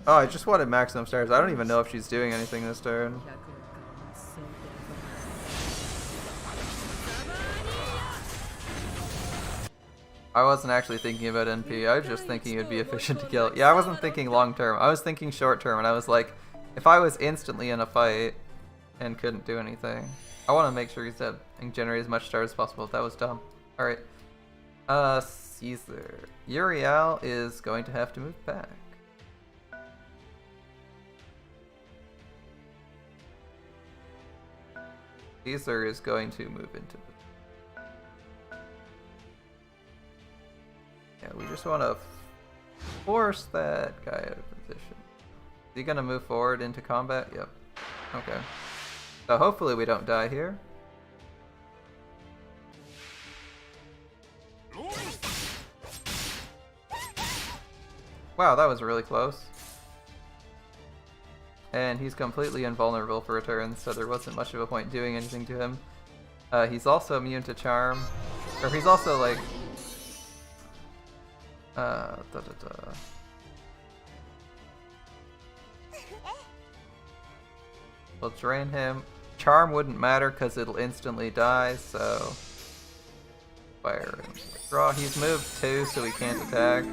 Oh, I just wanted maximum stars. I don't even know if she's doing anything this turn. I wasn't actually thinking about NP, I was just thinking it would be efficient to kill. Yeah, I wasn't thinking long term, I was thinking short term, and I was like, if I was instantly in a fight and couldn't do anything, I want to make sure he's dead and generate as much stars as possible. That was dumb. Alright. Caesar. Uriel is going to have to move back. Caesar is going to move into the... Yeah, we just want to force that guy out of position. Is he going to move forward into combat? Yep. Okay. So hopefully we don't die here. Wow, that was really close. And he's completely invulnerable for a turn, so there wasn't much of a point doing anything to him. He's also immune to charm. Or he's also like... We'll drain him. Charm wouldn't matter because it'll instantly die, so... Fire and withdraw. He's moved 2, so he can't attack.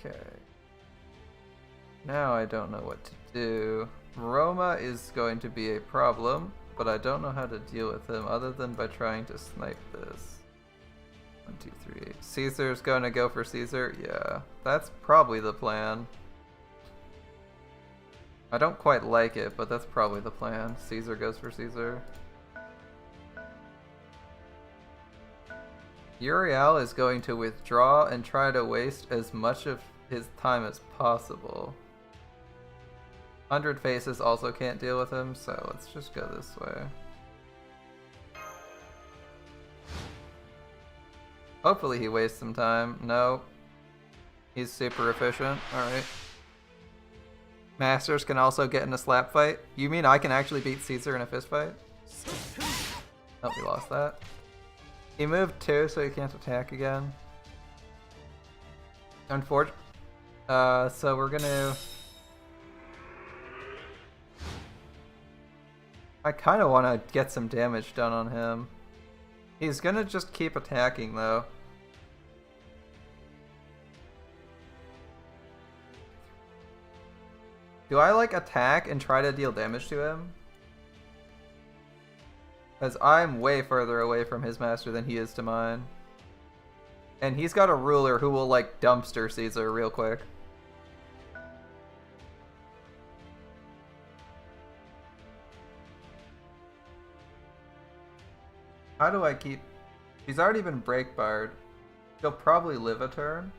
Okay. Now I don't know what to do. Roma is going to be a problem, but I don't know how to deal with him other than by trying to snipe this. 1, 2, 3. Caesar's gonna go for Caesar? Yeah, that's probably the plan. I don't quite like it, but that's probably the plan. Caesar goes for Caesar. Uriel is going to withdraw and try to waste as much of his time as possible. 100 Faces also can't deal with him, so let's just go this way. Hopefully he wastes some time. No. He's super efficient. Alright. Masters can also get in a slap fight. You mean I can actually beat Caesar in a fist fight? Oh, we lost that. He moved 2, so he can't attack again. Unfortunately. So we're gonna... I kind of want to get some damage done on him. He's gonna just keep attacking, though. Do I, like, attack and try to deal damage to him? Because I'm way further away from his master than he is to mine. And he's got a ruler who will like dumpster Caesar real quick. How do I keep... He's already been break barred. He'll probably live a turn.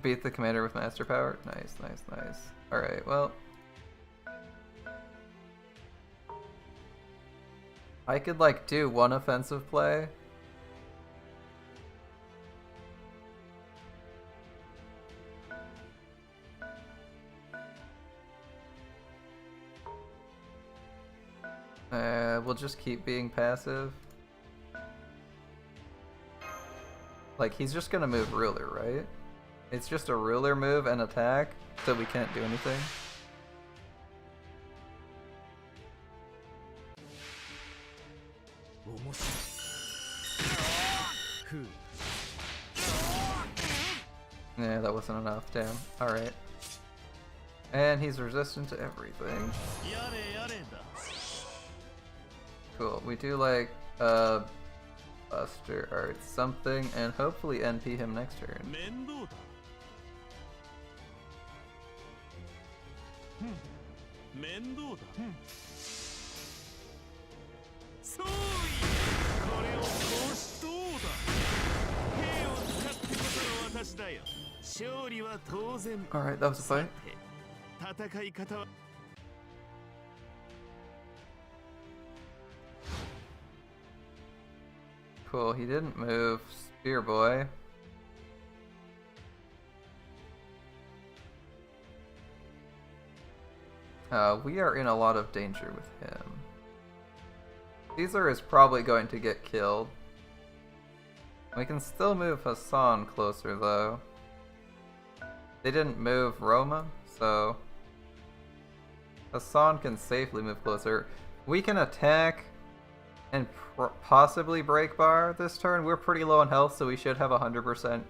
Beat the commander with master power. Nice, nice, nice. Alright, well. I could like do one offensive play. We'll just keep being passive. Like, he's just gonna move ruler, right? It's just a ruler move and attack, so we can't do anything. Yeah, that wasn't enough, damn. Alright. And he's resistant to everything. Cool, we do like Buster Art something, and hopefully NP him next turn. Alright, that was a fight. Cool, he didn't move Spear Boy. We are in a lot of danger with him. Caesar is probably going to get killed. We can still move Hassan closer though. They didn't move Roma, so Hassan can safely move closer. We can attack and possibly break bar this turn. We're pretty low on health, so we should have 100%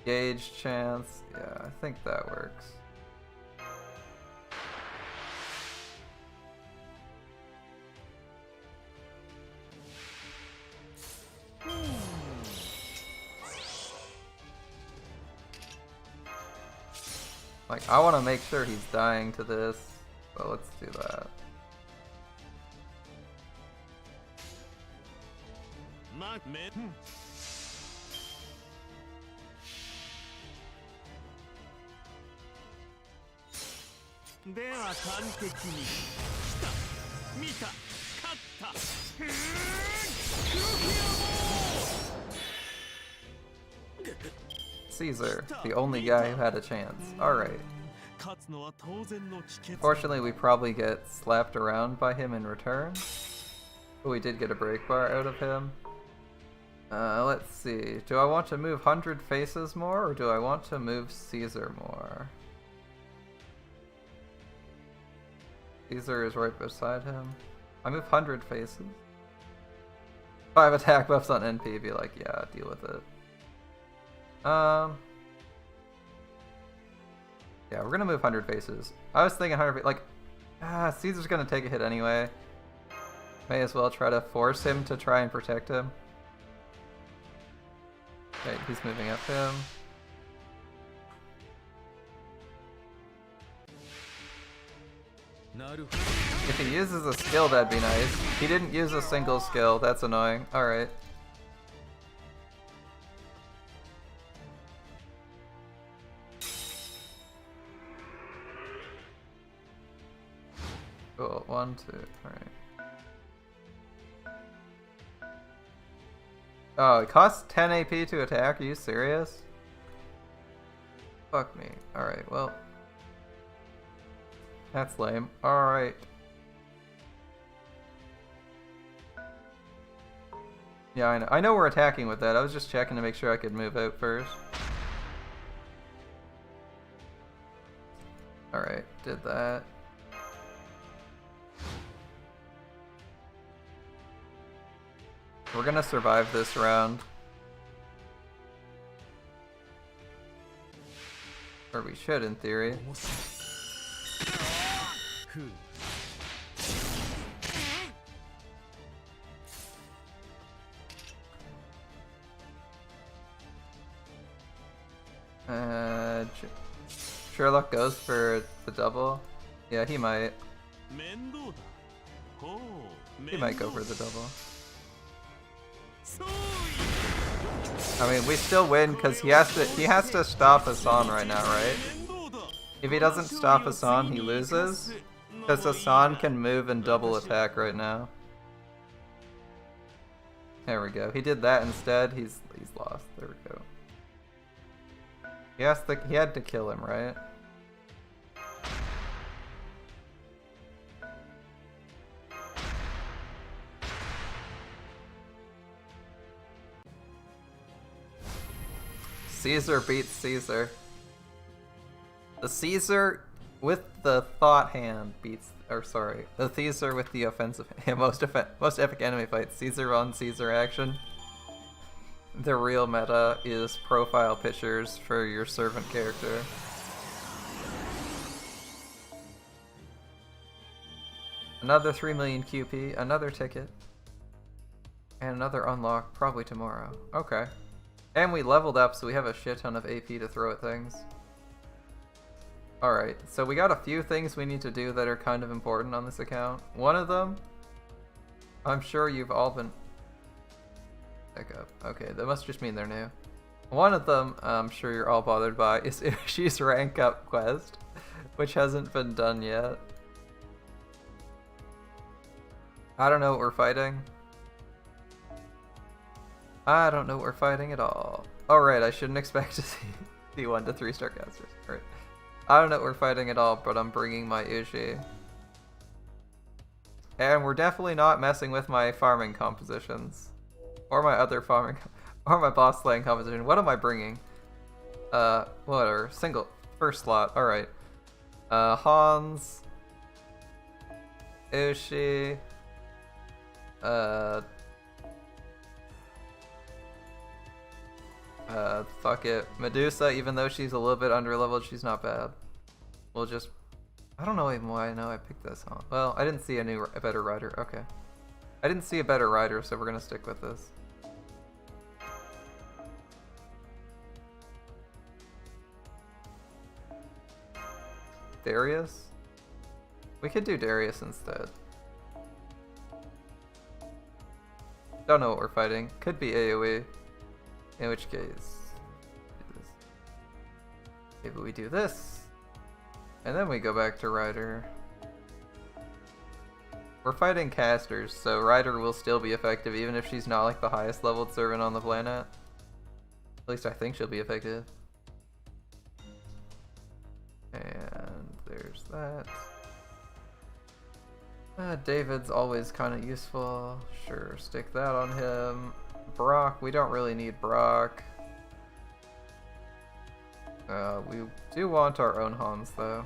gauge chance. Yeah, I think that works. Like, I want to make sure he's dying to this, so let's do that. Caesar, the only guy who had a chance. Alright. Fortunately, we probably get slapped around by him in return. But we did get a break bar out of him. Let's see. Do I want to move 100 Faces more, or do I want to move Caesar more? Caesar is right beside him. I move 100 Faces. 5 attack buffs on NP, be like, yeah, deal with it. Yeah, we're gonna move 100 Faces. I was thinking 100, like, Caesar's gonna take a hit anyway. May as well try to force him to try and protect him. Okay, he's moving up him. If he uses a skill, that'd be nice. He didn't use a single skill, that's annoying. Alright. Cool, 1, 2, alright. Oh, it costs 10 AP to attack? Are you serious? Fuck me. Alright, well. That's lame. Alright. Yeah, I know we're attacking with that. I was just checking to make sure I could move out first. Alright, did that. We're gonna survive this round. Or we should, in theory. Sherlock goes for the double. Yeah, he might. He might go for the double. I mean, we still win because he has to stop Hassan right now, right? If he doesn't stop Hassan, he loses. Because Hassan can move and double attack right now. There we go. He did that instead. He's lost. There we go. He had to kill him, right? Caesar beats Caesar. The Caesar with the thought hand beats, or sorry, the Caesar with the offensive, most epic enemy fight. Caesar on Caesar action. The real meta is profile pictures for your servant character. Another 3 million QP, another ticket, and another unlock probably tomorrow. Okay. And we leveled up, so we have a shit ton of AP to throw at things. Alright, so we got a few things we need to do that are kind of important on this account. One of them, I'm sure you've all been... Pick up. Okay, that must just mean they're new. One of them, I'm sure you're all bothered by, is Ushi's rank up quest, which hasn't been done yet. I don't know what we're fighting. I don't know what we're fighting at all. Alright, I shouldn't expect to see 1 to 3 star casters. Alright. I don't know what we're fighting at all, but I'm bringing my Ushi. And we're definitely not messing with my farming compositions. Or my other farming, or my boss slaying composition. What am I bringing? Whatever. Single. First slot. Alright. Hans. Ushi. Fuck it. Medusa, even though she's a little bit under-leveled, she's not bad. We'll just... I don't know even why I know I picked this, huh? Well, I didn't see a better rider. Okay. I didn't see a better rider, so we're gonna stick with this. Darius? We could do Darius instead. Don't know what we're fighting. Could be AoE. In which case, maybe we do this, and then we go back to Rider. We're fighting casters, so Rider will still be effective even if she's not like the highest leveled servant on the planet. At least I think she'll be effective. And there's that. David's always kind of useful. Sure, stick that on him. Brock, we don't really need Brock. We do want our own Hans though.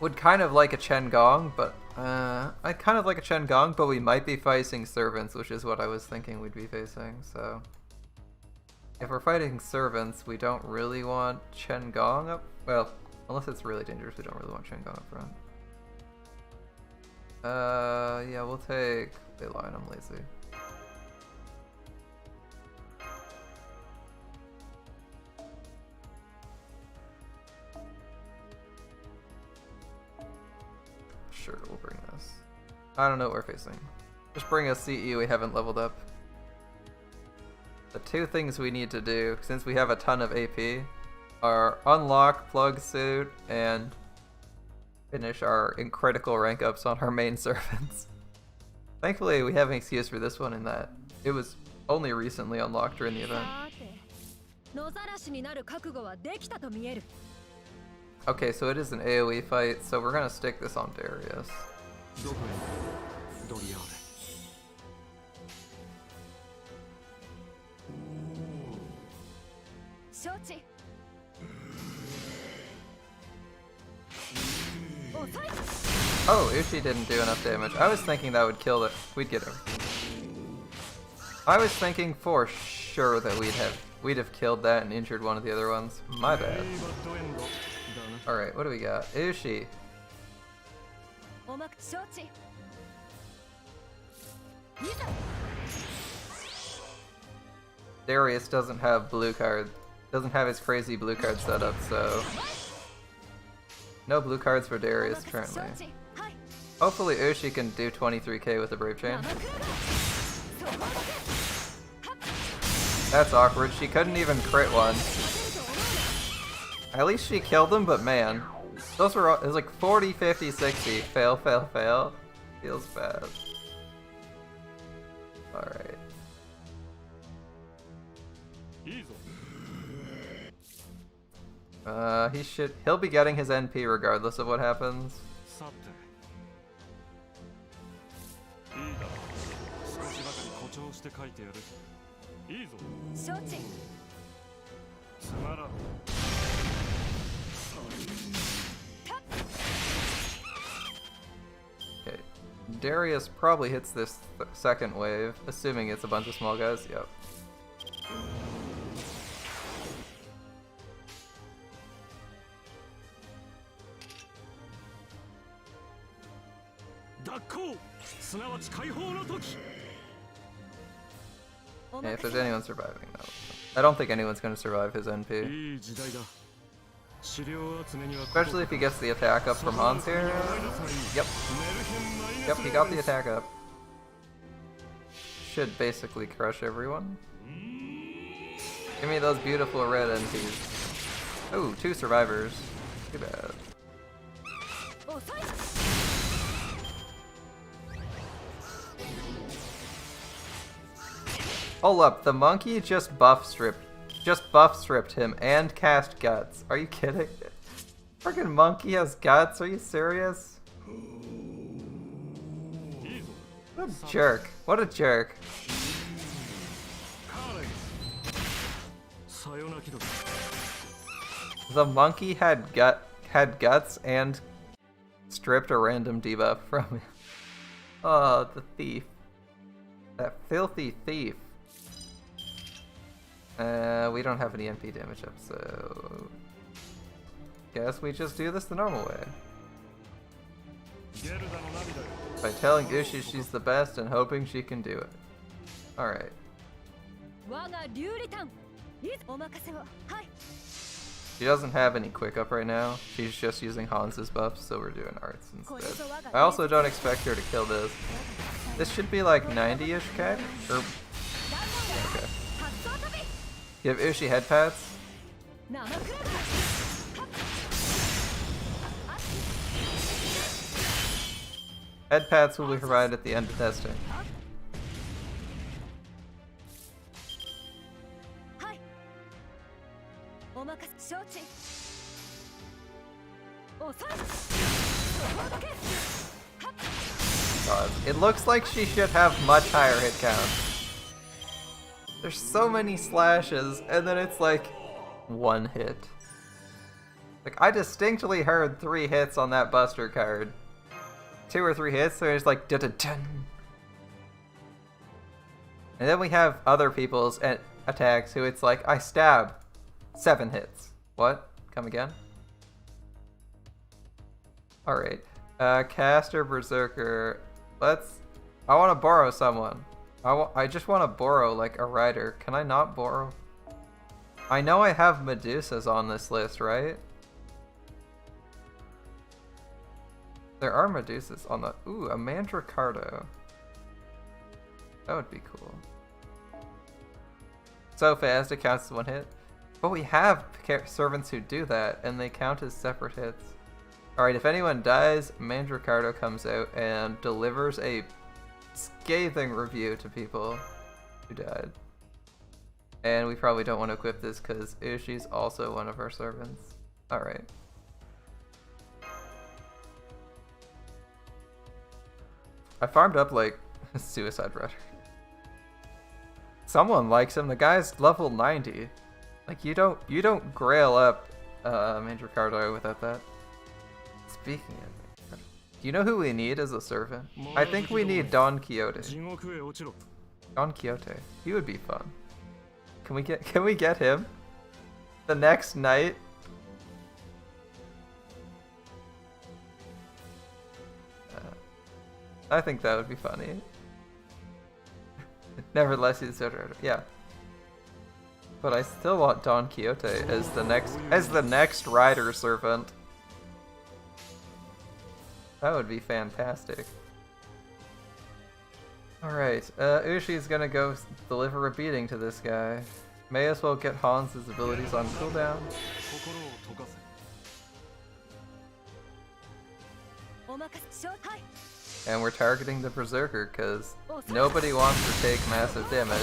Would kind of like a Chen Gong, but I kind of like a Chen Gong, but we might be facing servants, which is what I was thinking we'd be facing. So if we're fighting servants, we don't really want Chen Gong up. Well, unless it's really dangerous, we don't really want Chen Gong up front. Yeah, we'll take Valentine. I'm lazy. Sure, we'll bring this. I don't know what we're facing. Just bring a CE we haven't leveled up. The two things we need to do, since we have a ton of AP, are unlock Plug Suit and finish our critical rank ups on our main servants. Thankfully, we have an excuse for this one in that it was only recently unlocked during the event. Okay, so it is an AoE fight, so we're gonna stick this on Darius. Oh, Uchi didn't do enough damage. I was thinking that would kill it. We'd get her. I was thinking for sure that we'd have killed that and injured one of the other ones. My bad. Alright, what do we got? Uchi. Darius doesn't have blue card, doesn't have his crazy blue card setup, so no blue cards for Darius currently. Hopefully Ushi can do 23k with a Brave Chain. That's awkward, she couldn't even crit one. At least she killed him, but man, those were all, it was like 40, 50, 60. Fail, fail, fail. Feels bad. Alright. He'll be getting his NP regardless of what happens. Okay, Darius probably hits this second wave, assuming it's a bunch of small guys. Yep. Yeah, if there's anyone surviving, no. I don't think anyone's going to survive his NP. Especially if he gets the attack up from Hans here. Yep. Yep, he got the attack up. Should basically crush everyone. Give me those beautiful red NPs. Oh, 2 survivors. Too bad. Hold up, the monkey just buff stripped him and cast guts. Are you kidding? Freaking monkey has guts, are you serious? What a jerk. What a jerk. The monkey had guts and stripped a random debuff from him. Oh, the thief. That filthy thief. We don't have any MP damage up, so guess we just do this the normal way. By telling Ushi she's the best and hoping she can do it. Alright. She doesn't have any quick up right now. She's just using Hans's buffs, so we're doing arts instead. I also don't expect her to kill this. This should be like 90-ish K? Or... okay. Give Ushi head pats. Head pats will be provided at the end of testing. God, it looks like she should have much higher hit count. There's so many slashes, and then it's like 1 hit. Like, I distinctly heard 3 hits on that Buster card. 2 or 3 hits, so it's like da-da-dun. And then we have other people's attacks who it's like, I stab. 7 hits. What? Come again? Alright. Caster, Berserker. I want to borrow someone. I just want to borrow, like, a rider. Can I not borrow? I know I have Medusas on this list, right? There are Medusas on the... ooh, a Mandricardo. That would be cool. So fast, it counts as 1 hit. But we have servants who do that, and they count as separate hits. Alright, if anyone dies, Mandricardo comes out and delivers a scathing review to people who died. And we probably don't want to equip this because Ushi's also one of our servants. Alright. I farmed up like Suicide Rudder. Someone likes him. The guy's level 90. Like you don't grail up Mandricardo without that. Speaking of, do you know who we need as a servant? I think we need Don Quixote. Don Quixote. He would be fun. Can we get him? The next night? I think that would be funny. Nevertheless, he's yeah. But I still want Don Quixote as the next rider servant. That would be fantastic. Alright, Ushi's gonna go deliver a beating to this guy. May as well get Hans' abilities on cooldown. And we're targeting the Berserker because nobody wants to take massive damage.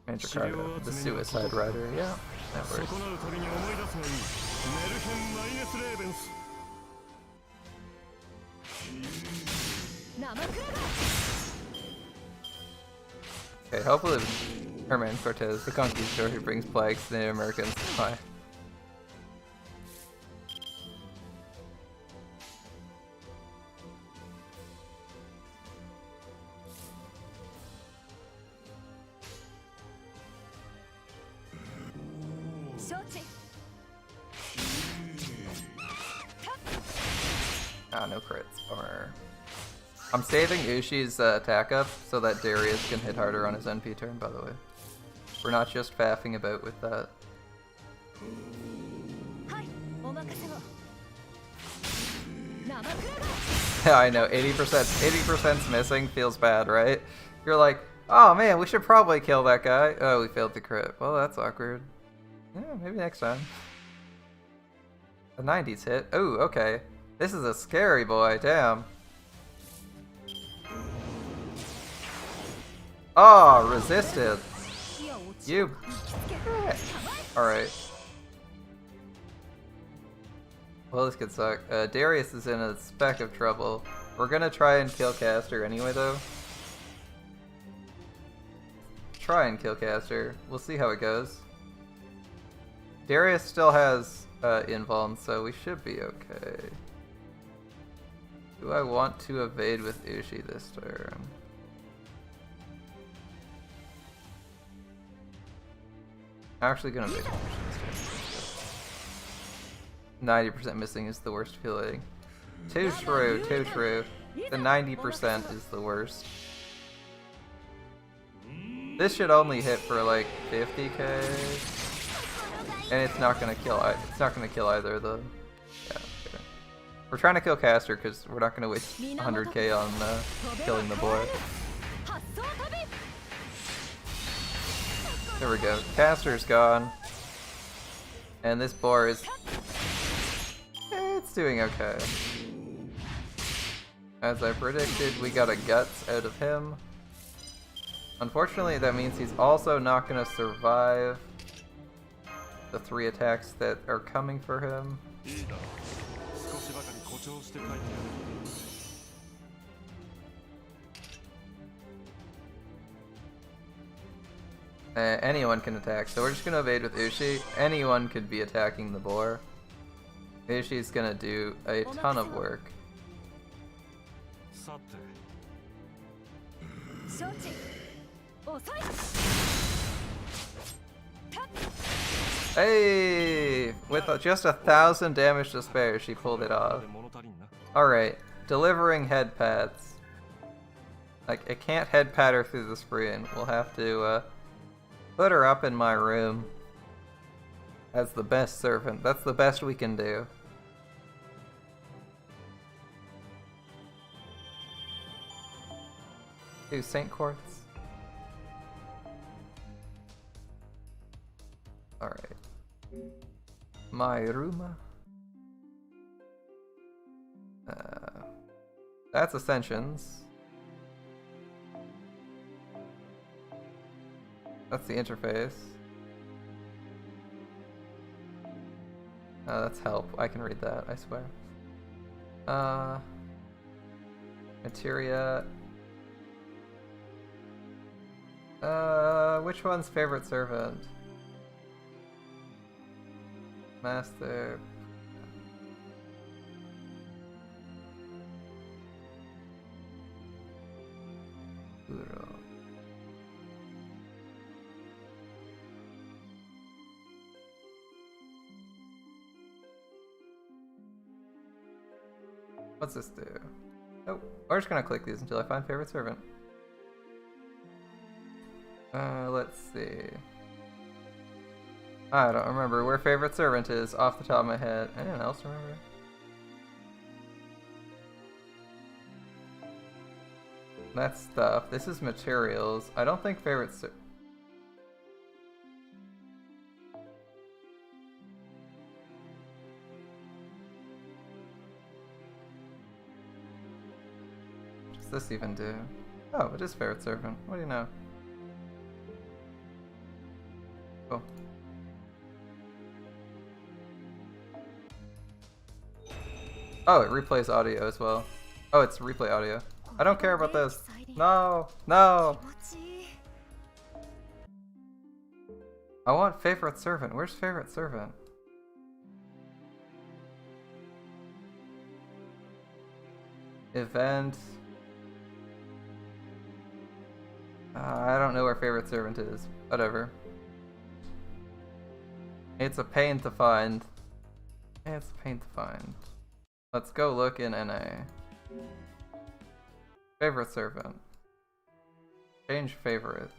Mandracardo, the Suicide Rider, yeah, that works. Okay, hopefully Herman Cortez, the conquistador who brings plagues to Native Americans, fine. Ah, no crits. Or I'm saving Ushi's attack up so that Darius can hit harder on his NP turn, by the way. We're not just faffing about with that. Yeah, I know, 80%'s missing feels bad, right? You're like, oh man, we should probably kill that guy. Oh, we failed the crit. Well, that's awkward. Yeah, maybe next time. The 90s hit. Oh, okay. This is a scary boy, damn. Oh, resisted. You. Alright. Well, this could suck. Darius is in a speck of trouble. We're gonna try and kill Caster anyway, though. Try and kill Caster. We'll see how it goes. Darius still has invuln, so we should be okay. Do I want to evade with Ushi this turn? Actually gonna evade this turn. 90% missing is the worst feeling. Too true, too true. The 90% is the worst. This should only hit for like 50k. And it's not gonna kill either of them. Yeah, okay. We're trying to kill Caster because we're not gonna waste 100k on killing the boy. There we go. Caster's gone. And this boar is... it's doing okay. As I predicted, we got a guts out of him. Unfortunately, that means he's also not gonna survive the 3 attacks that are coming for him. Anyone can attack, so we're just gonna evade with Ushi. Anyone could be attacking the boar. Ushi's gonna do a ton of work. Hey! With just 1,000 damage to spare, she pulled it off. Alright, delivering head pads. Like, I can't head pat her through the screen. We'll have to put her up in my room as the best servant. That's the best we can do. Do Saint Quartz. Alright. My room. That's Ascensions. That's the interface. That's help. I can read that, I swear. Materia. Which one's favorite servant? Master. Uro. What's this do? Oh, we're just gonna click these until I find favorite servant. Let's see. I don't remember where favorite servant is off the top of my head. Anyone else remember? That's stuff. This is materials. I don't think favorite What does this even do? Oh, it is favorite servant. What do you know? Cool. Oh, it replays audio as well. Oh, it's replay audio. I don't care about this. No, no. I want favorite servant. Where's favorite servant? Event. I don't know where favorite servant is. Whatever. It's a pain to find. It's a pain to find. Let's go look in NA. Favorite servant. Change favorites.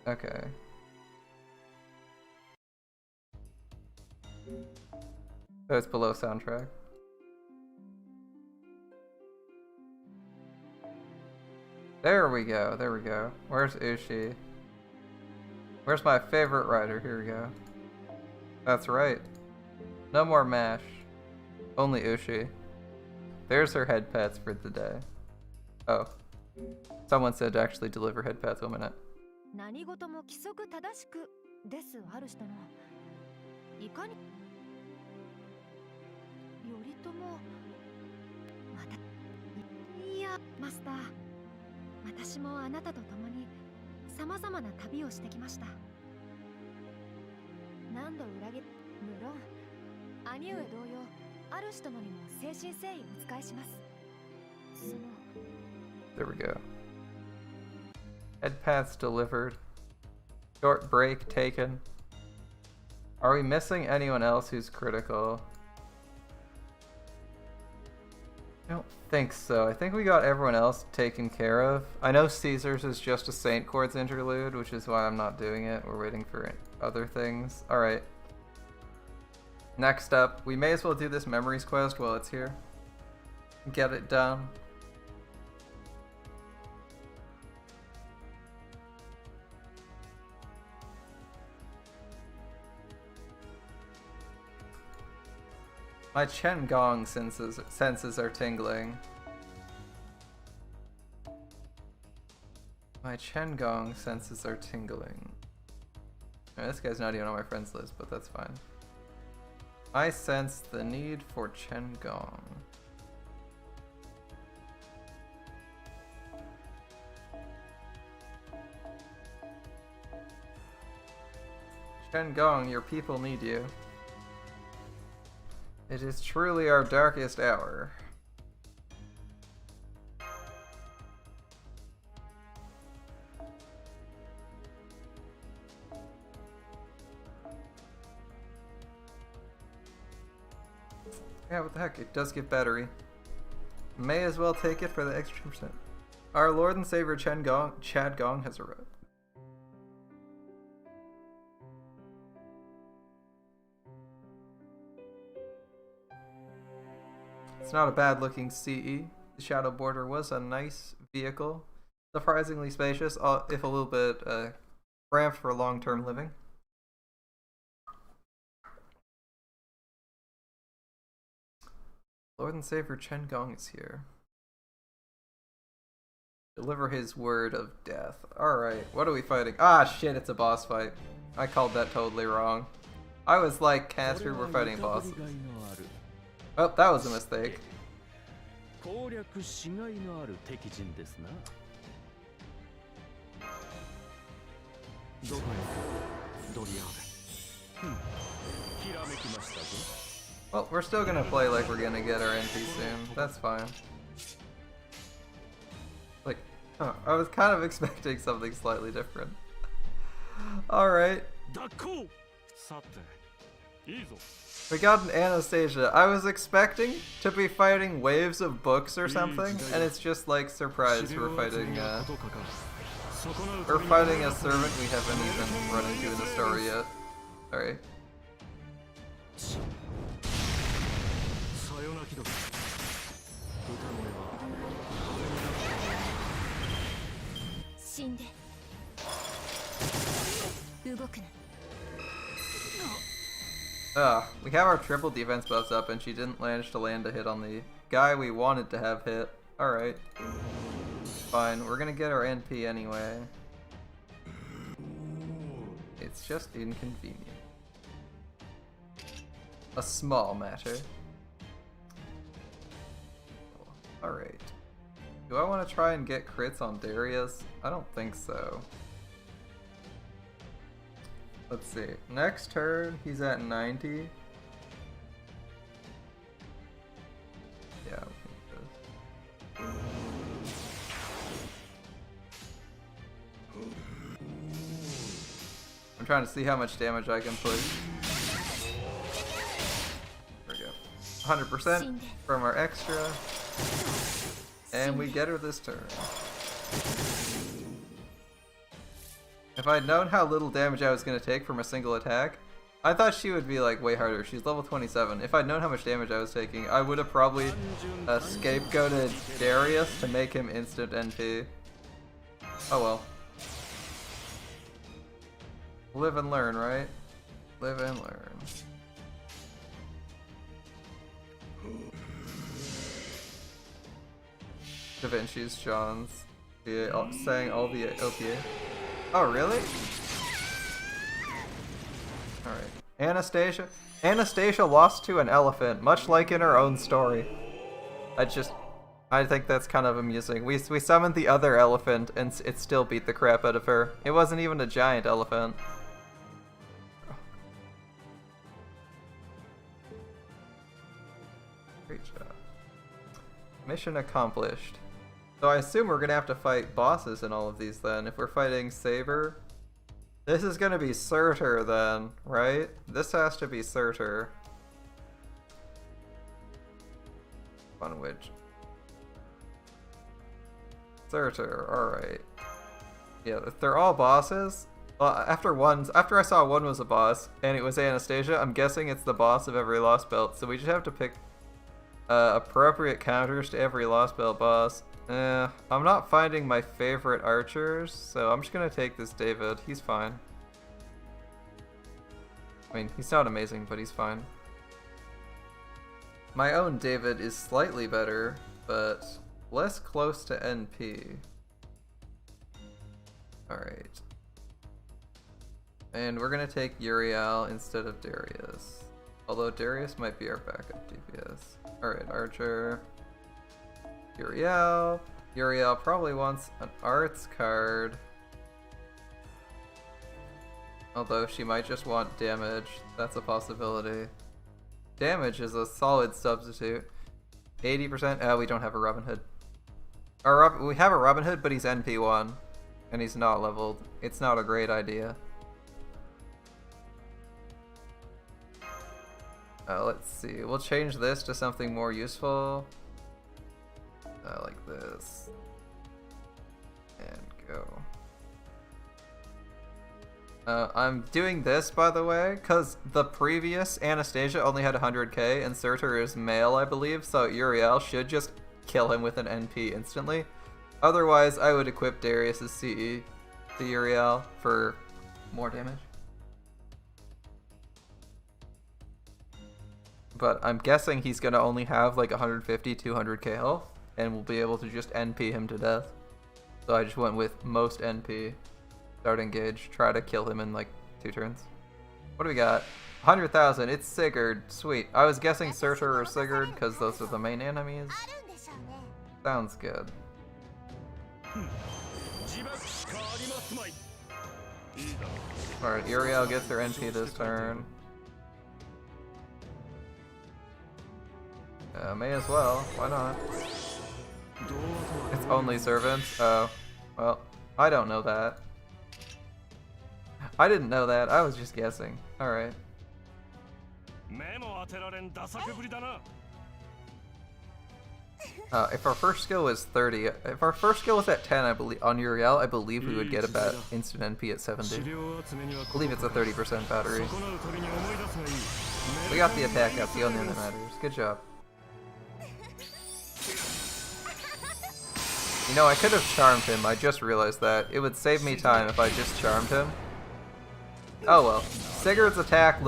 Okay. So it's below soundtrack. There we go, there we go. Where's Ushi? Where's my favorite writer? Here we go. That's right. No more MASH. Only Ushi. There's her head pats for the day. Oh. Someone said to actually deliver head pats 1 minute. 何事も規則正しくですある人のいかに頼朝またいやマスター私もあなたと共に様々な旅をしてきました何度裏切無論兄上同様ある人のにも誠心誠意お仕えしますその There we go. Head paths delivered. Short break taken. Are we missing anyone else who's critical? I don't think so. I think we got everyone else taken care of. I know Caesar's is just a Saint Chords interlude, which is why I'm not doing it. We're waiting for other things. Alright. Next up, we may as well do this memories quest while it's here. Get it done. My Chen Gong senses are tingling. My Chen Gong senses are tingling. This guy's not even on my friends list, but that's fine. I sense the need for Chen Gong. Chen Gong, your people need you. It is truly our darkest hour. Yeah, what the heck, it does give battery. May as well take it for the extra 2%. Our Lord and Savior Chad Gong has arrived. It's not a bad looking CE. The Shadow Border was a nice vehicle. Surprisingly spacious, if a little bit cramped for long-term living. Lord and Savior Chen Gong is here. Deliver his word of death. Alright, what are we fighting? Ah shit, it's a boss fight. I called that totally wrong. I was like, Caster, we're fighting bosses. Oh, that was a mistake. 攻略しがいのある敵陣ですな。どこへドリアーベ。ひらめきましたぞ。 Well, we're still gonna play like we're gonna get our NP soon. That's fine. Like, huh, I was kind of expecting something slightly different. Alright. We got an Anastasia. I was expecting to be fighting waves of books or something, and it's just like, surprise, we're fighting a servant we haven't even run into in the story yet. Sorry. We have our triple defense buffs up and she didn't manage to land a hit on the guy we wanted to have hit. Alright. Fine, we're gonna get our NP anyway. It's just inconvenient. A small matter. Alright. Do I want to try and get crits on Darius? I don't think so. Let's see. Next turn, he's at 90. Yeah, I'm trying to see how much damage I can push. There we go. 100% from our extra. And we get her this turn. If I'd known how little damage I was going to take from a single attack, I thought she would be like way harder. She's level 27. If I'd known how much damage I was taking, I would have probably scapegoated Darius to make him instant NP. Oh well. Live and learn, right? Live and learn. Da Vinci's John's saying all the LPA. Oh, really? Alright. Anastasia? Anastasia lost to an elephant, much like in her own story. I think that's kind of amusing. We summoned the other elephant and it still beat the crap out of her. It wasn't even a giant elephant. Great job. Mission accomplished. So I assume we're gonna have to fight bosses in all of these then. If we're fighting Saber, this is gonna be Circe then, right? This has to be Circe. On which? Circe, alright. Yeah, if they're all bosses, well, after I saw one was a boss, and it was Anastasia, I'm guessing it's the boss of every Lost Belt, so we just have to pick appropriate counters to every Lost Belt boss. I'm not finding my favorite archers, so I'm just gonna take this David. He's fine. I mean, he's not amazing, but he's fine. My own David is slightly better, but less close to NP. Alright. And we're gonna take Uriel instead of Darius. Although Darius might be our backup DPS. Alright, Archer. Uriel. Uriel probably wants an arts card. Although she might just want damage. That's a possibility. Damage is a solid substitute. 80%. Oh, we don't have a Robin Hood. We have a Robin Hood, but he's NP1. And he's not leveled. It's not a great idea. Let's see. We'll change this to something more useful. Like this. And go. I'm doing this, by the way, because the previous Anastasia only had 100k, and Circe is male, I believe, so Uriel should just kill him with an NP instantly. Otherwise, I would equip Darius's CE to Uriel for more damage. But I'm guessing he's gonna only have like 150, 200k health, and we'll be able to just NP him to death. So I just went with most NP. Start engage, try to kill him in like 2 turns. What do we got? 100,000, it's Sigurd. Sweet. I was guessing Circe or Sigurd because those are the main enemies. Sounds good. Alright, Uriel gets her NP this turn. May as well. Why not? It's only servants? Oh. Well, I don't know that. I didn't know that. I was just guessing. Alright. If our first skill was 30, if our first skill was at 10, I believe on Uriel, I believe we would get about instant NP at 70. I believe it's a 30% battery. We got the attack up, the only thing that matters. Good job. You know, I could have charmed him, I just realized that. It would save me time if I just charmed him. Oh well. Sigurd's attack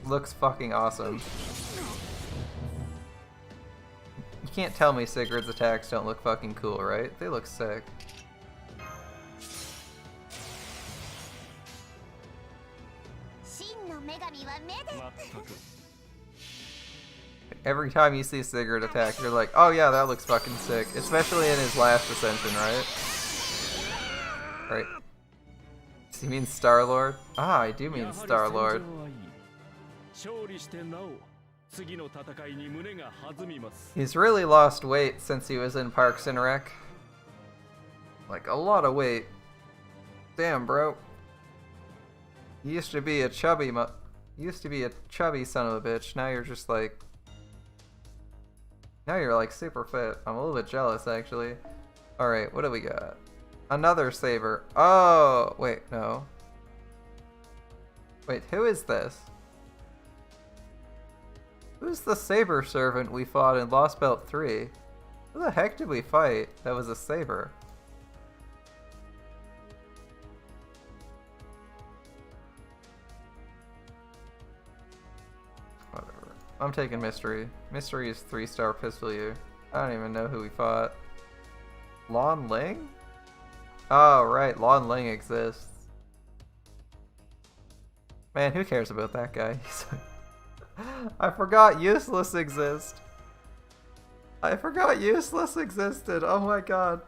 looks fucking awesome. You can't tell me Sigurd's attacks don't look fucking cool, right? They look sick. Every time you see Sigurd attack, you're like, oh yeah, that looks fucking sick. Especially in his last ascension, right? Right. Does he mean Star-Lord? Ah, I do mean Star-Lord. He's really lost weight since he was in Parks and Rec. Like, a lot of weight. Damn, bro. You used to be a chubby son of a bitch. Now you're just like... Now you're like super fit. I'm a little bit jealous, actually. Alright, what do we got? Another saber. Oh, wait, no. Wait, who is this? Who's the saber servant we fought in Lost Belt 3? Who the heck did we fight that was a saber? Whatever. I'm taking Mystery. Mystery is 3-star pistol you. I don't even know who we fought. Lon Ling? Oh, right. Lon Ling exists. Man, who cares about that guy? I forgot Useless exists. I forgot Useless existed. Oh my god.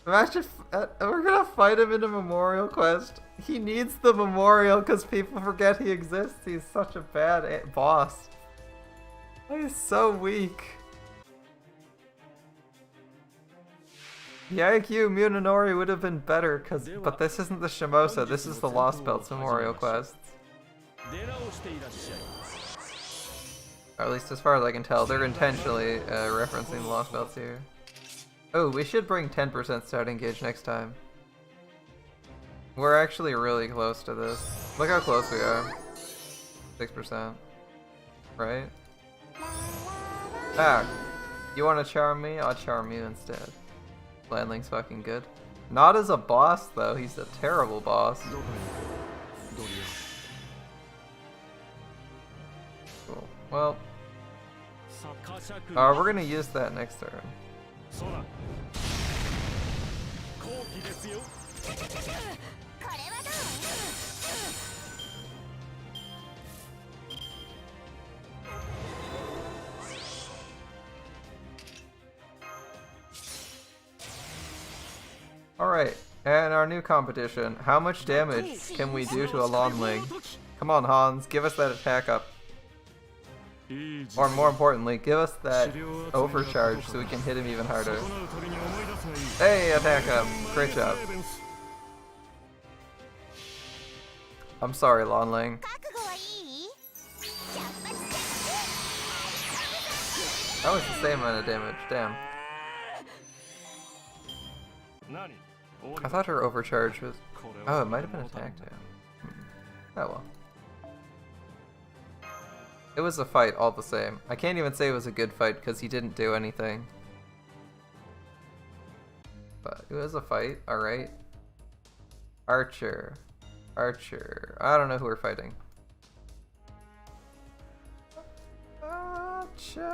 Imagine we're gonna fight him in a memorial quest. He needs the memorial because people forget he exists. He's such a bad boss. He's so weak. Yaikyu Munenori would have been better, but this isn't the Shimosa, this is the Lost Belts memorial quests. Or at least as far as I can tell, they're intentionally referencing the Lost Belts here. Oh, we should bring 10% starting gauge next time. We're actually really close to this. Look how close we are. 6%. Right? Ah, you want to charm me? I'll charm you instead. Landling's fucking good. Not as a boss, though. He's a terrible boss. Cool. Well, we're gonna use that next turn. Alright, and our new competition. How much damage can we do to a Lon Ling? Come on, Hans, give us that attack up. Or more importantly, give us that overcharge so we can hit him even harder. Hey, attack up. Great job. I'm sorry, Lon Ling. That was the same amount of damage, damn. I thought her overcharge was... Oh, it might have been attack too. Oh well. It was a fight all the same. I can't even say it was a good fight because he didn't do anything. But it was a fight, alright. Archer. Archer. I don't know who we're fighting. Archer.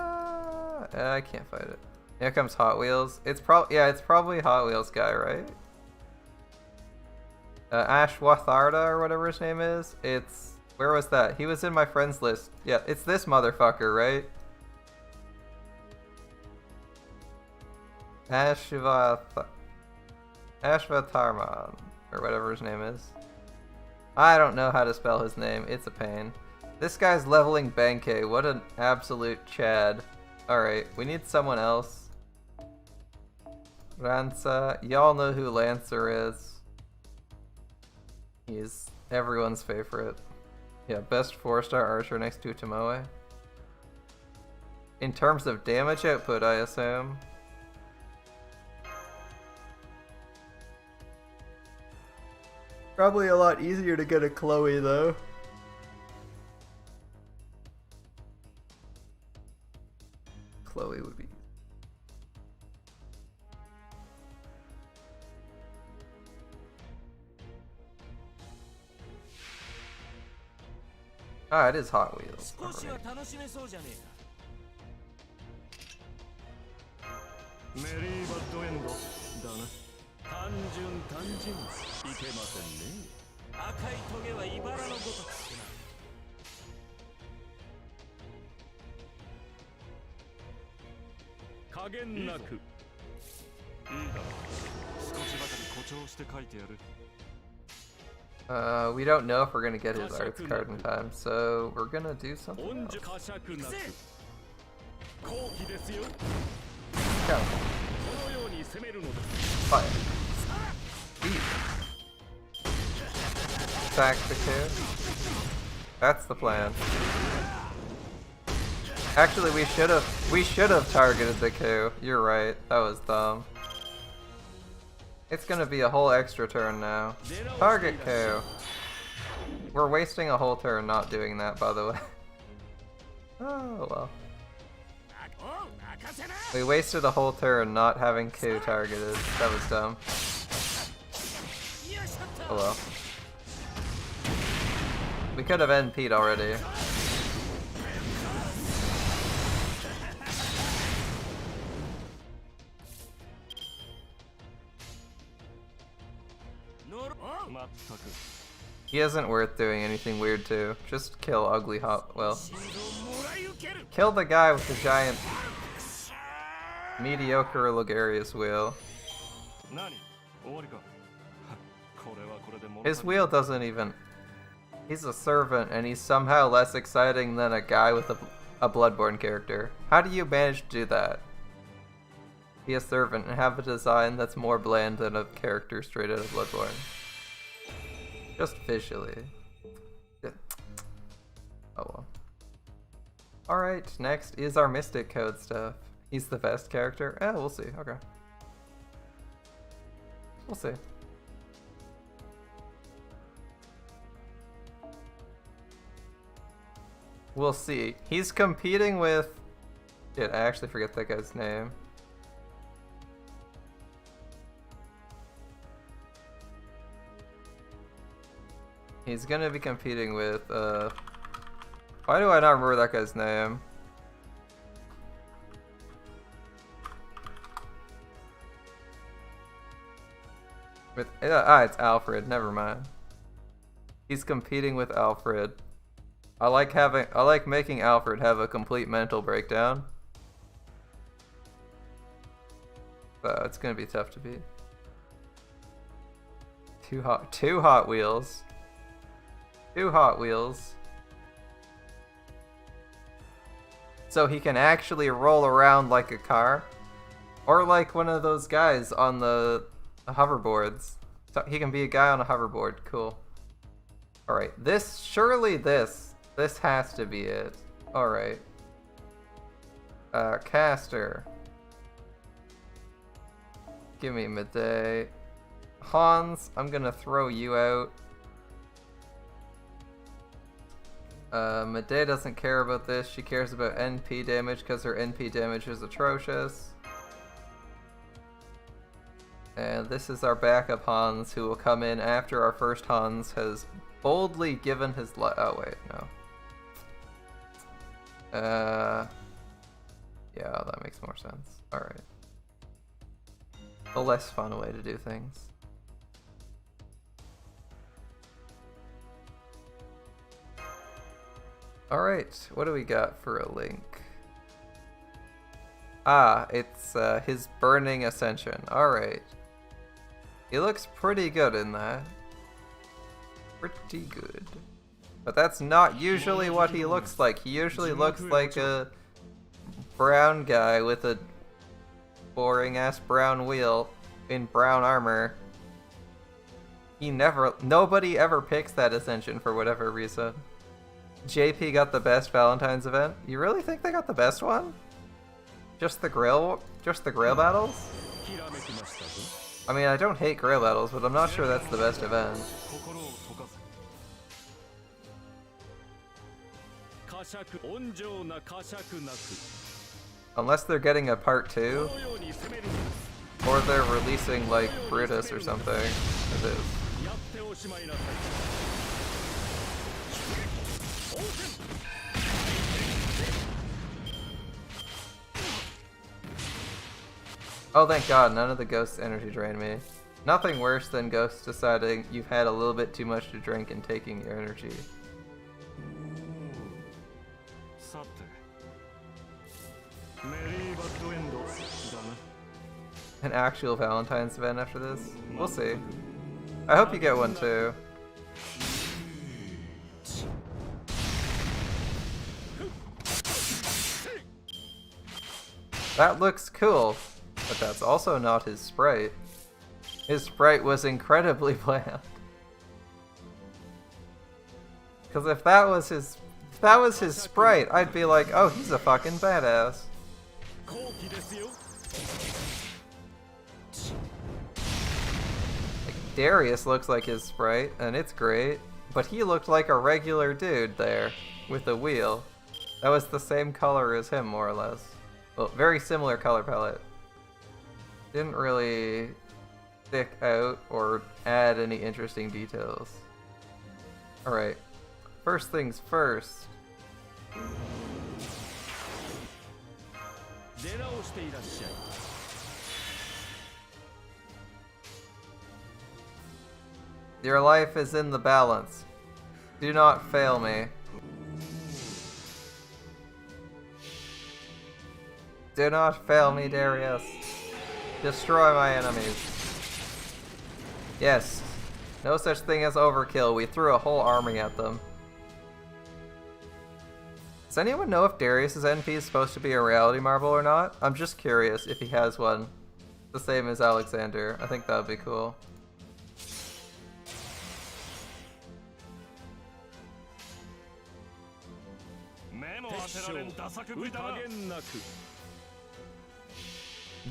I can't fight it. Here comes Hot Wheels. It's probably Hot Wheels guy, right? Ashwatharda or whatever his name is. It's... Where was that? He was in my friends list. Yeah, it's this motherfucker, right? Ashvatarman, or whatever his name is. I don't know how to spell his name, it's a pain. This guy's leveling Benkei, what an absolute chad. Alright, we need someone else. Ransa, y'all know who Lancer is. He's everyone's favorite. Yeah, best 4-star archer next to Tomoe. In terms of damage output, I assume. Probably a lot easier to get a Chloe though. Chloe would be. Ah, it is Hot Wheels. Alright. メリーバッドエンドだな。単純いけませんね。赤いトゲは茨のごとくな。加減なく。いいだろう。少しばかり誇張して書いてやる。We don't know if we're gonna get his arts card in time, so we're gonna do something else. Go. Fire. Speed. Attack the coup. That's the plan. Actually, we should have targeted the coup. You're right. That was dumb. It's gonna be a whole extra turn now. Target coup. We're wasting a whole turn not doing that, by the way. Oh well. We wasted a whole turn not having coup targeted. That was dumb. Oh well. We could have NP'd already. He isn't worth doing anything weird to. Just kill ugly hot. Well, kill the guy with the giant mediocre Logarius wheel. His wheel doesn't even. He's a servant and he's somehow less exciting than a guy with a Bloodborne character. How do you manage to do that? Be a servant and have a design that's more bland than a character straight out of Bloodborne. Just visually. Yeah. Oh well. Alright, next is our Mystic Code stuff. He's the best character? Eh, we'll see. Okay. We'll see. We'll see. He's competing with... Shit, I actually forget that guy's name. He's gonna be competing with, why do I not remember that guy's name? With, it's Alfred, never mind. He's competing with Alfred. I like making Alfred have a complete mental breakdown. So it's gonna be tough to beat. Two Hot Wheels. 2 Hot Wheels. So he can actually roll around like a car. Or like one of those guys on the hoverboards. So he can be a guy on a hoverboard. Cool. Alright, surely this has to be it. Alright. Caster. Give me Midday. Hans, I'm gonna throw you out. Midday doesn't care about this. She cares about NP damage because her NP damage is atrocious. And this is our backup Hans who will come in after our first Hans has boldly given his life. Oh wait, no. Yeah, that makes more sense. Alright. A less fun way to do things. Alright, what do we got for a link? Ah, it's his burning ascension. Alright. He looks pretty good in that. Pretty good. But that's not usually what he looks like. He usually looks like a brown guy with a boring ass brown wheel in brown armor. Nobody ever picks that ascension for whatever reason. JP got the best Valentine's event? You really think they got the best one? Just the grail battles? I mean, I don't hate grail battles, but I'm not sure that's the best event. Unless they're getting a part 2, or they're releasing like Brutus or something. It is. Oh, thank God, none of the ghosts energy drain me. Nothing worse than ghosts deciding you've had a little bit too much to drink and taking your energy. An actual Valentine's event after this? We'll see. I hope you get one too. That looks cool, but that's also not his sprite. His sprite was incredibly bland. Because if that was his sprite, I'd be like, oh, he's a fucking badass. Like, Darius looks like his sprite, and it's great, but he looked like a regular dude there, with a wheel. That was the same color as him, more or less. Well, very similar color palette. Didn't really stick out or add any interesting details. Alright, first things first. Your life is in the balance. Do not fail me. Do not fail me, Darius. Destroy my enemies. Yes. No such thing as overkill. We threw a whole army at them. Does anyone know if Darius's NP is supposed to be a reality marble or not? I'm just curious if he has one. The same as Alexander. I think that would be cool.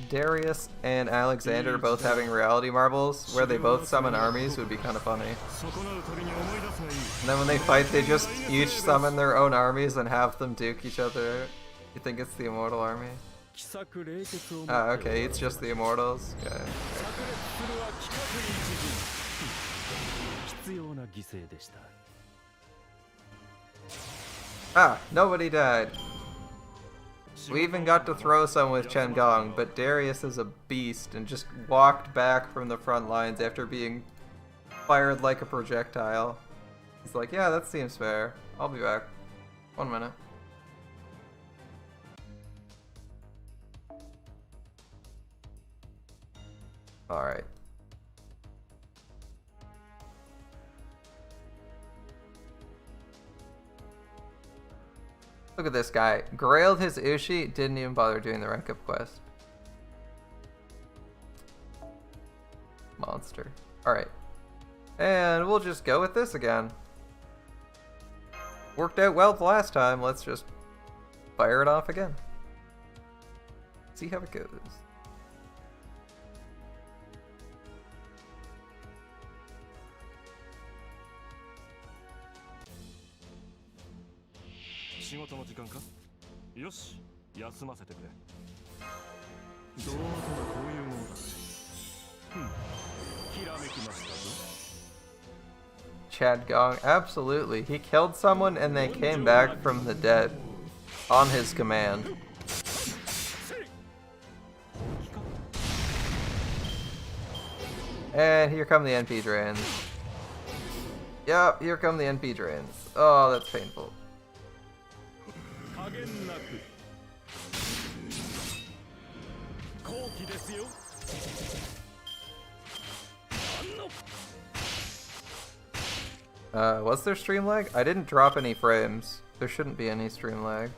Darius and Alexander both having reality marbles where they both summon armies would be kind of funny. And then when they fight, they just each summon their own armies and have them duke each other. You think it's the Immortal Army? Ah, okay, it's just the Immortals. Okay. Ah, nobody died. We even got to throw some with Chen Gong, but Darius is a beast and just walked back from the front lines after being fired like a projectile. He's like, yeah, that seems fair. I'll be back. 1 minute. Alright. Look at this guy. Grailed his Ushi, didn't even bother doing the rank up quest. Monster. Alright. And we'll just go with this again. Worked out well the last time, let's just fire it off again. See how it goes. Chad Gong, absolutely. He killed someone and they came back from the dead on his command. And here come the NP drains. Yep, here come the NP drains. Oh, that's painful. 気ですよ。 Was there stream lag? I didn't drop any frames. There shouldn't be any stream lag.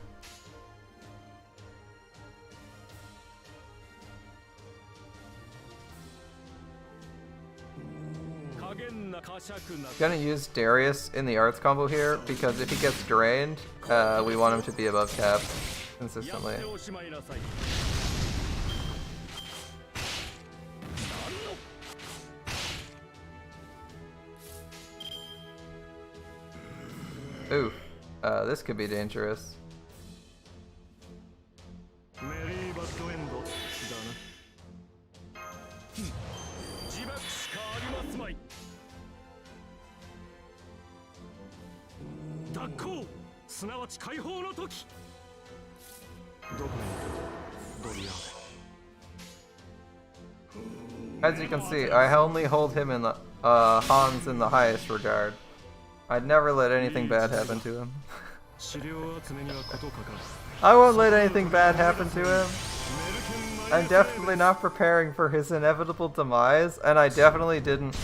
Gonna use Darius in the arts combo here because if he gets drained, we want him to be above cap consistently. Oof, this could be dangerous. As you can see, I only hold him in the Hans in the highest regard. I'd never let anything bad happen to him. I won't let anything bad happen to him. I'm definitely not preparing for his inevitable demise, and I definitely didn't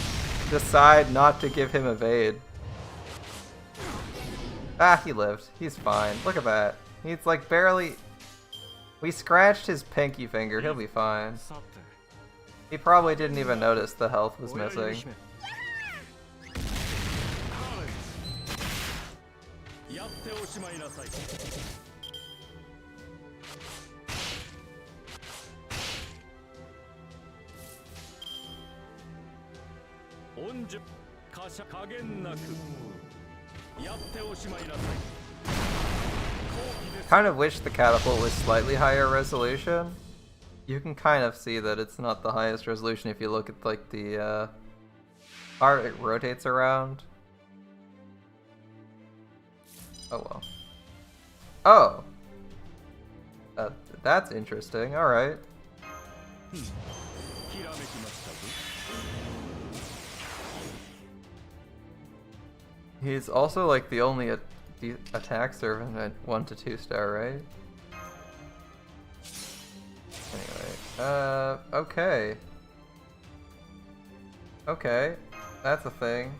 decide not to give him evade. Ah, he lived. He's fine. Look at that. He's like barely... We scratched his pinky finger. He'll be fine. He probably didn't even notice the health was missing. Kind of wish the catapult was slightly higher resolution. You can kind of see that it's not the highest resolution if you look at like the how it rotates around. Oh well. Oh! That's interesting, alright. He's also like the only attack servant at 1 to 2 star, right? Anyway, okay. Okay, that's a thing.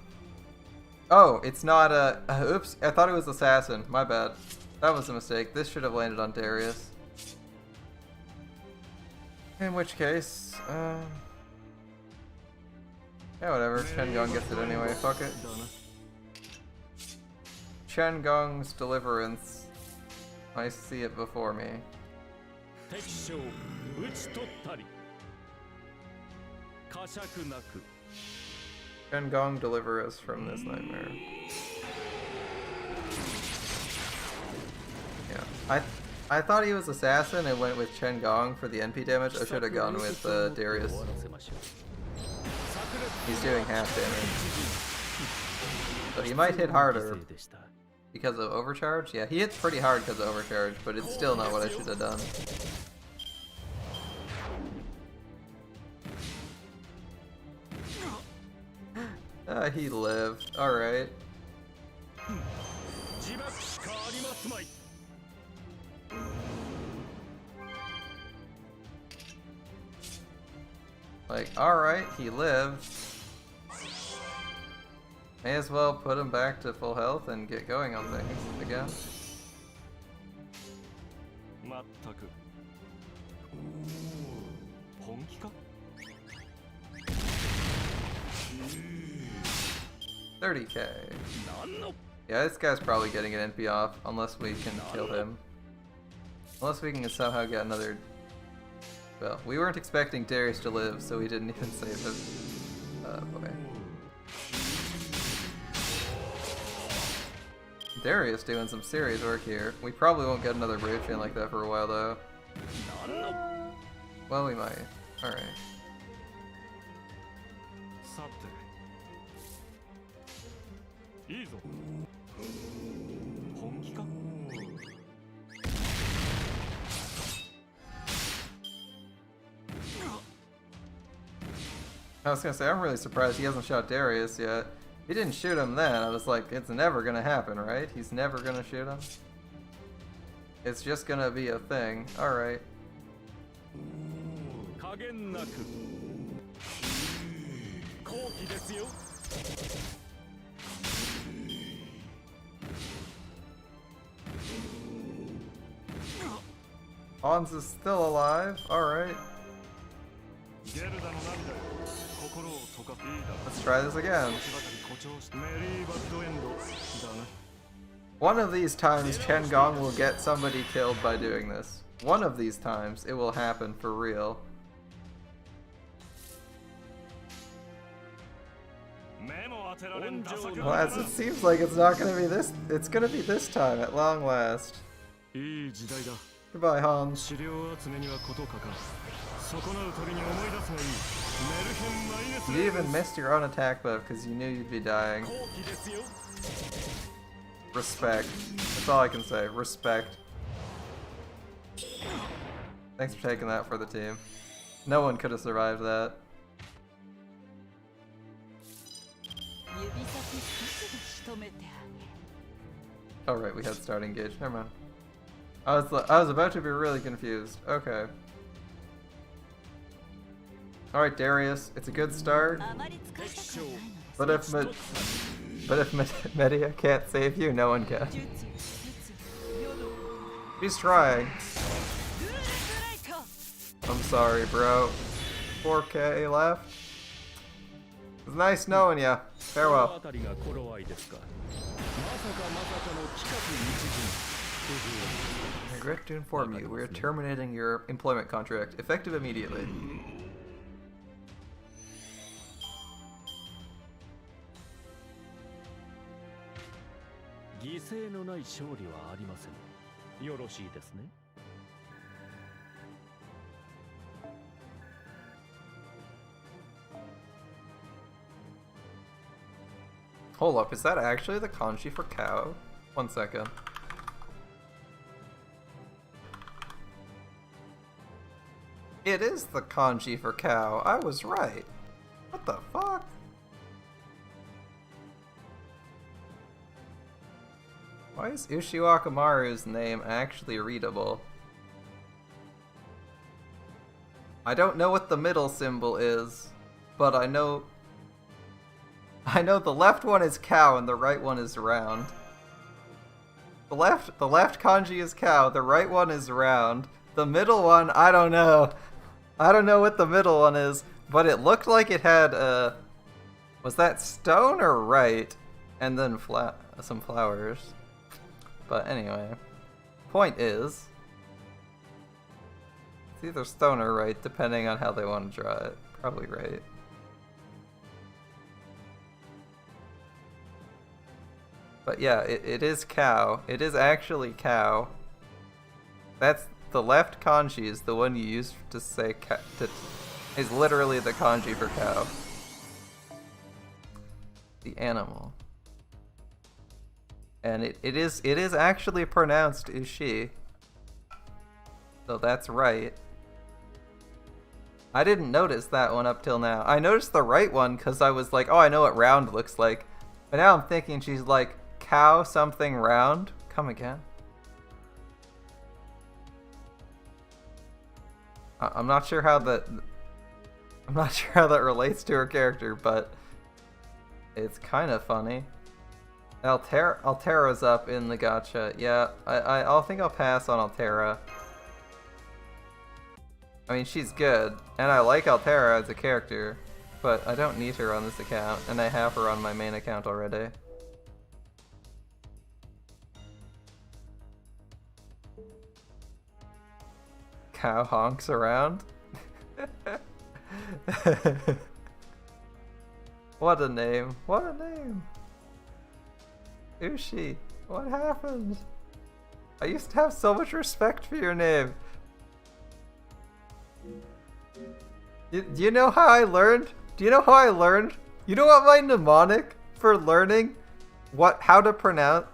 Oh, it's not a... oops, I thought it was Assassin. My bad. That was a mistake. This should have landed on Darius. In which case, yeah, whatever. Chen Gong gets it anyway. Fuck it. Chen Gong's deliverance. I see it before me. Chen Gong, deliver us from this nightmare. Yeah, I thought he was Assassin and went with Chen Gong for the NP damage. I should have gone with Darius. He's doing half damage. But he might hit harder because of overcharge. Yeah, he hits pretty hard because of overcharge, but it's still not what I should have done. He lived. Alright. Like, alright, he lived. May as well put him back to full health and get going on things again. $30K. Yeah, this guy's probably getting an NP off, unless we can kill him. Unless we can somehow get another... Well, we weren't expecting Darius to live, so we didn't even save him. Boy. Darius doing some serious work here. We probably won't get another brave chain like that for a while, though. Well, we might. Alright. I was gonna say, I'm really surprised he hasn't shot Darius yet. He didn't shoot him then. I was like, it's never gonna happen, right? He's never gonna shoot him. It's just gonna be a thing. Alright. 加減なく好機ですよ Hans is still alive? Alright. ゲルダの涙よ心を溶か Let's try this again. メリーバッドエンドだな One of these times, Chen Gong will get somebody killed by doing this. One of these times, it will happen for real. Well, as it seems like it's not gonna be this, it's gonna be this time at long last. いい時代だ Goodbye, Hans. 資料集めにはことかか損なうたびに思い出すがいいメルヘンマイネス You even missed your own attack buff because you knew you'd be dying. 好機ですよ Respect. That's all I can say. Respect. Thanks for taking that for the team. No one could have survived that. 指先一つで仕留めてあげる Oh right, we had start engage. Never mind. I was about to be really confused. Okay. All right, Darius. It's a good start. あまり使いたくはないのです But if Media can't save you, no one can. 術術世の He's trying. ルールブレイカー I'm sorry, bro. 4K left. It's nice knowing ya. この Farewell. 辺りが頃合いですかまさかの近く日 I regret to inform you, we are terminating your employment contract, effective immediately. 犠牲のない勝利はありませんよろしいですね Hold up, is that actually the kanji for cow? 1 second. It is the kanji for cow. I was right. What the fuck? Why is Ushiwakamaru's name actually readable? I don't know what the middle symbol is, but I know the left one is cow and the right one is round. The left kanji is cow, the right one is round. The middle one, I don't know. I don't know what the middle one is, but it looked like it had was that stone or right? And then some flowers. But anyway, point is, it's either stone or right, depending on how they want to draw it. Probably right. But yeah, it is cow. It is actually cow. That's the left kanji is the one you use to say is literally the kanji for cow. The animal. And it is actually pronounced ushi. So that's right. I didn't notice that one up till now. I noticed the right one because I was like, oh, I know what round looks like. But now I'm thinking she's like, cow something round? Come again? I'm not sure how that relates to her character, but it's kind of funny. Altera's up in the gacha. Yeah, I think I'll pass on Altera. I mean, she's good, and I like Altera as a character, but I don't need her on this account, and I have her on my main account already. Cow honks around? What a name. What a name. Ushi, what happened? I used to have so much respect for your name. Do you know how I learned? Do you know how I learned? You know what my mnemonic for learning how to pronounce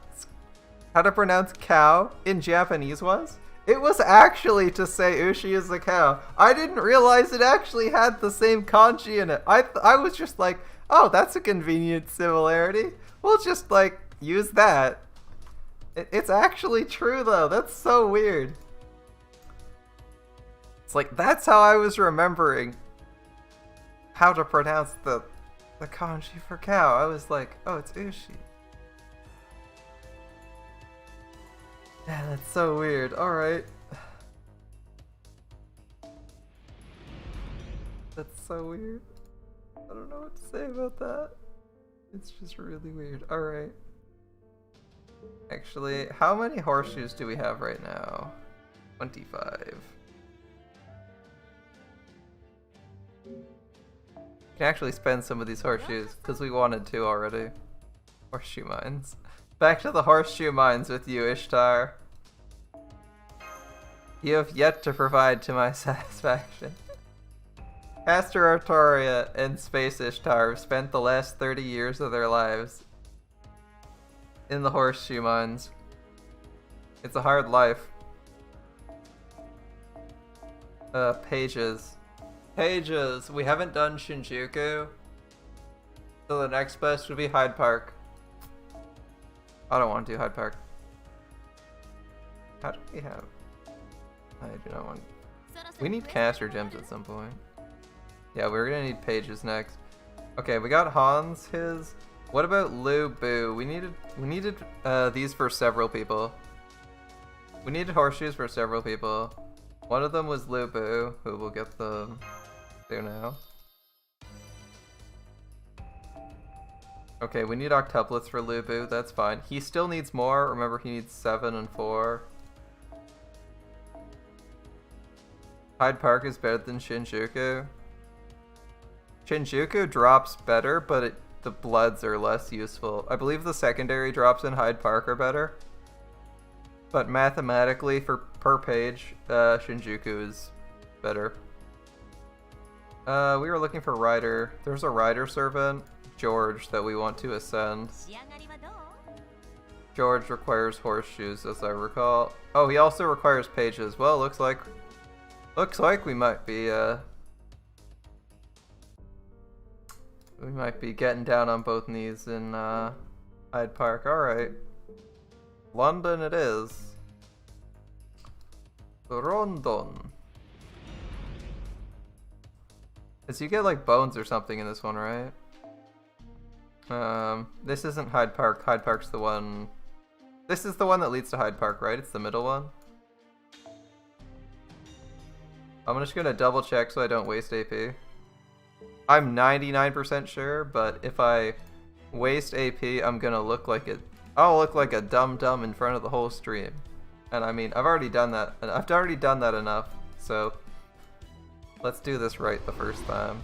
cow in Japanese was? It was actually to say Ushi is a cow. I didn't realize it actually had the same kanji in it. I was just like, oh, that's a convenient similarity. We'll just like use that. It's actually true though. That's so weird. It's like, that's how I was remembering how to pronounce the kanji for cow. I was like, oh, it's Ushi. Yeah, that's so weird. Alright. That's so weird. I don't know what to say about that. It's just really weird. Alright. Actually, how many horseshoes do we have right now? 25. We can actually spend some of these horseshoes, because we wanted to already. Horseshoe mines. Back to the horseshoe mines with you, Ishtar. You have yet to provide to my satisfaction. Castor Artoria and Space Ishtar have spent the last 30 years of their lives in the horseshoe mines. It's a hard life. Pages. Pages! We haven't done Shinjuku. So the next best would be Hyde Park. I don't want to do Hyde Park. How do we have? I do not want... We need caster gems at some point. Yeah, we're gonna need pages next. Okay, we got Hans his. What about Lu Bu? We needed these for several people. We needed horseshoes for several people. One of them was Lu Bu, who will get them soon now. Okay, we need octuplets for Lu Bu, that's fine. He still needs more, remember he needs 7 and 4. Hyde Park is better than Shinjuku. Shinjuku drops better, but the bloods are less useful. I believe the secondary drops in Hyde Park are better. But mathematically, for per page, Shinjuku is better. We were looking for Rider. There's a Rider servant, George, that we want to ascend. George requires horseshoes, as I recall. Oh, he also requires pages. Well, looks like we might be getting down on both knees in Hyde Park. Alright. London it is. London. As you get like bones or something in this one, right? This isn't Hyde Park. Hyde Park's the one. This is the one that leads to Hyde Park, right? It's the middle one. I'm just gonna double check so I don't waste AP. I'm 99% sure, but if I waste AP, I'm gonna look like it. I'll look like a dum-dum in front of the whole stream. And I mean, I've already done that. I've already done that enough. So let's do this right the first time.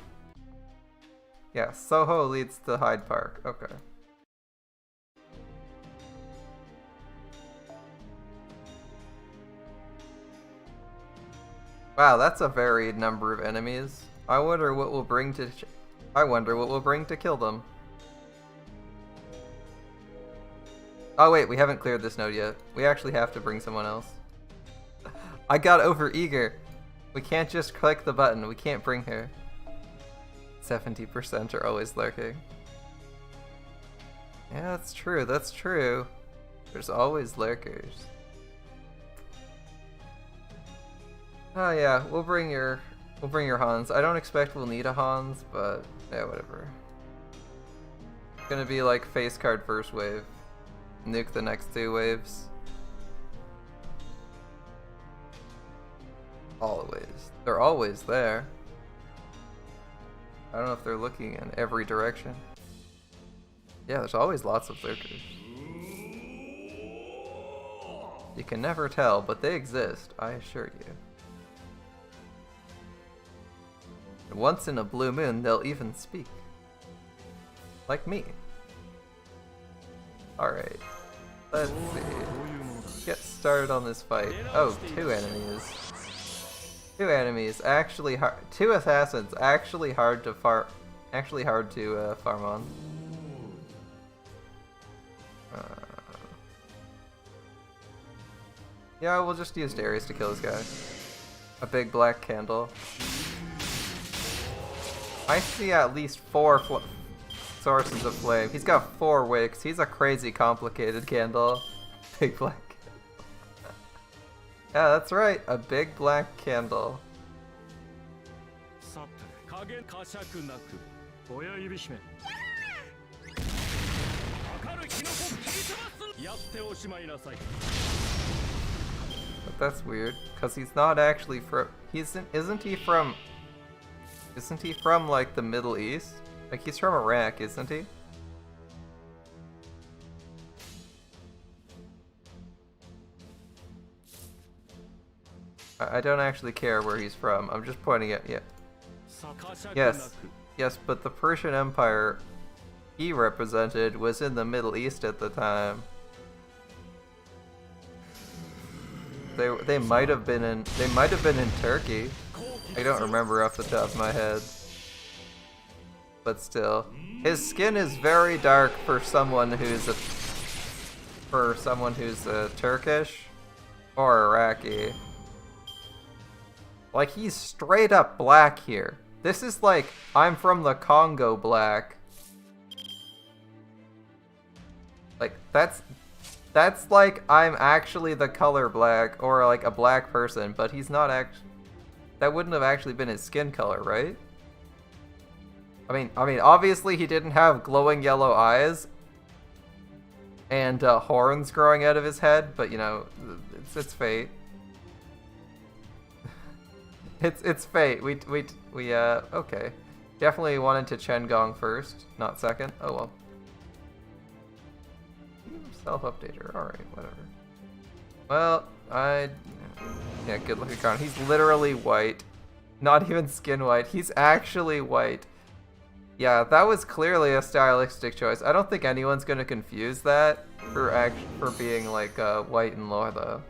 Yeah, Soho leads to Hyde Park. Okay. Wow, that's a varied number of enemies. I wonder what we'll bring to kill them. Oh wait, we haven't cleared this node yet. We actually have to bring someone else. I got over eager. We can't just click the button. We can't bring her. 70% are always lurking. Yeah, that's true. That's true. There's always lurkers. Oh yeah, we'll bring your Hans. I don't expect we'll need a Hans, but yeah, whatever. It's gonna be like face card first wave. Nuke the next 2 waves. Always. They're always there. I don't know if they're looking in every direction. Yeah, there's always lots of lurkers. You can never tell, but they exist, I assure you. And once in a blue moon, they'll even speak. Like me. Alright. Let's see. Get started on this fight. Oh, 2 enemies. 2 enemies. Actually hard. 2 assassins. Actually hard to farm on. Yeah, we'll just use Darius to kill this guy. A big black candle. I see at least 4 sources of flame. He's got 4 wicks. He's a crazy complicated candle. Big black candle. Yeah, that's right. A big black candle. 影呵責なく親指締めかかるキノコ切り飛ばすやっておしまいなさい But that's weird, cause he's not actually from. Isn't he from? Isn't he from like the Middle East? Like he's from Iraq, isn't he? I don't actually care where he's from. I'm just pointing at Yes, yes, but the Persian Empire he represented was in the Middle East at the time. They might have been in Turkey. I don't remember off the top of my head. But still, his skin is very dark for someone who's Turkish or Iraqi. Like he's straight up black here. This is like I'm from the Congo black. Like that's like I'm actually the color black or like a black person, but he's not actually. That wouldn't have actually been his skin color, right? I mean, obviously he didn't have glowing yellow eyes and horns growing out of his head, but you know, it's fate. it's fate. We okay. Definitely wanted to Chen Gong first, not second. Oh well. Self-updater. All right, whatever. Well, yeah, good luck, Con. He's literally white. Not even skin white. He's actually white. Yeah, that was clearly a stylistic choice. I don't think anyone's gonna confuse that for being like white in lore though.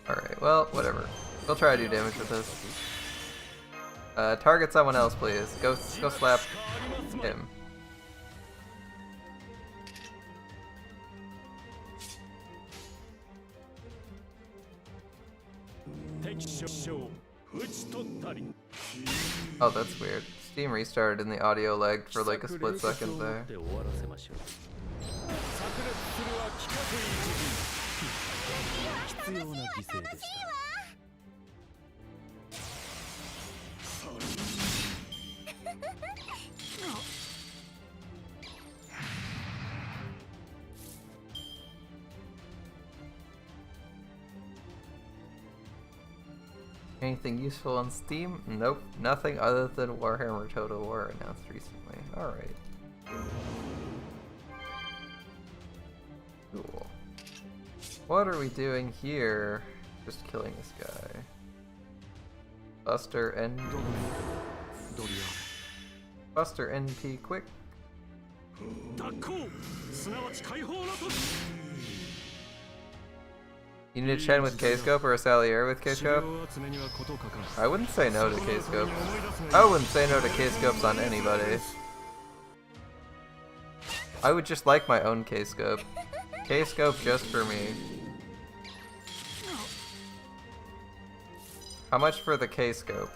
Alright, well, whatever. We'll try to do damage with this. Target someone else, please. Go slap him. Oh, that's weird. Steam restarted in the audio lag for like a split second there. Anything useful on Steam? Nope, nothing other than Warhammer Total War announced recently. Alright. Cool. What are we doing here? Just killing this guy. Buster NP quick. You need a Chen with K-Scope or a Salieri with K-Scope? I wouldn't say no to K-Scope. I wouldn't say no to K-Scopes on anybody. I would just like my own K-Scope. K-Scope just for me. How much for the K-Scope?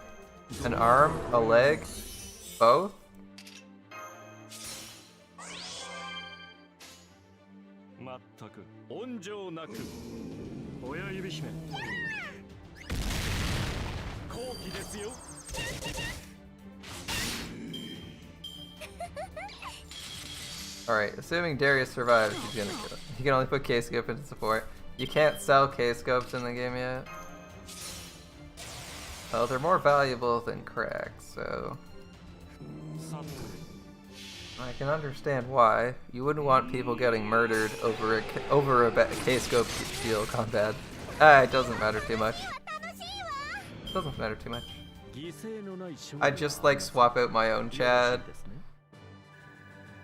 An arm? A leg? Both? Alright, assuming Darius survives, he's gonna kill it. You can only put K-Scope into support. You can't sell K-Scopes in the game yet. Well, they're more valuable than cracks, so... I can understand why. You wouldn't want people getting murdered over a K-Scope deal combat. It doesn't matter too much. Doesn't matter too much. I just like swap out my own Chad.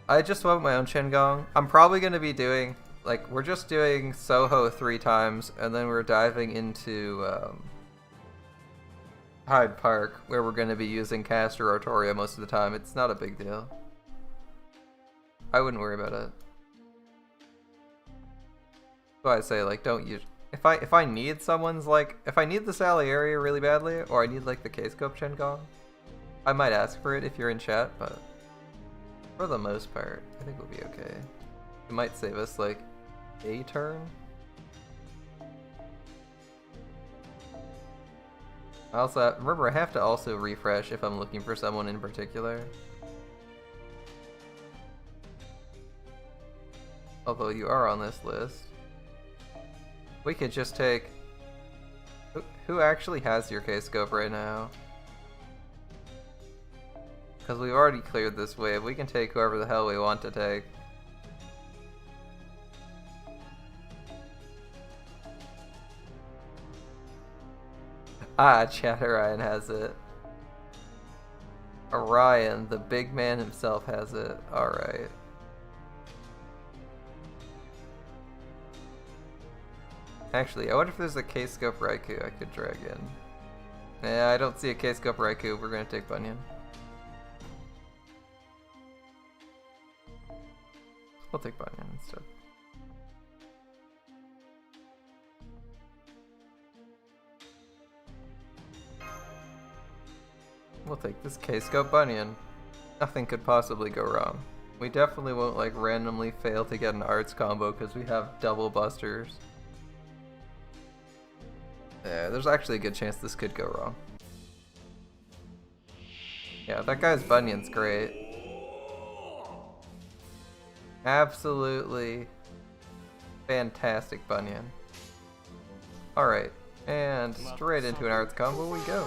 I just swap out my own Chengong. I'm probably gonna be doing, like, we're just doing Soho 3 times, and then we're diving into Hyde Park, where we're gonna be using Castor Rotoria most of the time. It's not a big deal. I wouldn't worry about it. So I say, like, don't use. If I need someone's, like, if I need the Salieri really badly, or I need like the K-Scope Chengong, I might ask for it if you're in chat, but for the most part, I think we'll be okay. It might save us like a turn. I also remember I have to also refresh if I'm looking for someone in particular. Although you are on this list. We could just take... Who actually has your K-scope right now? Because we've already cleared this wave. We can take whoever the hell we want to take. Ah, Chatterian has it. Orion, the big man himself, has it. Alright. Actually, I wonder if there's a K-scope Raikou I could drag in. Yeah, I don't see a K-scope Raikou. We're gonna take Bunyan. We'll take Bunyan instead. We'll take this K-scope Bunyan. Nothing could possibly go wrong. We definitely won't like randomly fail to get an arts combo because we have double busters. Yeah, there's actually a good chance this could go wrong. Yeah, that guy's Bunyan's great. Absolutely fantastic Bunyan. Alright, and straight into an arts combo we go.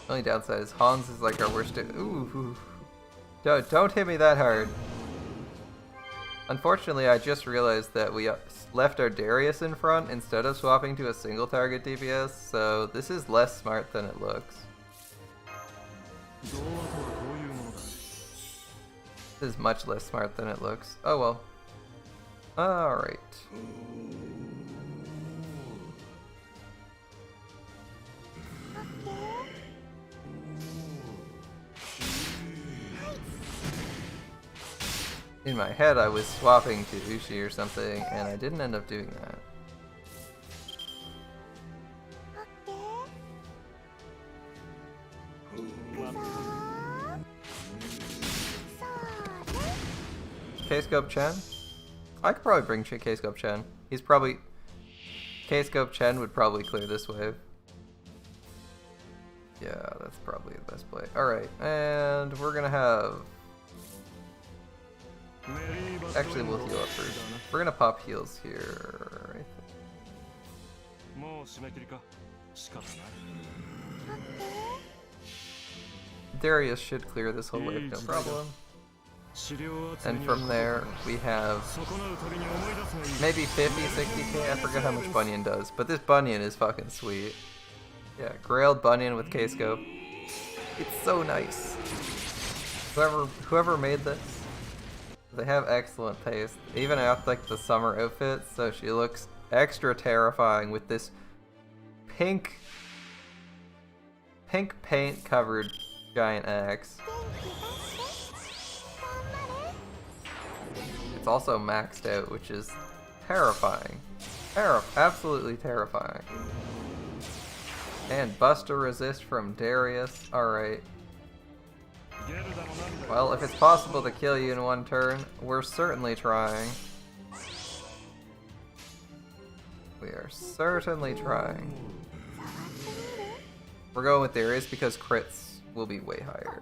Only downside is Hans is like our worst. Ooh. Don't hit me that hard. Unfortunately, I just realized that we left our Darius in front instead of swapping to a single target DPS, so this is less smart than it looks. This is much less smart than it looks. Oh well. Alright. In my head, I was swapping to Ushi or something, and I didn't end up doing that. K-scope Chen? I could probably bring K-scope Chen. He's probably... K-scope Chen would probably clear this wave. Yeah, that's probably the best play. Alright, and we're gonna have... Actually, we'll heal up first. We're gonna pop heals here, I think. Darius should clear this whole wave, no problem. And from there, we have maybe 50, 60k, I forget how much Bunyan does, but this Bunyan is fucking sweet. Yeah, Grailed Bunyan with K-scope. It's so nice. Whoever made this, they have excellent taste. Even out like the summer outfit, so she looks extra terrifying with this pink paint covered giant axe. It's also maxed out, which is terrifying. Absolutely terrifying. And Buster Resist from Darius. Alright. Well, if it's possible to kill you in one turn, we're certainly trying. We are certainly trying. We're going with Darius because crits will be way higher.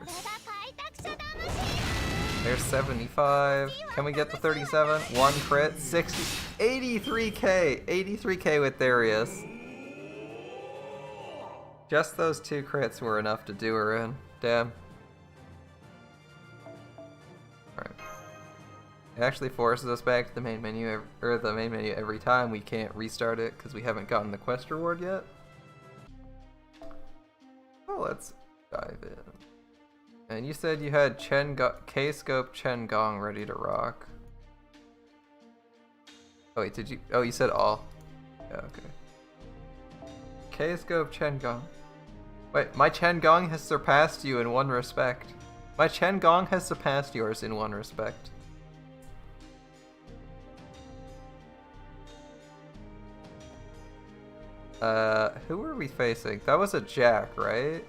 There's 75. Can we get the 37? One crit. 60. 83k. 83k with Darius. Just those two crits were enough to do her in. Damn. Alright. It actually forces us back to the main menu, every time. We can't restart it because we haven't gotten the quest reward yet. Well, let's dive in. And you said you had K-scope Chen Gong ready to rock. Oh wait, did you? Oh, you said all. Yeah, okay. K-scope Chen Gong. Wait, my Chen Gong has surpassed you in one respect. My Chen Gong has surpassed yours in one respect. Who were we facing? That was a Jack, right?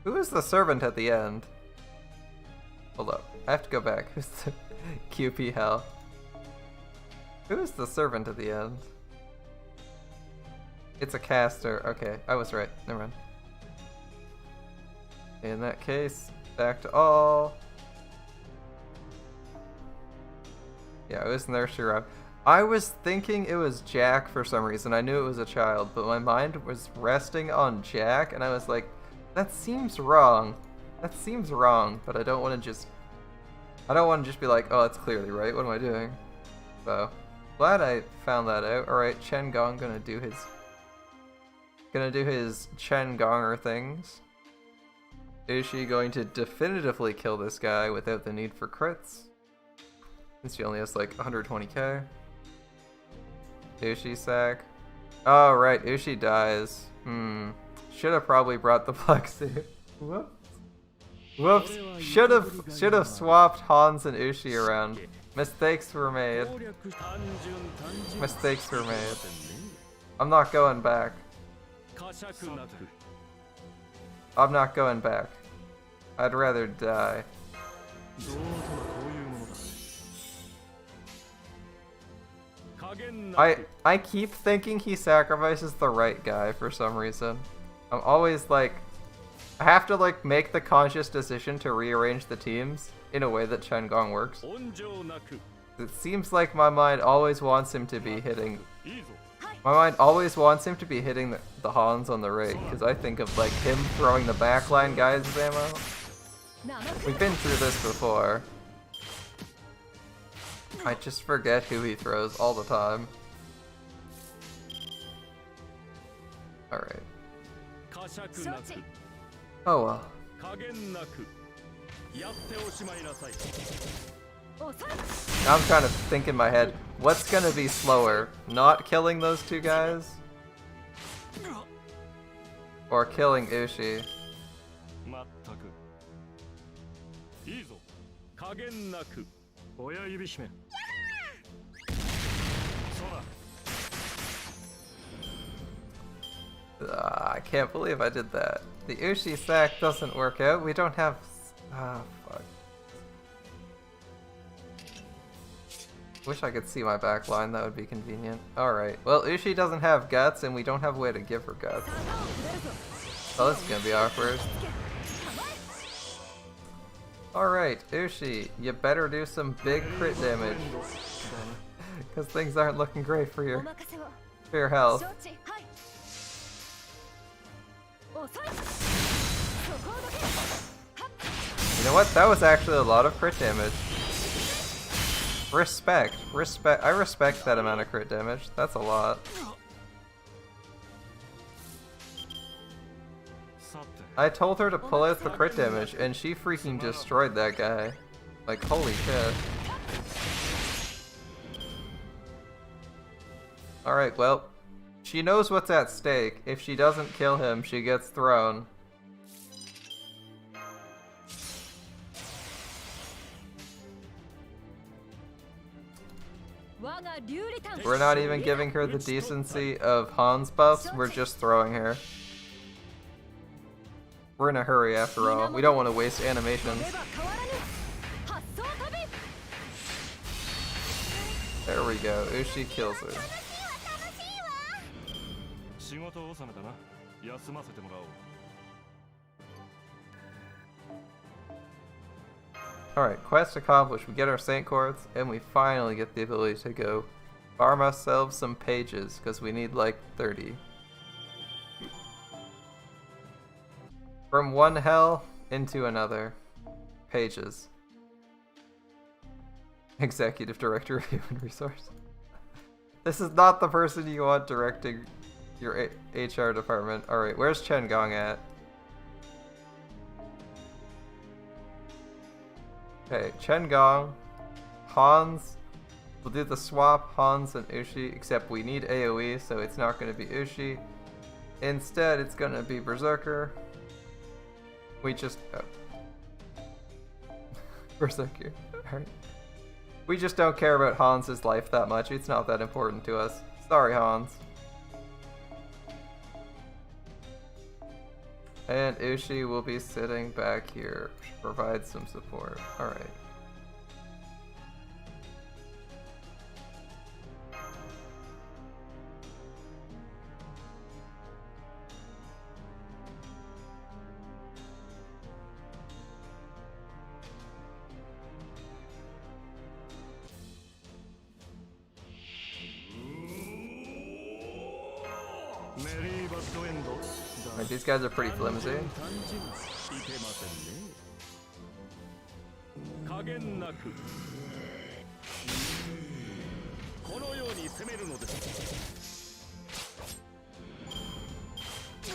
Who is the servant at the end? Hold up. I have to go back. Who's the QP hell? Who is the servant at the end? It's a caster. Okay, I was right. Never mind. In that case, back to all. Yeah, it was nursery rhyme. I was thinking it was Jack for some reason. I knew it was a child, but my mind was resting on Jack, and I was like, that seems wrong. That seems wrong, but I don't want to just be like, oh, it's clearly right. What am I doing? So, glad I found that out. Alright, Chen Gong gonna do his Chen Gonger things. Is she going to definitively kill this guy without the need for crits? Since she only has like 120k. Ushi sack. Oh right, Ushi dies. Should have probably brought the black suit. Whoops. Whoops. Should have swapped Hans and Ushi around. Mistakes were made. Mistakes were made. I'm not going back. I'm not going back. I'd rather die. I keep thinking he sacrifices the right guy for some reason. I'm always like, I have to like make the conscious decision to rearrange the teams in a way that Chen Gong works. It seems like my mind always wants him to be hitting. My mind always wants him to be hitting the Hans on the rig, because I think of like him throwing the backline guys' ammo. We've been through this before. I just forget who he throws all the time. Alright. Oh well. Now I'm trying to think in my head, what's gonna be slower? Not killing those two guys? Or killing Ushi? I can't believe I did that. The Ushi sack doesn't work out. We don't have... Ah, fuck. Wish I could see my back line, that would be convenient. Alright, well Ushi doesn't have guts and we don't have a way to give her guts. Oh, this is gonna be awkward. Alright, Ushi, you better do some big crit damage. Because things aren't looking great for your health. You know what? That was actually a lot of crit damage. Respect. I respect that amount of crit damage. That's a lot. I told her to pull out the crit damage, and she freaking destroyed that guy. Like, holy shit. Alright, well, she knows what's at stake. If she doesn't kill him, she gets thrown. We're not even giving her the decency of Hans buffs, we're just throwing her. We're in a hurry after all. We don't want to waste animations. There we go. Ushi kills her. Alright, quest accomplished. We get our Saint Quartz, and we finally get the ability to go farm ourselves some pages, because we need like 30. From one hell into another. Pages. Executive Director of Human Resource. This is not the person you want directing your HR department. Alright, where's Chen Gong at? Okay, Chen Gong, Hans, we'll do the swap, Hans and Ushi, except we need AoE, so it's not going to be Ushi. Instead, it's going to be Berserker. We just... oh. Berserker. Alright. We just don't care about Hans's life that much, it's not that important to us. Sorry, Hans. And Ushi will be sitting back here to provide some support. Alright. Alright, these guys are pretty flimsy.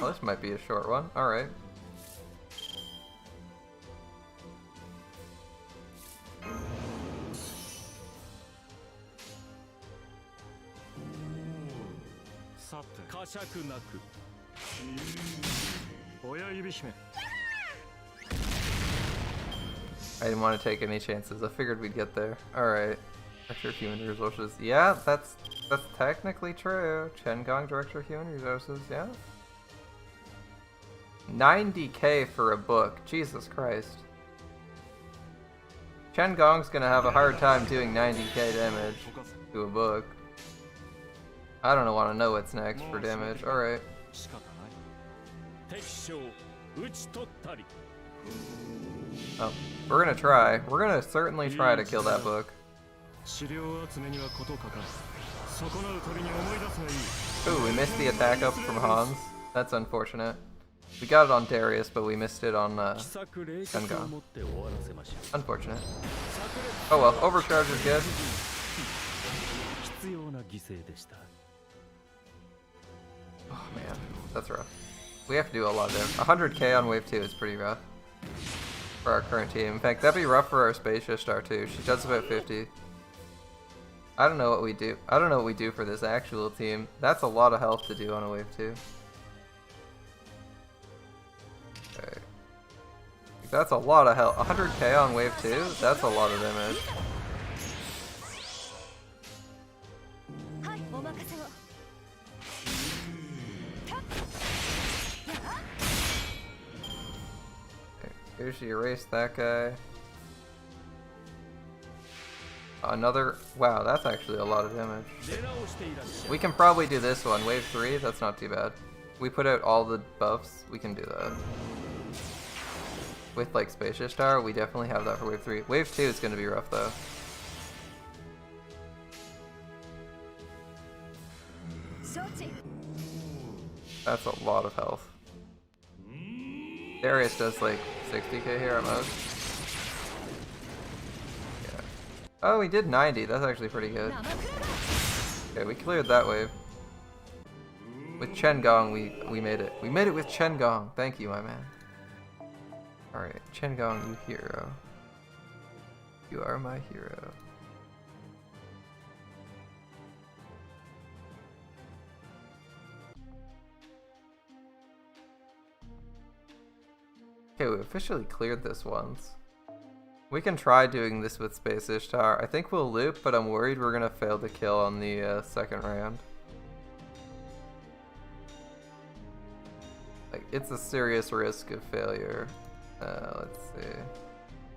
Oh, this might be a short one. Alright. I didn't want to take any chances. I figured we'd get there. Alright. Director of Human Resources. Yeah, that's technically true. Chen Gong, Director of Human Resources, yeah. 90k for a book. Jesus Christ. Chen Gong's gonna have a hard time doing 90k damage to a book. I don't want to know what's next for damage. Alright. Oh, we're gonna try. We're gonna certainly try to kill that book. Ooh, we missed the attack up from Hans. That's unfortunate. We got it on Darius, but we missed it on Sengong. Unfortunate. Oh well, overcharge is good. Oh man, that's rough. We have to do a lot there. 100k on wave 2 is pretty rough for our current team. In fact, that'd be rough for our Spacious Star too. She does about 50. I don't know what we do. I don't know what we do for this actual team. That's a lot of health to do on a wave 2. Okay. That's a lot of health. 100k on wave 2? That's a lot of damage. Here she erased that guy. Another. Wow, that's actually a lot of damage. We can probably do this one. Wave 3, that's not too bad. We put out all the buffs, we can do that. With like Spacious Star, we definitely have that for wave 3. Wave 2 is going to be rough though. That's a lot of health. Darius does like 60k here at most. Yeah. Oh, we did 90. That's actually pretty good. Okay, we cleared that wave. With Chen Gong, we made it. We made it with Chen Gong. Thank you, my man. Alright, Chen Gong, you hero. You are my hero. Okay, we officially cleared this once. We can try doing this with Space Ishtar. I think we'll loop, but I'm worried we're gonna fail to kill on the second round. Like, it's a serious risk of failure. Let's see.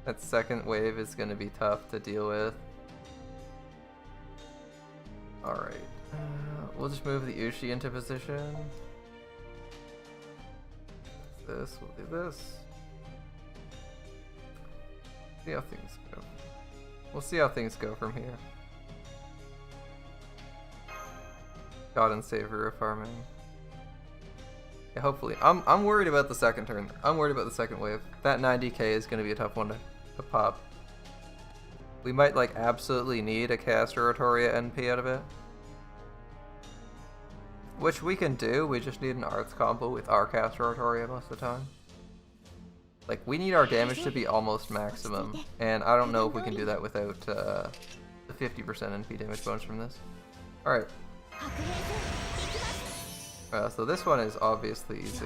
That second wave is gonna be tough to deal with. Alright. We'll just move the Ushi into position. This, we'll do this. See how things go. We'll see how things go from here. God and Savior of farming. Yeah, hopefully. I'm worried about the second turn. I'm worried about the second wave. That 90k is going to be a tough one to pop. We might like absolutely need a Caster Oratoria NP out of it. Which we can do, we just need an arts combo with our Caster Oratoria most of the time. Like, we need our damage to be almost maximum, and I don't know if we can do that without the 50% NP damage bonus from this. Alright. So this one is obviously easy.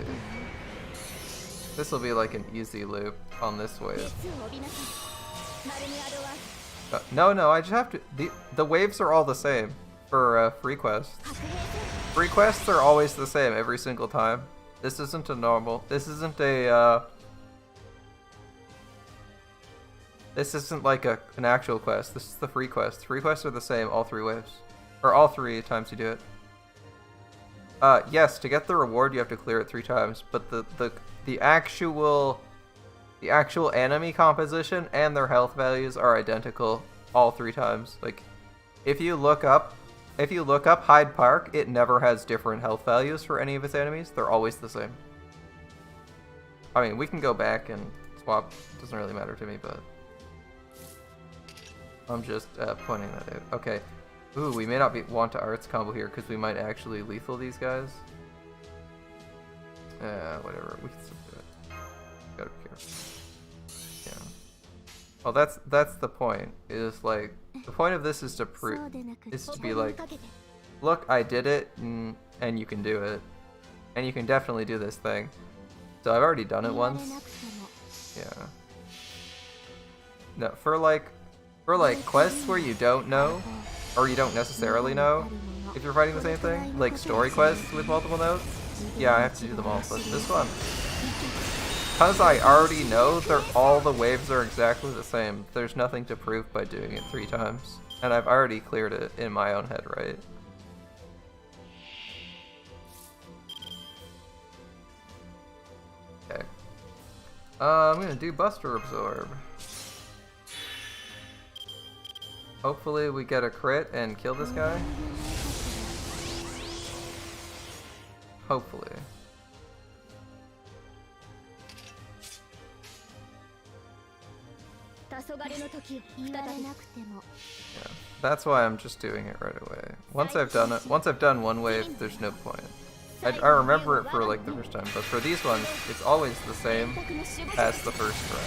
This will be like an easy loop on this wave. No, I just have to... The waves are all the same for free quests. Free quests are always the same every single time. This isn't a normal. This isn't a. This isn't like an actual quest. This is the free quest. Free quests are the same all 3 waves, or all 3 times you do it. Yes, to get the reward you have to clear it 3 times, but the actual enemy composition and their health values are identical all 3 times. Like, if you look up Hyde Park, it never has different health values for any of its enemies. They're always the same. I mean, we can go back and swap. It doesn't really matter to me, but I'm just pointing that out. Okay. Ooh, we may not want to arts combo here because we might actually lethal these guys. Whatever. We can still do it. Gotta be careful. Yeah. Well, that's the point. Is like the point of this is to be like, look, I did it, and you can do it, and you can definitely do this thing. So I've already done it once. Yeah. No, for like quests where you don't know, or you don't necessarily know if you're fighting the same thing, like story quests with multiple nodes. Yeah, I have to do them all. But this one, because I already know all the waves are exactly the same, there's nothing to prove by doing it 3 times. And I've already cleared it in my own head, right? Okay. I'm gonna do Buster Absorb. Hopefully we get a crit and kill this guy. Hopefully. Yeah, that's why I'm just doing it right away. Once I've done one wave, there's no point. I remember it for like the first time, but for these ones, it's always the same as the first try.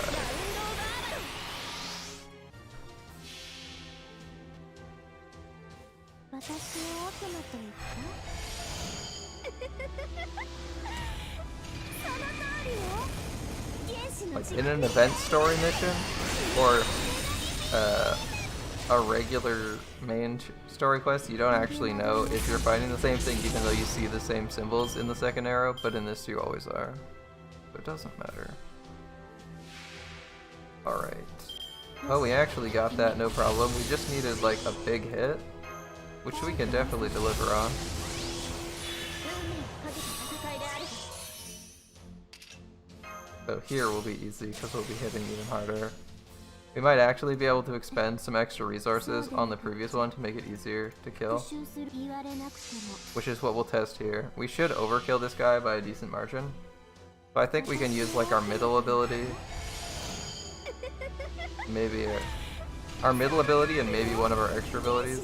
Like in an event story mission, or a regular main story quest, you don't actually know if you're fighting the same thing even though you see the same symbols in the second arrow, but in this you always are. So it doesn't matter. Alright. Oh, we actually got that, no problem. We just needed like a big hit, which we can definitely deliver on. So here will be easy because we'll be hitting even harder. We might actually be able to expend some extra resources on the previous one to make it easier to kill, which is what we'll test here. We should overkill this guy by a decent margin. So I think we can use like our middle ability, maybe our middle ability and maybe one of our extra abilities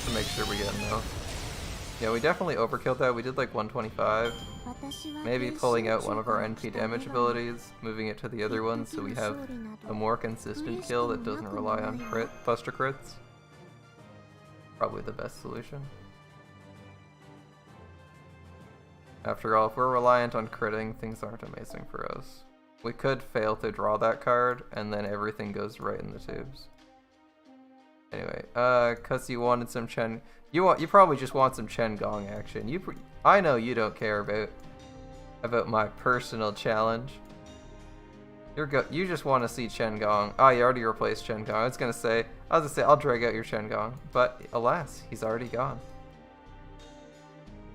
to make sure we get enough. Yeah, we definitely overkilled that. We did like 125. Maybe pulling out one of our NP damage abilities, moving it to the other one so we have a more consistent kill that doesn't rely on buster crits. Probably the best solution. After all, if we're reliant on critting, things aren't amazing for us. We could fail to draw that card, and then everything goes right in the tubes. Anyway, cause you wanted some Chen... You probably just want some Chen Gong action. I know you don't care about my personal challenge. You just want to see Chen Gong. Oh, you already replaced Chen Gong. I was gonna say I'll drag out your Chen Gong, but alas, he's already gone.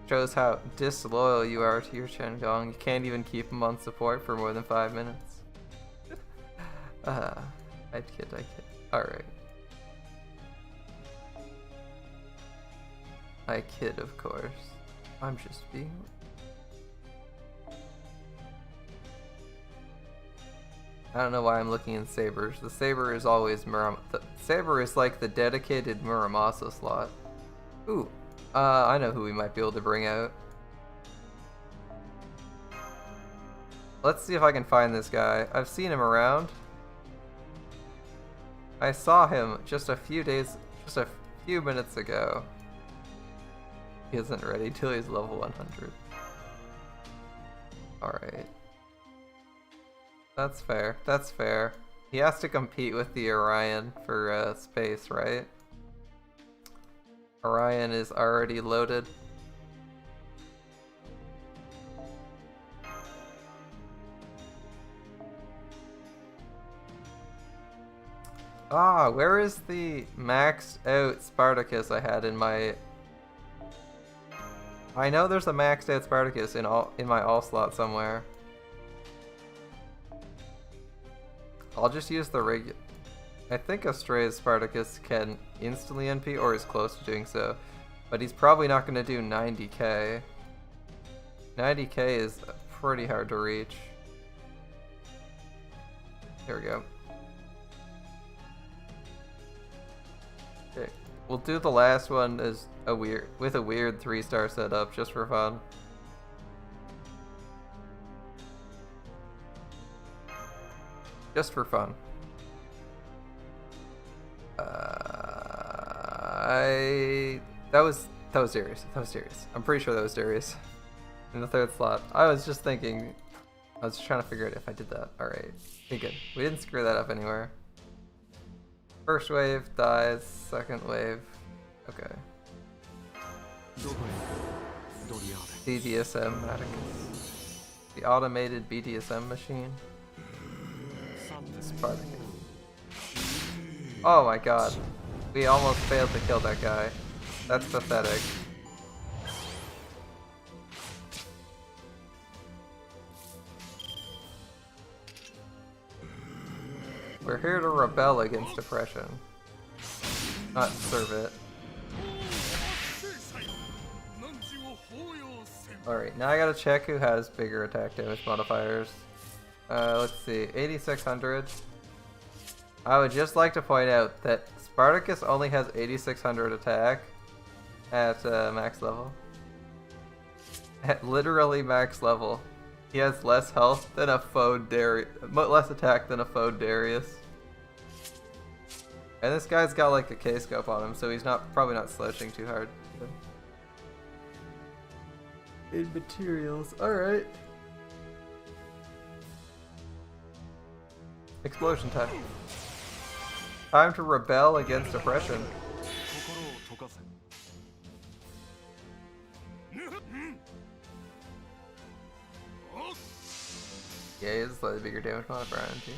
Shows how disloyal you are to your Chen Gong. You can't even keep him on support for more than 5 minutes. I kid. Alright. I kid, of course. I'm just being... I don't know why I'm looking in sabers. The saber is always the saber is like the dedicated Muramasa slot. Ooh, I know who we might be able to bring out. Let's see if I can find this guy. I've seen him around. I saw him just a few minutes ago. He isn't ready till he's level 100. Alright. That's fair. That's fair. He has to compete with the Orion for space, right? Orion is already loaded. Ah, where is the maxed out Spartacus I had in my... I know there's a maxed out Spartacus in my all slot somewhere. I'll just use the regular... I think Astraeus Spartacus can instantly NP or is close to doing so. But he's probably not going to do 90k. 90k is pretty hard to reach. Here we go. Okay, we'll do the last one as with a weird 3-star setup just for fun. Just for fun. That was Darius. That was Darius. I'm pretty sure that was Darius. In the 3rd slot. I was just thinking. I was trying to figure out if I did that. Alright. Okay, good. We didn't screw that up anywhere. First wave dies. Second wave. Okay. BDSM Atticus. The automated BDSM machine. Spartacus. Oh my god. We almost failed to kill that guy. That's pathetic. We're here to rebel against oppression, not serve it. Alright, now I gotta check who has bigger attack damage modifiers. Let's see, 8600. I would just like to point out that Spartacus only has 8600 attack at max level. At literally max level. He has less health than a faux Darius, less attack than a faux Darius. And this guy's got like a K-scope on him, so he's probably not slouching too hard. In materials, alright. Explosion time. Time to rebel against oppression. Yeah, he has slightly bigger damage modifier on him.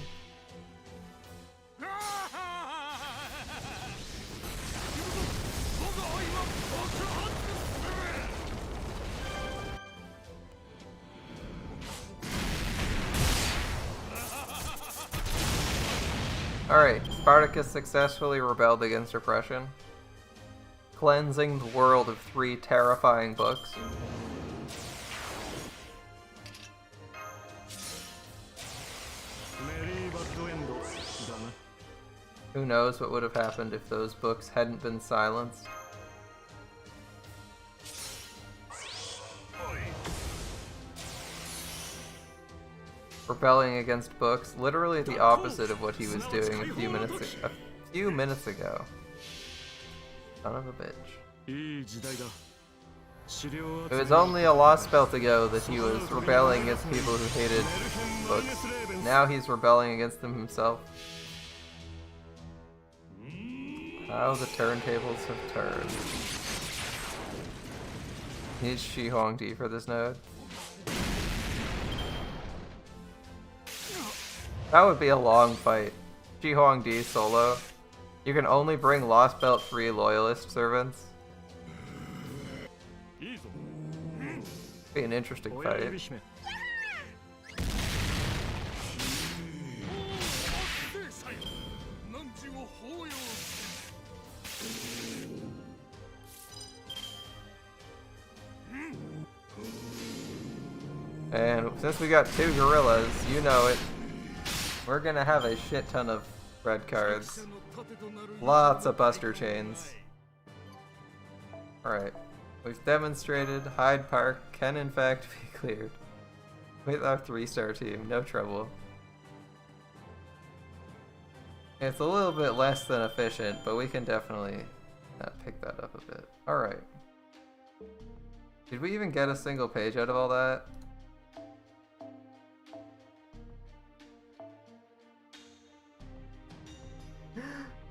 Alright, Spartacus successfully rebelled against oppression, cleansing the world of 3 terrifying books. Who knows what would have happened if those books hadn't been silenced? Rebelling against books, literally the opposite of what he was doing a few minutes ago. Son of a bitch. It was only a lost spell ago that he was rebelling against people who hated books. Now he's rebelling against them himself. How the turntables have turned. Needs Shi Huangdi for this node. That would be a long fight. Shi Huangdi solo. You can only bring Lost Belt 3 Loyalist servants. Be an interesting fight. And since we got 2 gorillas, you know it. We're gonna have a shit ton of red cards. Lots of Buster Chains. Alright. We've demonstrated Hyde Park can in fact be cleared. With our 3-star team, no trouble. It's a little bit less than efficient, but we can definitely pick that up a bit. Alright. Did we even get a single page out of all that?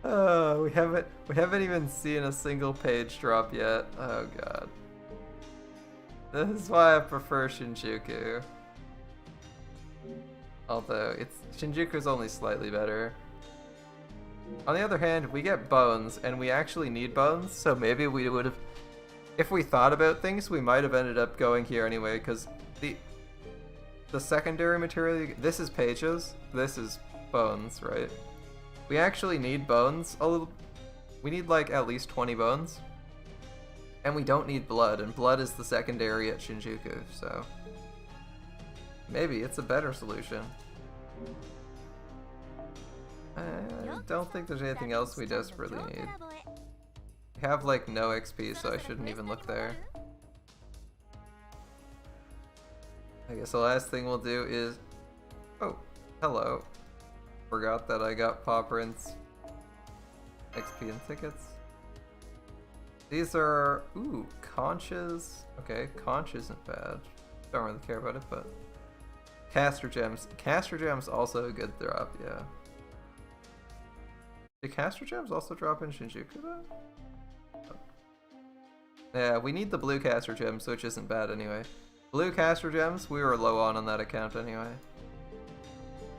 Oh, we haven't even seen a single page drop yet. Oh god. This is why I prefer Shinjuku. Although Shinjuku's only slightly better. On the other hand, we get bones, and we actually need bones, so maybe we would have... If we thought about things, we might have ended up going here anyway, because the secondary material... This is pages, this is bones, right? We actually need bones a little... We need, like, at least 20 bones. And we don't need blood, and blood is the secondary at Shinjuku, so... Maybe it's a better solution. I don't think there's anything else we desperately need. We have like no XP, so I shouldn't even look there. I guess the last thing we'll do is... Oh, hello. Forgot that I got paw prints, XP and tickets. These are... Ooh, conches. Okay, conch isn't bad. Don't really care about it, but... Caster gems. Caster gems also a good drop, yeah. Do caster gems also drop in Shinjuku though? Oh. Yeah, we need the blue caster gems, which isn't bad anyway. Blue caster gems, we were low on that account anyway.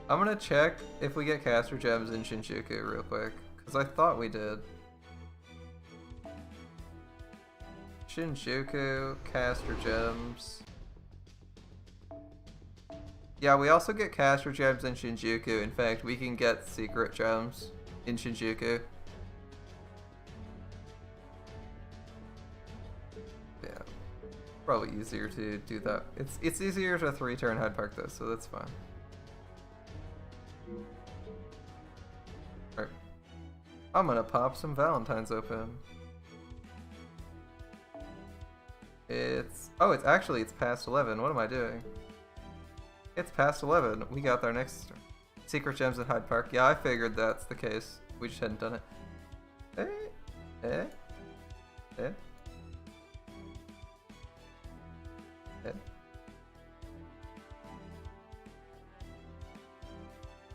I'm gonna check if we get caster gems in Shinjuku real quick, because I thought we did. Shinjuku, caster gems. Yeah, we also get caster gems in Shinjuku. In fact, we can get secret gems in Shinjuku. Yeah, probably easier to do that. It's easier to 3-turn Hyde Park though, so that's fine. Alright. I'm gonna pop some Valentines open. It's actually it's past 11. What am I doing? It's past 11. We got our next secret gems at Hyde Park. Yeah, I figured that's the case. We just hadn't done it. Eh?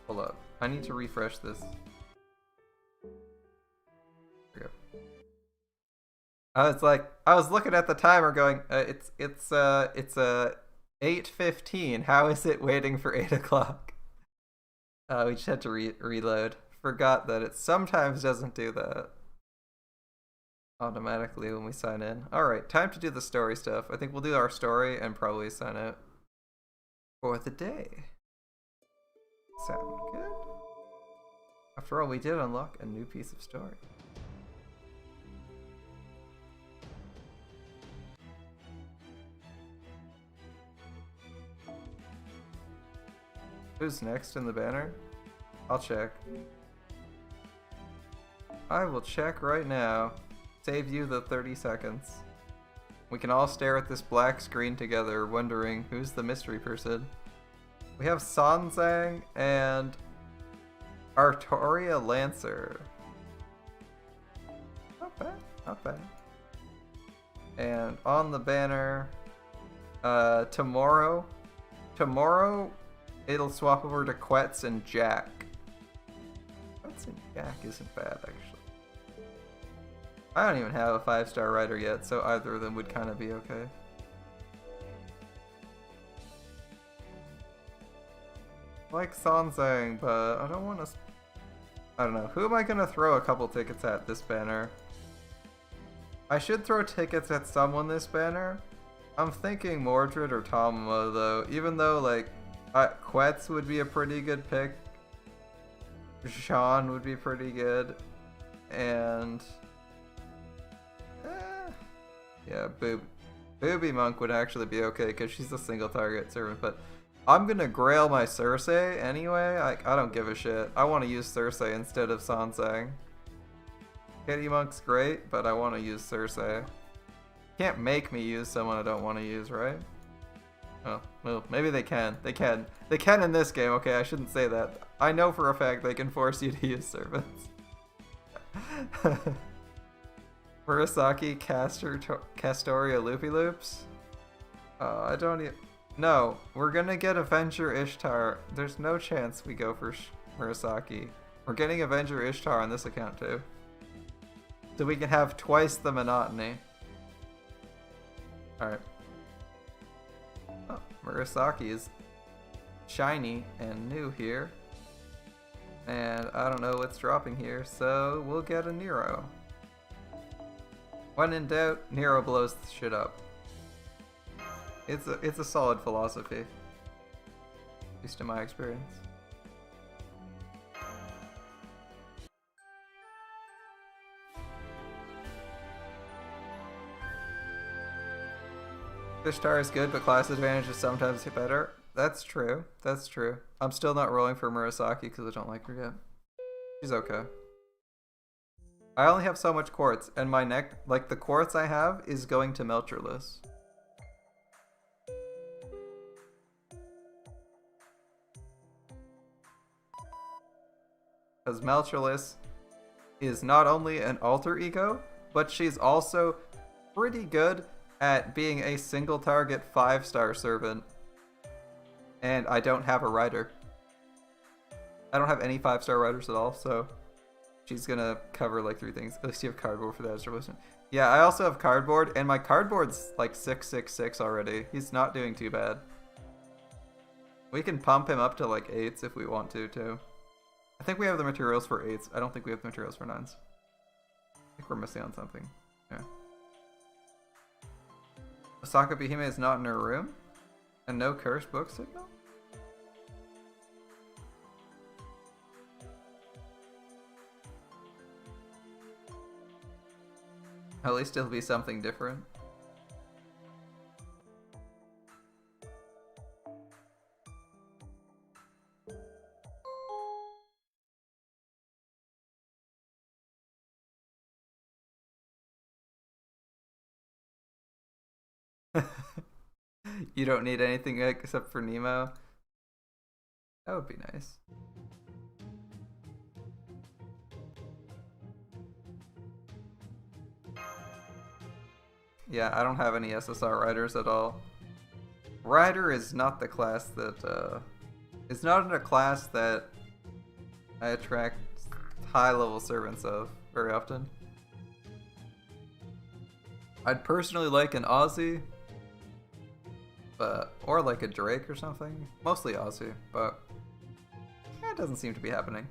Hold up. I need to refresh this. There we go. I was looking at the timer going, it's 8:15. How is it waiting for 8 o'clock? We just had to reload. Forgot that it sometimes doesn't do that automatically when we sign in. Alright, time to do the story stuff. I think we'll do our story and probably sign out for the day. Sound good? After all, we did unlock a new piece of story. Who's next in the banner? I'll check. I will check right now. Save you the 30 seconds. We can all stare at this black screen together, wondering who's the mystery person. We have Sanzang and Artoria Lancer. Not bad, not bad. And on the banner, tomorrow it'll swap over to Quetz and Jack. Quetz and Jack isn't bad, actually. I don't even have a 5-star rider yet, so either of them would kind of be okay. I like Sanzang, but I don't want to... I don't know. Who am I going to throw a couple tickets at this banner? I should throw tickets at someone this banner. I'm thinking Mordred or Tomomo, though. Even though, like, Quetz would be a pretty good pick. Sean would be pretty good. And... yeah, Booby Monk would actually be okay, because she's a single target servant, but... I'm gonna grail my Circe anyway. I don't give a shit. I want to use Circe instead of Sansang. Kitty Monk's great, but I want to use Circe. Can't make me use someone I don't want to use, right? Oh, well, maybe they can. They can. They can in this game. Okay, I shouldn't say that. I know for a fact they can force you to use servants. Murasaki, Castoria, Loopy Loops. I don't even... No, we're gonna get Avenger Ishtar. There's no chance we go for Murasaki. We're getting Avenger Ishtar on this account too. So we can have twice the monotony. Alright. Oh, Murasaki is shiny and new here. And I don't know what's dropping here, so we'll get a Nero. When in doubt, Nero blows the shit up. It's a solid philosophy. At least in my experience. Fishtar is good, but class advantage is sometimes better. That's true. That's true. I'm still not rolling for Murasaki because I don't like her yet. She's okay. I only have so much quartz, and my the quartz I have is going to Melcherless. Because Melcherless is not only an alter ego, but she's also pretty good at being a single target 5-star servant. And I don't have a rider. I don't have any 5-star riders at all, so she's gonna cover like 3 things. At least you have cardboard for that as a Yeah, I also have cardboard, and my cardboard's like 666 already. He's not doing too bad. We can pump him up to like 8s if we want to, too. I think we have the materials for 8s. I don't think we have the materials for 9s. I think we're missing on something. Yeah. Osaka Behime is not in her room? And no cursed book signal? At least it'll be something different. You don't need anything except for Nemo? That would be nice. Yeah, I don't have any SSR riders at all. Rider is not the class that, it's not in a class that I attract high-level servants of very often. I'd personally like an Aussie, or like a Drake or something. Mostly Aussie, but it doesn't seem to be happening.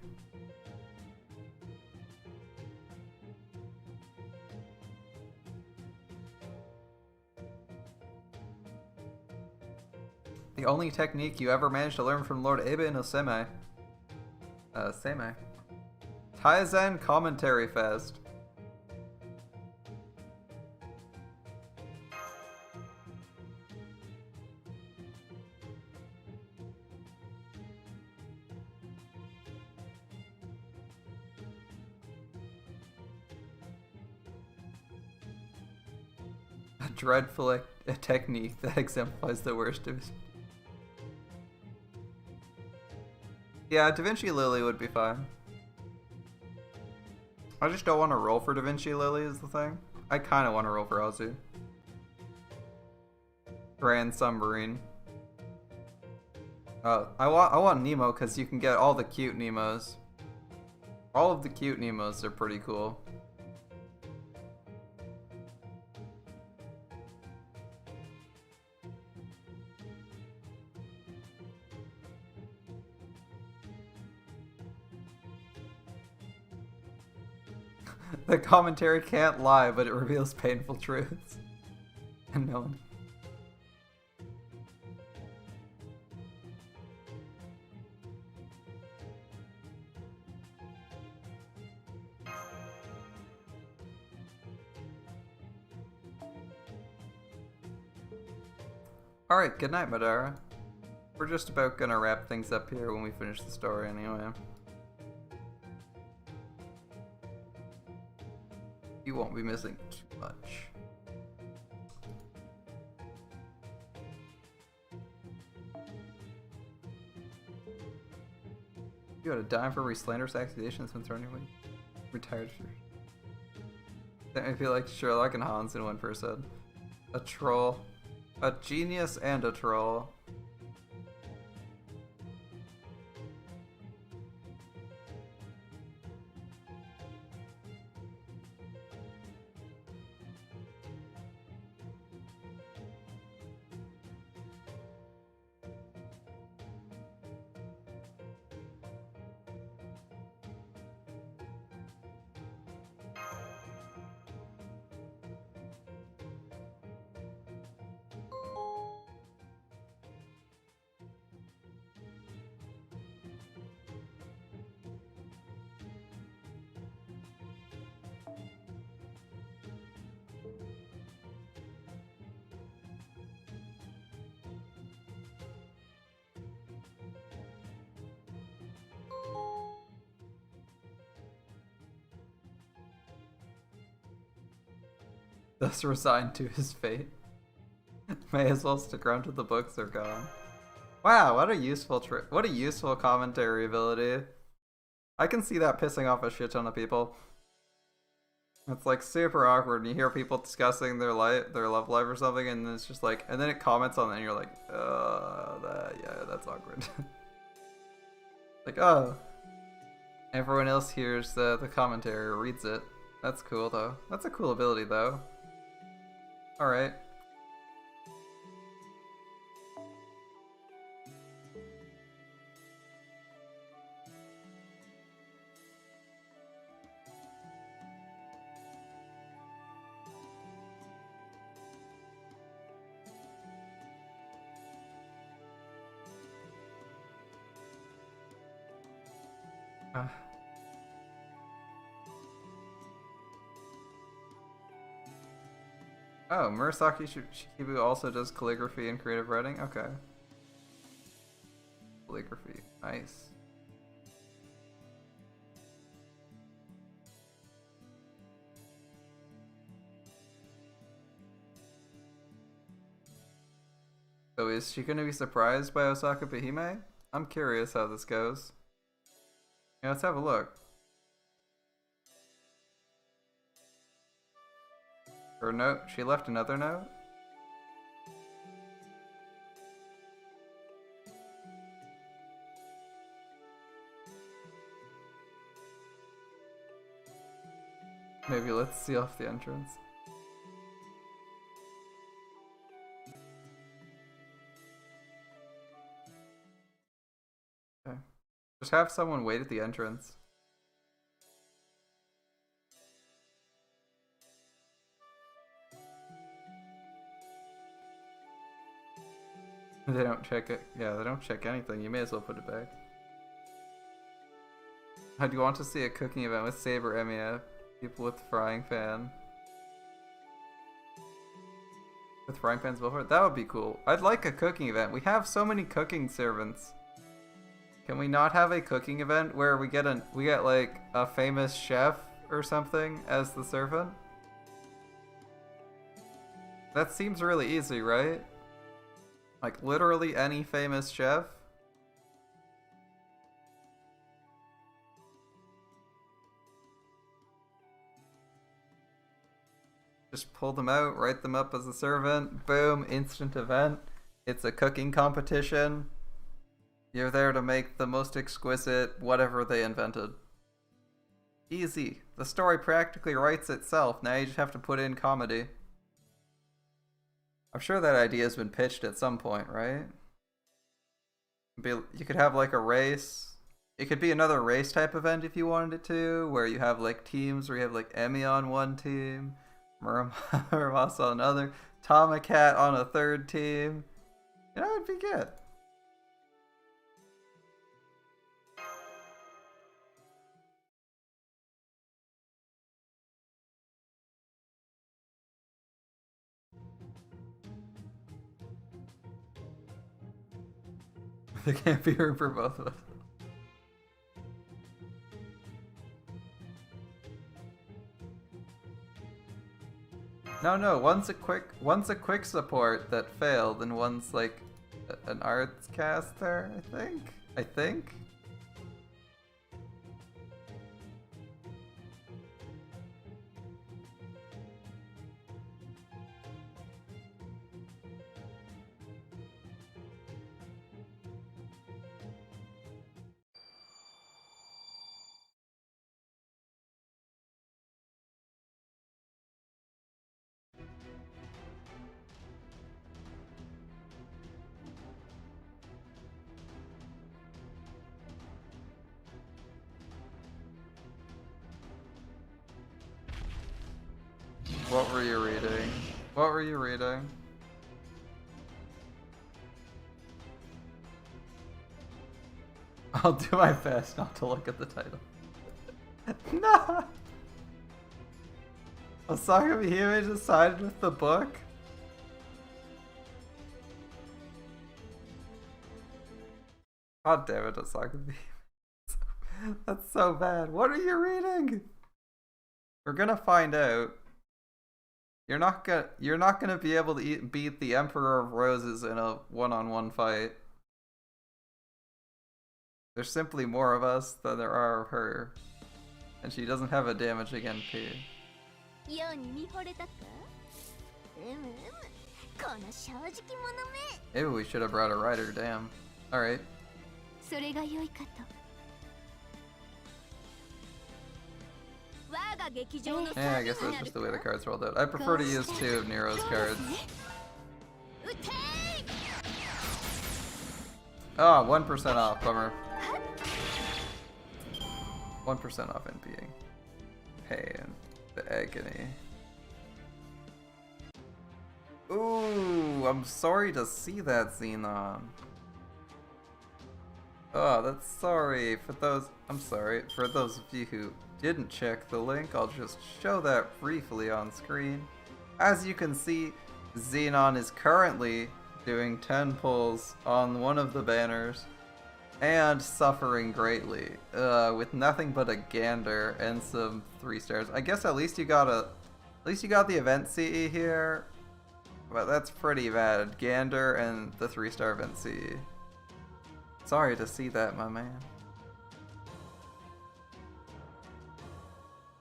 The only technique you ever managed to learn from Lord Abe is Seme. Seme. Taizen Commentary Fest. A dreadful technique that exemplifies the worst of his. Yeah, Da Vinci Lily would be fine. I just don't want to roll for Da Vinci Lily is the thing. I kind of want to roll for Azu. Grand Submarine. I want Nemo because you can get all the cute Nemos. All of the cute Nemos are pretty cool. The commentary can't lie, but it reveals painful truths. And no one. Alright, good night, Madara. We're just about gonna wrap things up here when we finish the story anyway. You won't be missing too much. You got a dime for every slanderous accusation that's been thrown your way. Retired. I feel like Sherlock and Hans in one person. A troll. A genius and a troll. Thus resigned to his fate. May as well stick around till the books are gone. Wow, what a useful what a useful commentary ability. I can see that pissing off a shit ton of people. It's like super awkward and you hear people discussing their love life or something, and it's just like, and then it comments on it and you're like, yeah, that's awkward. Like, oh, everyone else hears the commentary or reads it. That's cool though. That's a cool ability though. Alright. Oh, Murasaki Shikibu also does calligraphy and creative writing? Okay. Calligraphy. Nice. So is she going to be surprised by Osaka Behime? I'm curious how this goes. Yeah, let's have a look. Her note? She left another note? Maybe let's see off the entrance. Okay. Just have someone wait at the entrance. They don't check it. Yeah, they don't check anything. You may as well put it back. How do you want to see a cooking event with Saber Emiya? People with frying pan. With frying pans before? That would be cool. I'd like a cooking event. We have so many cooking servants. Can we not have a cooking event where we get like a famous chef or something as the servant? That seems really easy, right? Like literally any famous chef? Just pull them out, write them up as a servant, boom, instant event. It's a cooking competition. You're there to make the most exquisite whatever they invented. Easy. The story practically writes itself. Now you just have to put in comedy. I'm sure that idea has been pitched at some point, right? You could have like a race. It could be another race type event if you wanted it to, where you have like teams where you have like Emi on one team, Muramasa on another, Tomacat on a third team. You know, it'd be good. There can't be room for both of us. No, one's a quick support that failed, and one's like an arts caster, I think. What were you reading? What were you reading? I'll do my best not to look at the title. No! Osaka Mihime just sided with the book? God damn it, Osaka Mihime. That's so bad. What are you reading? We're gonna find out. You're not gonna be able to beat the Emperor of Roses in a one-on-one fight. There's simply more of us than there are of her, and she doesn't have a damaging NP. Maybe we should have brought a rider. Damn. All right. Yeah, I guess that's just the way the cards rolled out. I prefer to use 2 of Nero's cards. Oh, 1% off, bummer. 1% off NPing. Pain. The agony. Ooh, I'm sorry to see that, Xenon. Oh, that's sorry for those. I'm sorry for those of you who didn't check the link. I'll just show that briefly on screen. As you can see, Xenon is currently doing 10 pulls on one of the banners and suffering greatly with nothing but a gander and some 3 stars. I guess at least you got the event CE here, but that's pretty bad. Gander and the 3-star event CE. Sorry to see that, my man.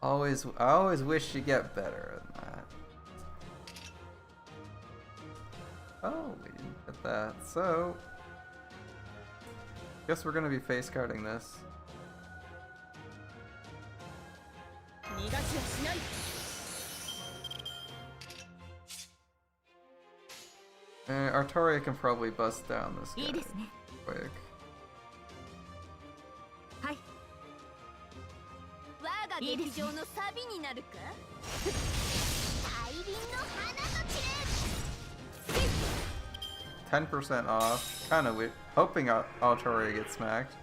I always wish you get better than that. Oh, we didn't get that. So, guess we're gonna be face carding this. Artoria can probably bust down this guy quick. I 10% off. Kind of hoping Artoria gets smacked.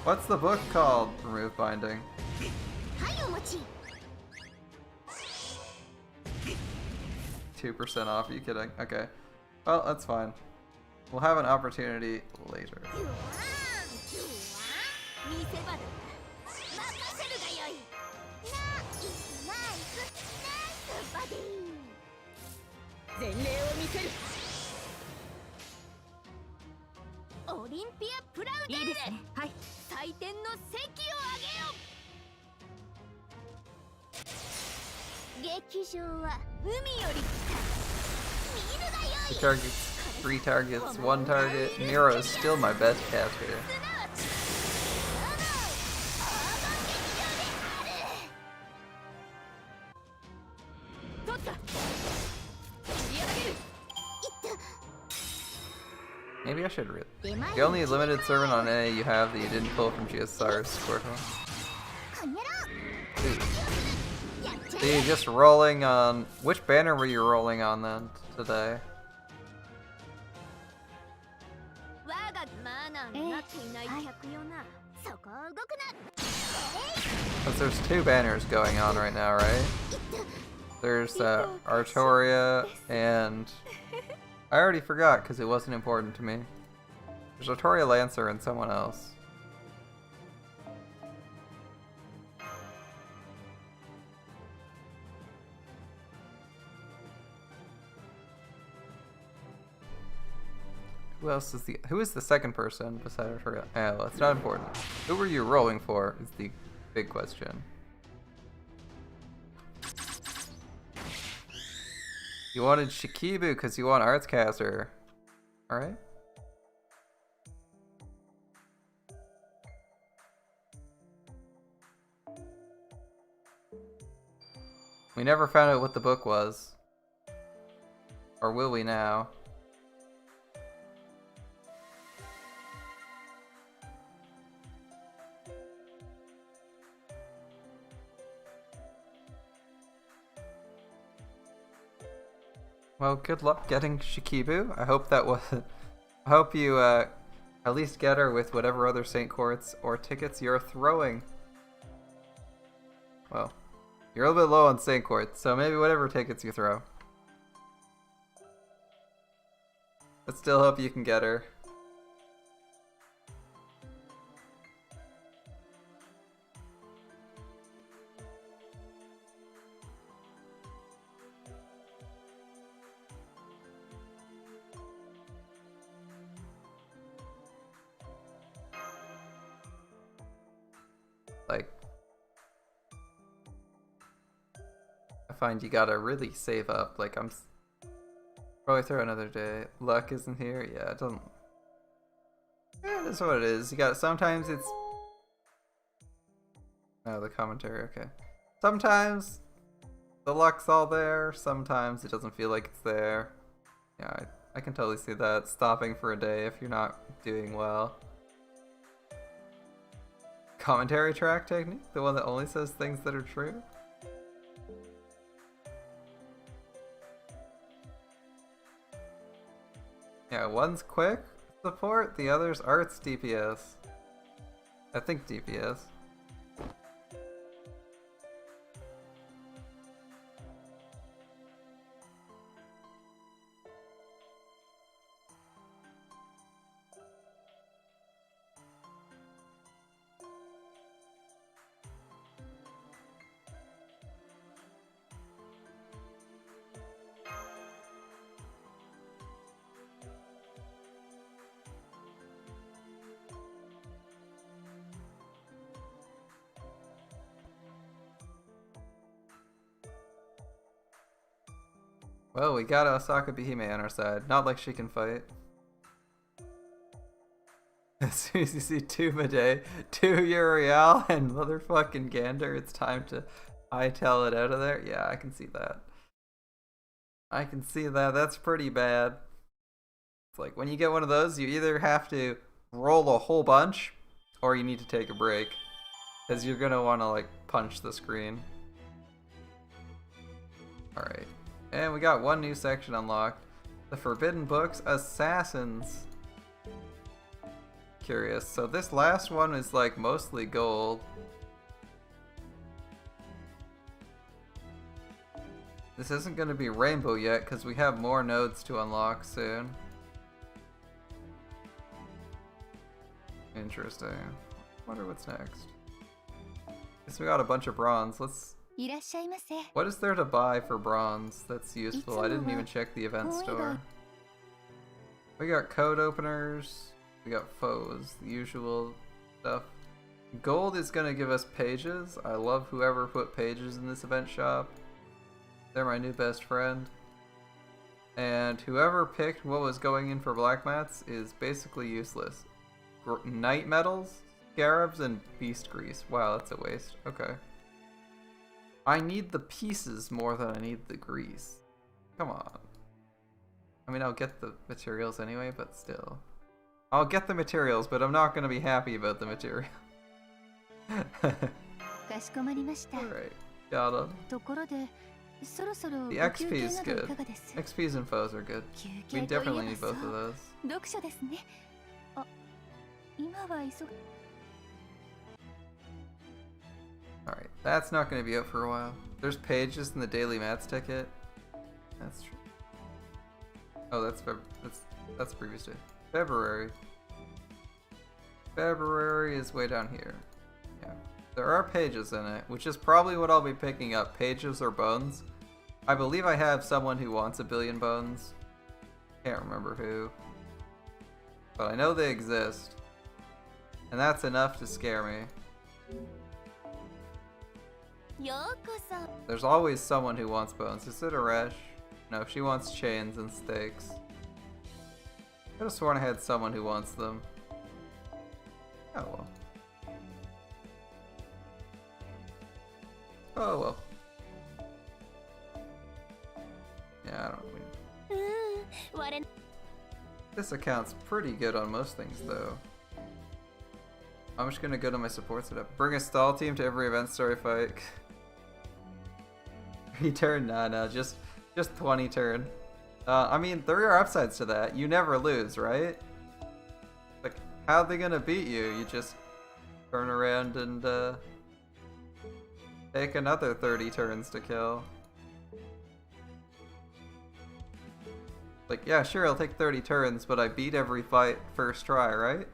What's the book called? Remove binding. 2% off. Are you kidding? Okay. Well, that's fine. We'll have an opportunity later. He targets 3 targets, 1 target. Nero is still my best caster. Maybe I should read. The only limited servant on A you have that you didn't pull from GSR's scored one. So you're just rolling on... Which banner were you rolling on then, today? Because there's 2 banners going on right now, right? There's Artoria and... I already forgot because it wasn't important to me. There's Artoria Lancer and someone else. Who is the second person besides Artoria? Oh, it's not important. Who were you rolling for is the big question. You wanted Shikibu because you want Artscaster. Alright. We never found out what the book was. Or will we now? Well, good luck getting Shikibu. I hope that was. I hope you at least get her with whatever other Saint Courts or tickets you're throwing. Well, you're a little bit low on Saint Courts, so maybe whatever tickets you throw. But still hope you can get her. find you gotta really save up. Like, probably throw another day. Luck isn't here. Yeah, it doesn't. Yeah, that's what it is. You got sometimes it's. Oh, the commentary. Okay. Sometimes the luck's all there. Sometimes it doesn't feel like it's there. Yeah, I can totally see that. Stopping for a day if you're not doing well. Commentary track technique? The one that only says things that are true? Yeah, one's quick support, the other's arts DPS. I think DPS. Well, we got Osaka Behime on our side. Not like she can fight. As soon as you see 2 Made, 2 Uriel, and motherfucking Gander, it's time to hightail it out of there. Yeah, I can see that. I can see that. That's pretty bad. It's like, when you get one of those, you either have to roll a whole bunch, or you need to take a break. Because you're gonna want to, like, punch the screen. Alright. And we got one new section unlocked. The Forbidden Books Assassins. Curious. So this last one is like mostly gold. This isn't going to be rainbow yet because we have more nodes to unlock soon. Interesting. Wonder what's next. Guess we got a bunch of bronze. Let's. What is there to buy for bronze that's useful? I didn't even check the event store. We got code openers. We got foes. The usual stuff. Gold is going to give us pages. I love whoever put pages in this event shop. They're my new best friend. And whoever picked what was going in for black mats is basically useless. Night metals, scarabs, and beast grease. Wow, that's a waste. Okay. I need the pieces more than I need the grease. Come on. I mean, I'll get the materials anyway, but still. I'll get the materials, but I'm not going to be happy about the material. Alright, got them. The XP is good. XPs and foes are good. We definitely need both of those. Alright, that's not going to be out for a while. There's pages in the daily mats ticket. That's true. Oh, that's previous day. February. February is way down here. Yeah. There are pages in it, which is probably what I'll be picking up. Pages or bones. I believe I have someone who wants 1 billion bones. Can't remember who. But I know they exist. And that's enough to scare me. There's always someone who wants bones. Is it Aresh? No, she wants chains and stakes. I could have sworn I had someone who wants them. Oh well. Oh well. Yeah, I don't know. This account's pretty good on most things though. I'm just gonna go to my support setup. Bring a stall team to every event story fight. 3 turn? Nah, just 20 turn. I mean, there are upsides to that. You never lose, right? Like, how are they gonna beat you? You just turn around and take another 30 turns to kill. Like, yeah, sure, I'll take 30 turns, but I beat every fight first try, right?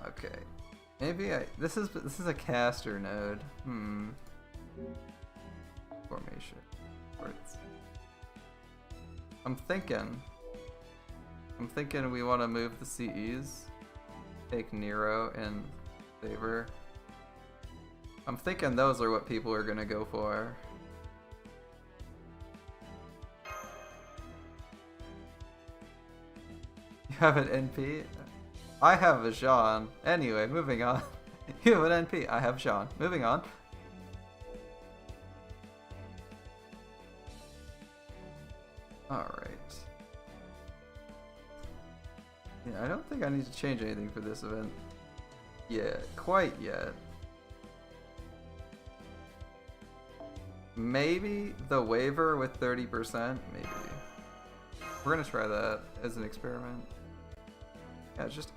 Okay. Maybe this is a caster node. Formation. I'm thinking we want to move the CEs. Take Nero and Saber. I'm thinking those are what people are gonna go for. You have an NP? I have a Jean. Anyway, moving on. You have an NP. I have Jean. Moving on. Alright. Yeah, I don't think I need to change anything for this event. Yeah, quite yet. Maybe the waiver with 30%? Maybe. We're gonna try that as an experiment. Yeah, just...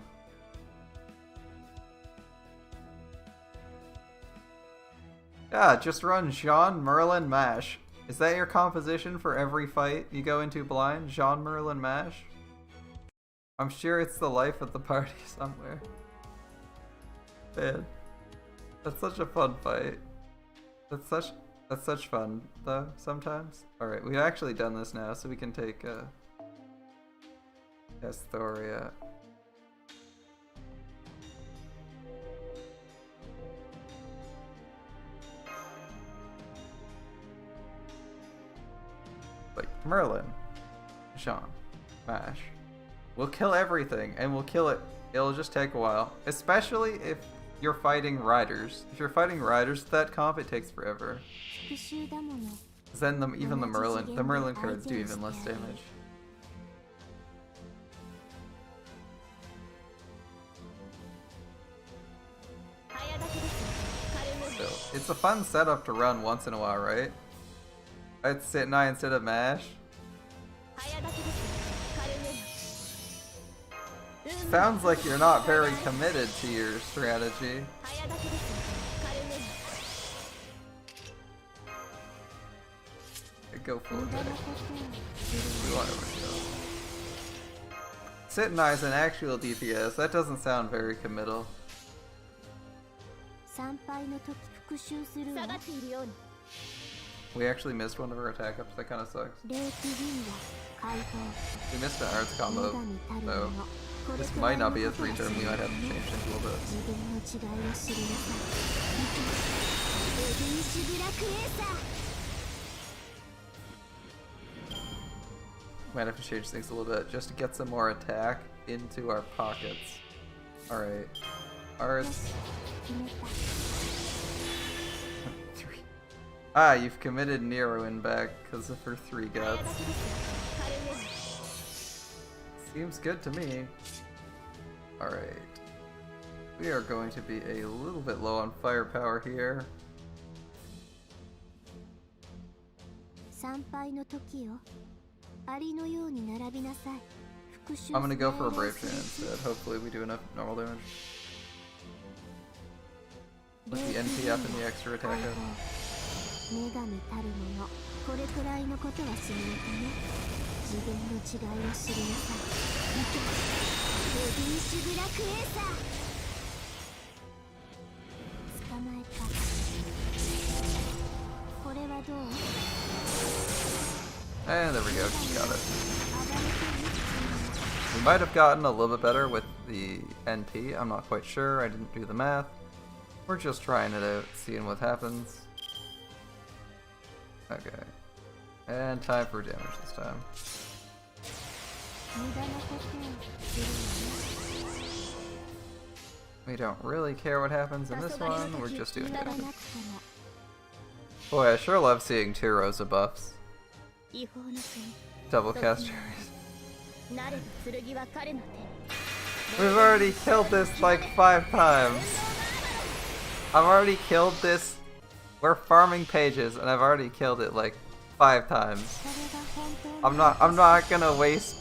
Yeah, just run Jean, Merlin, Mash. Is that your composition for every fight you go into blind? Jean, Merlin, Mash? I'm sure it's the life of the party somewhere. Man. That's such a fun fight. That's such fun, though, sometimes. Alright, we've actually done this now, so we can take, Astoria. Like, Merlin. Jean. Mash. We'll kill everything, and we'll kill it. It'll just take a while. Especially if you're fighting riders. If you're fighting riders with that comp, it takes forever. Then even the Merlin cards do even less damage. So, it's a fun setup to run once in a while, right? I'd sit nine instead of Mash. Sounds like you're not very committed to your strategy. Go for it. We want overkill. Sit nine is an actual DPS. That doesn't sound very committal. We actually missed one of our attack ups. That kind of sucks. We missed an arts combo, so this might not be a 3-turn. We might have to change things a little bit. Might have to change things a little bit just to get some more attack into our pockets. Alright. Arts. 3. Ah, you've committed Neroin back because of her 3 guts. Seems good to me. Alright. We are going to be a little bit low on firepower here. I'm gonna go for a Brave Chain instead. Hopefully we do enough normal damage. With the NP up and the extra attack up. And there we go, just got it. We might have gotten a little bit better with the NP, I'm not quite sure, I didn't do the math. We're just trying it out, seeing what happens. Okay. And time for damage this time. We don't really care what happens in this one, we're just doing damage. Boy, I sure love seeing 2 rows of buffs. Double cast cherries. We've already killed this like 5 times. I've already killed this. We're farming pages and I've already killed it like 5 times. I'm not gonna waste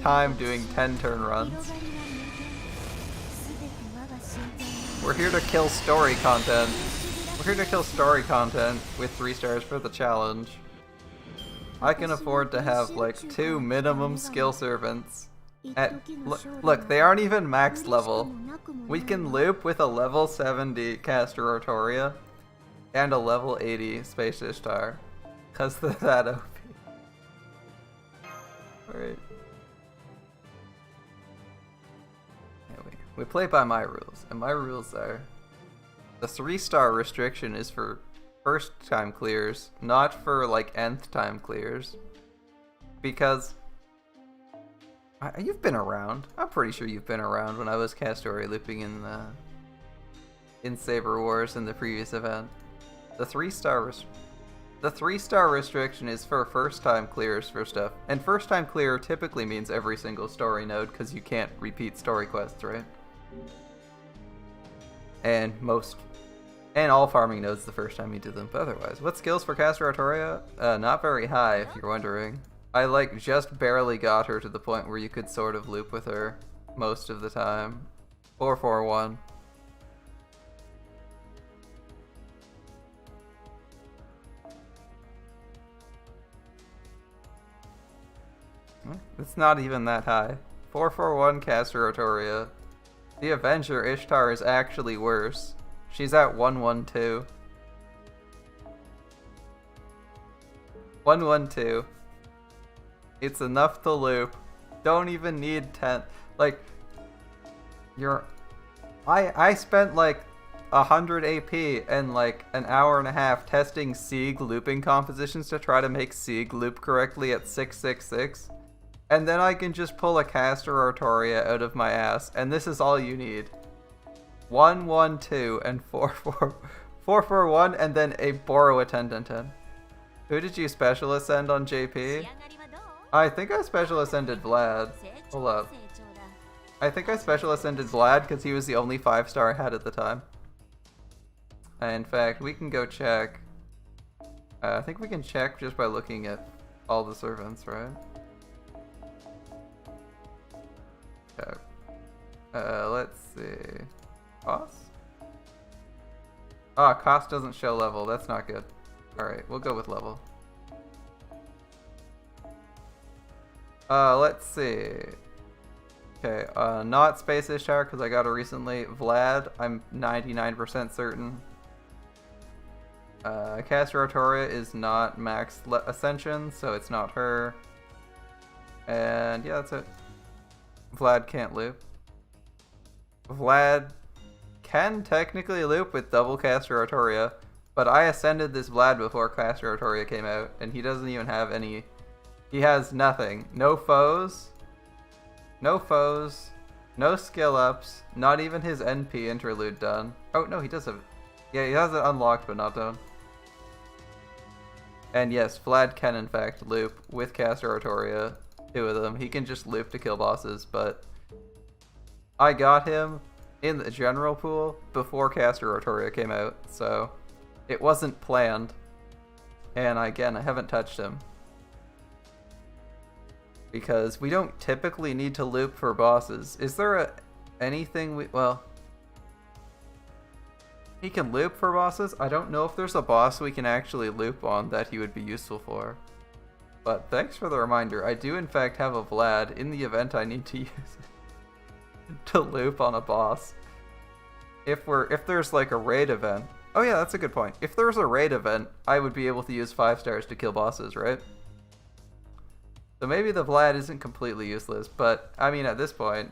time doing 10-turn runs. We're here to kill story content. We're here to kill story content with 3 stars for the challenge. I can afford to have like 2 minimum skill servants. Look, they aren't even max level. We can loop with a level 70 caster Rotoria and a level 80 Space Ishtar. Cause they're that OP. Alright. Yeah, we play by my rules, and my rules are The 3-star restriction is for first time clears, not for like nth time clears. Because you've been around. I'm pretty sure you've been around when I was Castoria looping in Saber Wars in the previous event. The 3-star restriction is for first time clears for stuff. And first time clear typically means every single story node because you can't repeat story quests, right? And all farming nodes the first time you do them, but otherwise. What skills for Caster Artoria? Not very high, if you're wondering. I like just barely got her to the point where you could sort of loop with her most of the time. 441. It's not even that high. 441 Caster Artoria. The Avenger Ishtar is actually worse. She's at 112. 112. It's enough to loop. Don't even need 10. Like, I spent like 100 AP and like an hour and a half testing Sieg looping compositions to try to make Sieg loop correctly at 666. And then I can just pull a Caster Artoria out of my ass, and this is all you need. 112 and 441, and then a Borrow Attendant 10. Who did you special ascend on JP? I think I special ascended Vlad. Hold up. I think I special ascended Vlad because he was the only 5-star I had at the time. In fact, we can go check. I think we can check just by looking at all the servants, right? Okay. Let's see. Cost? Ah, cost doesn't show level. That's not good. Alright, we'll go with level. Let's see. Okay, not Space Ishtar because I got her recently. Vlad, I'm 99% certain. Caster Artoria is not max Ascension, so it's not her. And yeah, that's it. Vlad can't loop. Vlad can technically loop with double Caster Artoria, but I ascended this Vlad before Caster Artoria came out, and he doesn't even have any. He has nothing. No foes. No foes. No skill ups. Not even his NP interlude done. Oh no, he does have. Yeah, he has it unlocked but not done. And yes, Vlad can in fact loop with Caster Artoria. 2 of them. He can just loop to kill bosses, but I got him in the general pool before Caster Artoria came out, so it wasn't planned. And again, I haven't touched him. Because we don't typically need to loop for bosses. Is there anything we... Well... He can loop for bosses? I don't know if there's a boss we can actually loop on that he would be useful for. But thanks for the reminder. I do in fact have a Vlad in the event I need to use it to loop on a boss. If there's like a raid event. Oh yeah, that's a good point. If there's a raid event, I would be able to use 5-stars to kill bosses, right? So maybe the Vlad isn't completely useless, but I mean at this point,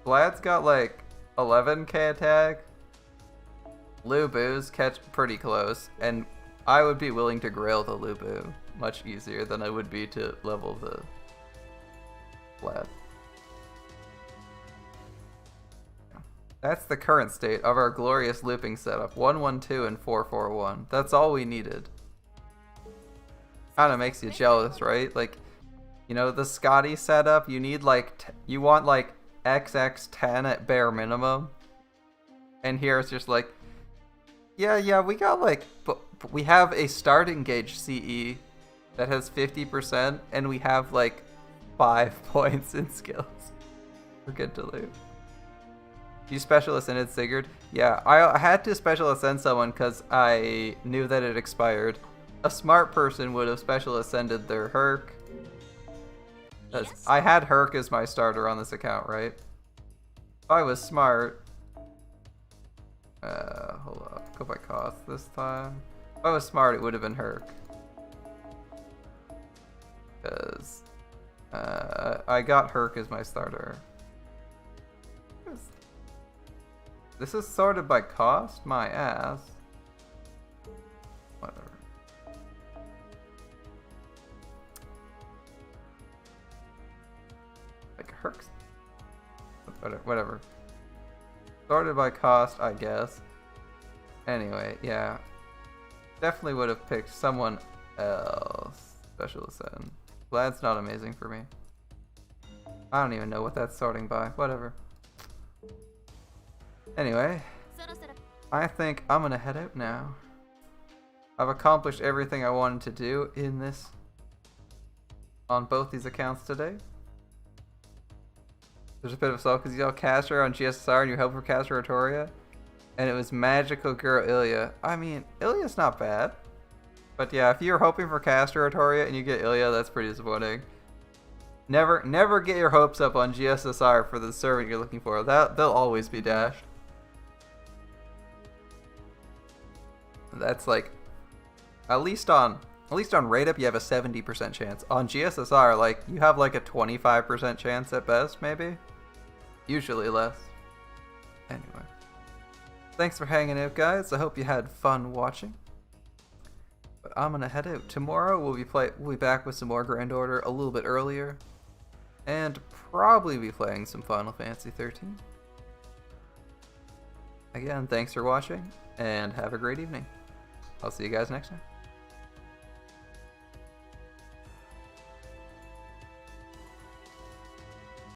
Vlad's got like 11k attack. Lubu's catch pretty close, and I would be willing to grail the Lubu much easier than I would be to level the Vlad. That's the current state of our glorious looping setup. 112 and 441. That's all we needed. Kinda makes you jealous, right? Like, you know, the Scotty setup, you need like, you want like XX10 at bare minimum. And here it's just like, yeah, we got like, but we have a starting gauge CE that has 50%, and we have like 5 points in skills. We're good to loot. You special ascended Sigurd? Yeah, I had to special ascend someone because I knew that it expired. A smart person would have special ascended their Herc. Yes. I had Herc as my starter on this account, right? If I was smart. Hold up. Go by cost this time. If I was smart, it would have been Herc. Because I got Herc as my starter. This is sorted by cost? My ass. Whatever. Like Herx? Whatever. Sorted by cost, I guess. Anyway, yeah. Definitely would have picked someone else. Special Ascend. Vlad's not amazing for me. I don't even know what that's sorting by. Whatever. Anyway, I think I'm gonna head out now. I've accomplished everything I wanted to do in this, on both these accounts today. There's a bit of slow because you yell Caster on GSSR and you hope for Caster Artoria, and it was Magical Girl Ilya. I mean, Ilya's not bad, but yeah, if you're hoping for Caster Artoria and you get Ilya, that's pretty disappointing. Never get your hopes up on GSSR for the servant you're looking for. They'll always be dashed. That's like, at least on rate up you have a 70% chance. On GSSR, like, you have like a 25% chance at best, maybe. Usually less. Anyway, thanks for hanging out, guys. I hope you had fun watching. But I'm gonna head out. Tomorrow we'll be back with some more Grand Order a little bit earlier, and probably be playing some Final Fantasy 13. Again, thanks for watching, and have a great evening. I'll see you guys next time.